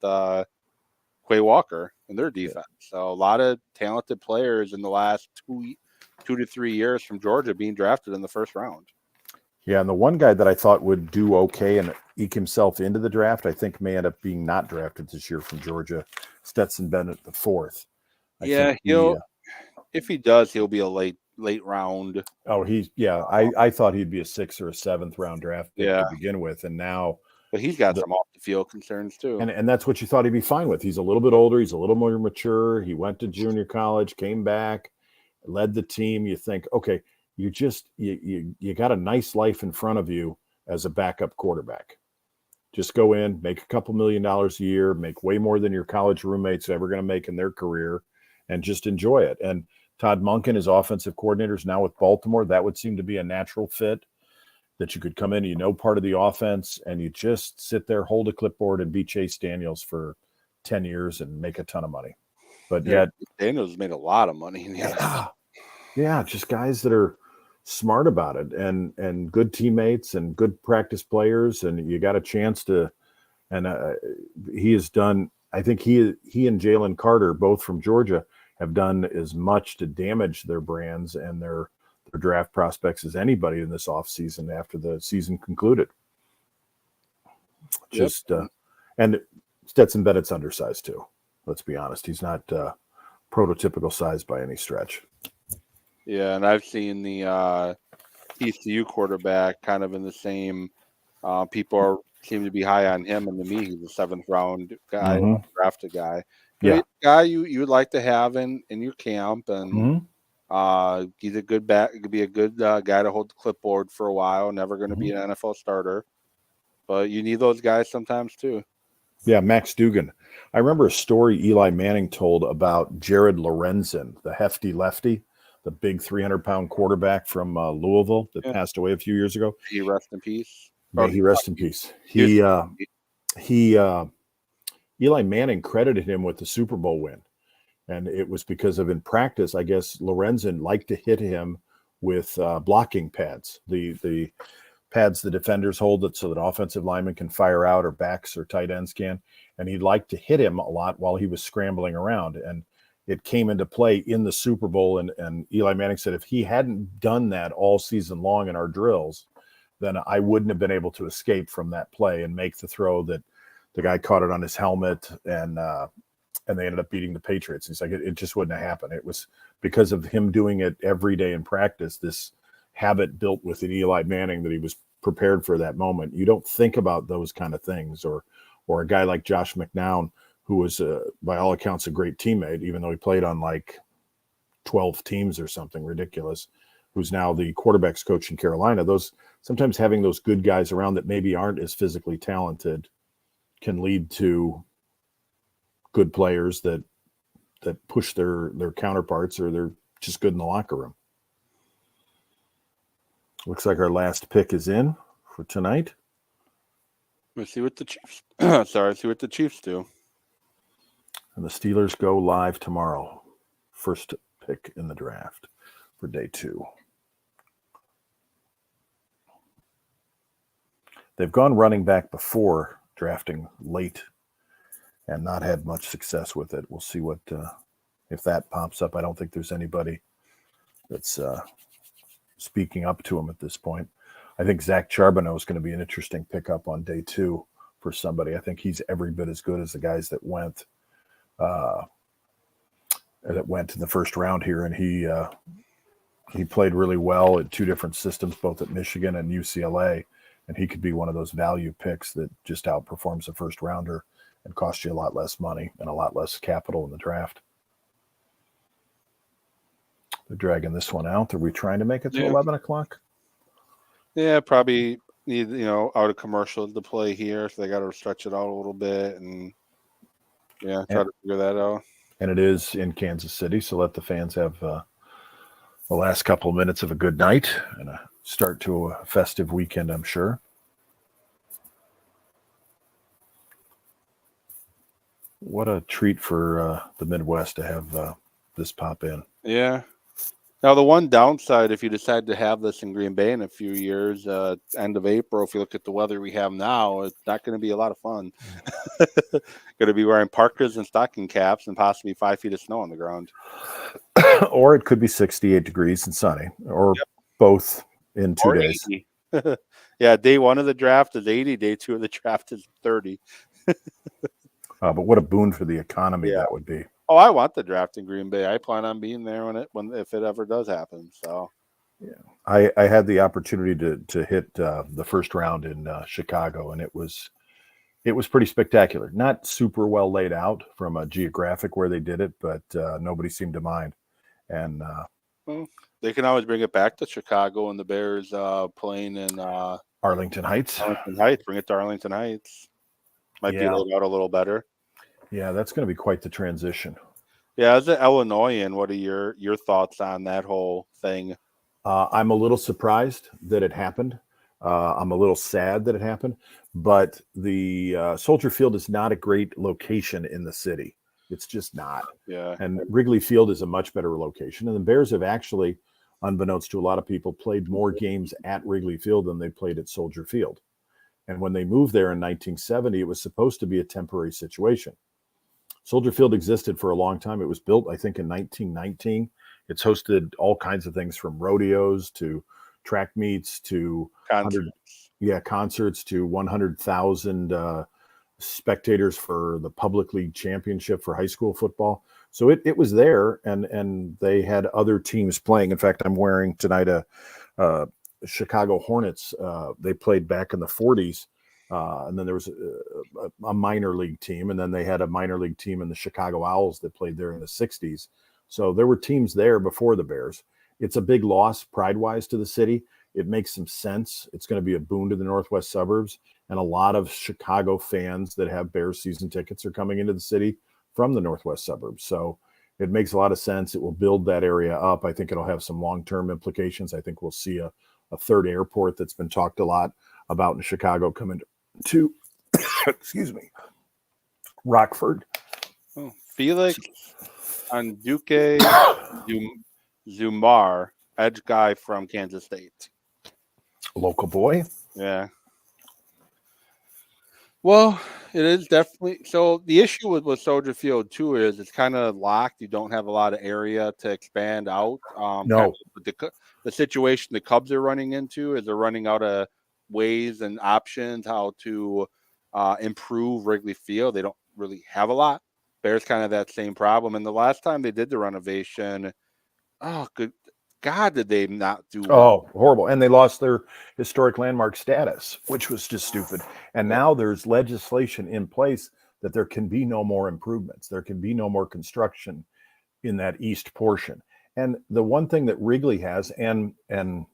Quay Walker in their defense. So a lot of talented players in the last 2 to 3 years from Georgia being drafted in the first round. Yeah, and the one guy that I thought would do okay and eke himself into the draft, I think may end up being not drafted this year from Georgia, Stetson Bennett the 4th. If he does, he'll be a late round. Oh, I thought he'd be a 6th or a 7th round draft pick to begin with, and now. But he's got some off the field concerns too. And that's what you thought he'd be fine with. He's a little bit older. He's a little more mature. He went to junior college, came back, led the team. You think, okay, you got a nice life in front of you as a backup quarterback. Just go in, make a couple $1 million a year, make way more than your college roommates ever going to make in their career, and just enjoy it. And Todd Monken is offensive coordinators now with Baltimore. That would seem to be a natural fit, that you could come in, part of the offense, and you just sit there, hold a clipboard, and be Chase Daniels for 10 years and make a ton of money. But yet, Daniels made a lot of money in the NFL. Yeah, just guys that are smart about it and good teammates and good practice players, and you got a chance to. And he has done. I think he and Jalen Carter, both from Georgia, have done as much to damage their brands and their draft prospects as anybody in this offseason after the season concluded. Just and Stetson Bennett's undersized too. Let's be honest; he's not prototypical size by any stretch. Yeah, and I've seen the ECU quarterback kind of in the same. People seem to be high on him, and to me, he's a 7th round guy, drafted guy. Yeah, he's a guy you would like to have in your camp, and he's a good back. Could be a good guy to hold the clipboard for a while. Never going to be an NFL starter, but you need those guys sometimes too. Yeah, Max Dugan. I remember a story Eli Manning told about Jared Lorenzen, the hefty lefty, the big 300-pound quarterback from Louisville that passed away a few years ago. He rest in peace. May he rest in peace. Eli Manning credited him with the Super Bowl win, and it was because of in practice, I guess Lorenzen liked to hit him with blocking pads, the pads the defenders hold it so that offensive linemen can fire out or backs or tight ends can, and he'd like to hit him a lot while he was scrambling around, and it came into play in the Super Bowl, and Eli Manning said if he hadn't done that all season long in our drills, then I wouldn't have been able to escape from that play and make the throw that the guy caught it on his helmet, and they ended up beating the Patriots. He's like, it just wouldn't have happened. It was because of him doing it every day in practice, this habit built within Eli Manning that he was prepared for that moment. You don't think about those kind of things, or a guy like Josh McCown, who was, by all accounts, a great teammate, even though he played on like 12 teams or something ridiculous, who's now the quarterback's coach in Carolina. Sometimes having those good guys around that maybe aren't as physically talented can lead to good players that push their counterparts, or they're just good in the locker room. Looks like our last pick is in for tonight. Let's see what the Chiefs. See what the Chiefs do. And the Steelers go live tomorrow. First pick in the draft for day 2. They've gone running back before, drafting late, and not had much success with it. We'll see what if that pops up. I don't think there's anybody that's speaking up to him at this point. I think Zach Charbonneau is going to be an interesting pickup on day 2 for somebody. I think he's every bit as good as the guys that went in the first round here, and he played really well at 2 different systems, both at Michigan and UCLA, and he could be one of those value picks that just outperforms a first rounder and costs you a lot less money and a lot less capital in the draft. They're dragging this one out. Are we trying to make it to 11 o'clock? Yeah, probably need out of commercial to play here, so they got to stretch it out a little bit and try to figure that out. And it is in Kansas City, so let the fans have the last couple of minutes of a good night and a start to a festive weekend, I'm sure. What a treat for the Midwest to have this pop in. Yeah. Now, the one downside, if you decide to have this in Green Bay in a few years, end of April, if you look at the weather we have now, it's not going to be a lot of fun. Going to be wearing parkas and stocking caps and possibly 5 feet of snow on the ground. Or it could be 68 degrees and sunny, or both in 2 days. Yeah, day 1 of the draft is 80, day 2 of the draft is 30. But what a boon for the economy that would be. Oh, I want the draft in Green Bay. I plan on being there if it ever does happen. So, yeah, I had the opportunity to hit the first round in Chicago, and it was pretty spectacular. Not super well laid out from a geographic where they did it, but nobody seemed to mind. And they can always bring it back to Chicago, and the Bears playing in Arlington Heights. Bring it to Arlington Heights. Might be laid out a little better. Yeah, that's going to be quite the transition. Yeah, as an Illinoisan, what are your thoughts on that whole thing? I'm a little surprised that it happened. I'm a little sad that it happened. But the Soldier Field is not a great location in the city. It's just not. Yeah. And Wrigley Field is a much better location. And the Bears have actually, unbeknownst to a lot of people, played more games at Wrigley Field than they played at Soldier Field. And when they moved there in 1970, it was supposed to be a temporary situation. Soldier Field existed for a long time. It was built, I think, in 1919. It's hosted all kinds of things from rodeos to track meets to concerts to 100,000 spectators for the Public League Championship for high school football. So it was there, and they had other teams playing. In fact, I'm wearing tonight a Chicago Hornets. They played back in the 40s, and then there was a minor league team, and then they had a minor league team in the Chicago Owls that played there in the 60s. So there were teams there before the Bears. It's a big loss pride-wise to the city. It makes some sense. It's going to be a boon to the Northwest suburbs, and a lot of Chicago fans that have Bears season tickets are coming into the city from the Northwest suburbs. So it makes a lot of sense. It will build that area up. I think it'll have some long-term implications. I think we'll see a third airport that's been talked a lot about in Chicago coming to excuse me, Rockford. Oh, Felix Anduke Zumar, edge guy from Kansas State. Local boy. Yeah. Well, it is definitely so. The issue with Soldier Field too is it's kind of locked. You don't have a lot of area to expand out. No. The situation the Cubs are running into is they're running out of ways and options how to improve Wrigley Field. They don't really have a lot. Bears kind of that same problem. And the last time they did the renovation, oh good God, did they not do well? Oh, horrible. And they lost their historic landmark status, which was just stupid. And now there's legislation in place that there can be no more improvements. There can be no more construction in that east portion. And the one thing that Wrigley has, and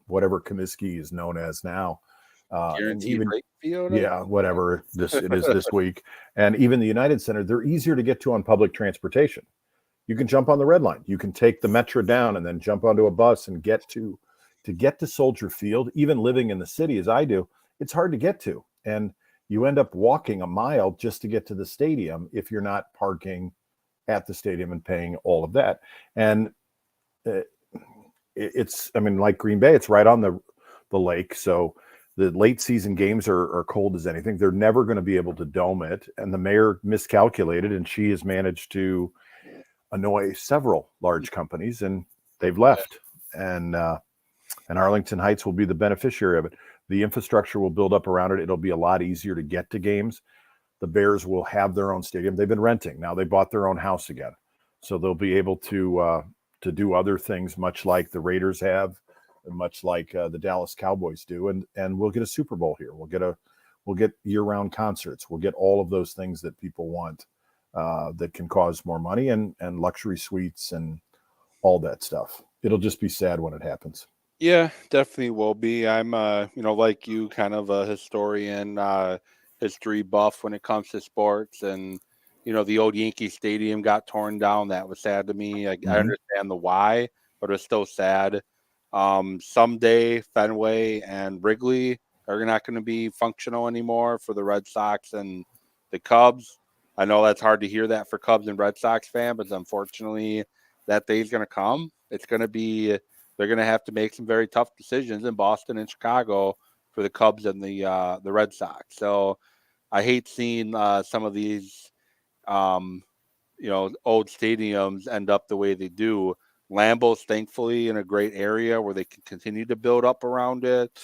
whatever Comiskey is known as now, and even field, whatever it is this week, and even the United Center, they're easier to get to on public transportation. You can jump on the Red Line. You can take the Metro down and then jump onto a bus and get to Soldier Field. Even living in the city as I do, it's hard to get to, and you end up walking a mile just to get to the stadium if you're not parking at the stadium and paying all of that. And it's, I mean, like Green Bay, it's right on the lake, so the late season games are cold as anything. They're never going to be able to dome it, and the mayor miscalculated, and she has managed to annoy several large companies, and they've left. And Arlington Heights will be the beneficiary of it. The infrastructure will build up around it. It'll be a lot easier to get to games. The Bears will have their own stadium. They've been renting. Now they bought their own house again, so they'll be able to do other things, much like the Raiders have, and much like the Dallas Cowboys do. And we'll get a Super Bowl here. We'll get year-round concerts. We'll get all of those things that people want. That can cause more money and luxury suites and all that stuff. It'll just be sad when it happens. Yeah, definitely will be. I'm, like you, kind of a historian, history buff when it comes to sports. And, the old Yankee Stadium got torn down. That was sad to me. I understand the why, but it's still sad. Someday Fenway and Wrigley are not going to be functional anymore for the Red Sox and the Cubs. I know that's hard to hear that for Cubs and Red Sox fans, but unfortunately that day is going to come. It's going to be, they're going to have to make some very tough decisions in Boston and Chicago for the Cubs and the Red Sox. So I hate seeing some of these, old stadiums end up the way they do. Lambeau's thankfully in a great area where they can continue to build up around it,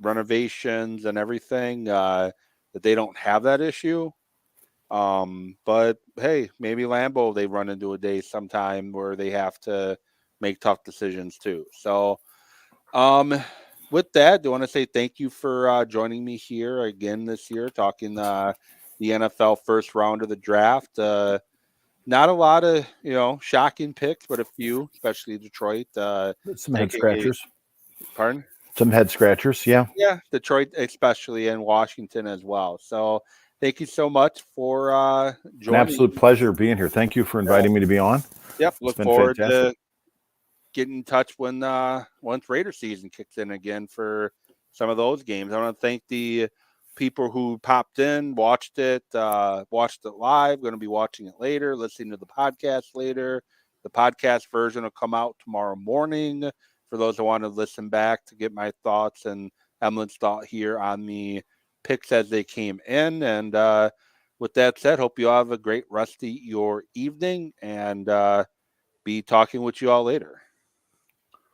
renovations and everything, that they don't have that issue. But hey, maybe Lambeau, they run into a day sometime where they have to make tough decisions too. So, with that, do want to say thank you for joining me here again this year, talking the NFL first round of the draft. Not a lot of shocking picks, but a few, especially Detroit. Some head scratchers. Pardon? Some head scratchers, yeah. Yeah, Detroit especially, and Washington as well. So thank you so much for joining. An absolute pleasure being here. Thank you for inviting me to be on. Yep, look forward to getting in touch when once Raider season kicks in again for some of those games. I want to thank the people who popped in, watched it live, going to be watching it later, listening to the podcast later. The podcast version will come out tomorrow morning for those who want to listen back to get my thoughts and Emlyn's thought here on the picks as they came in. And with that said, hope you all have a great rest of your evening, and be talking with you all later.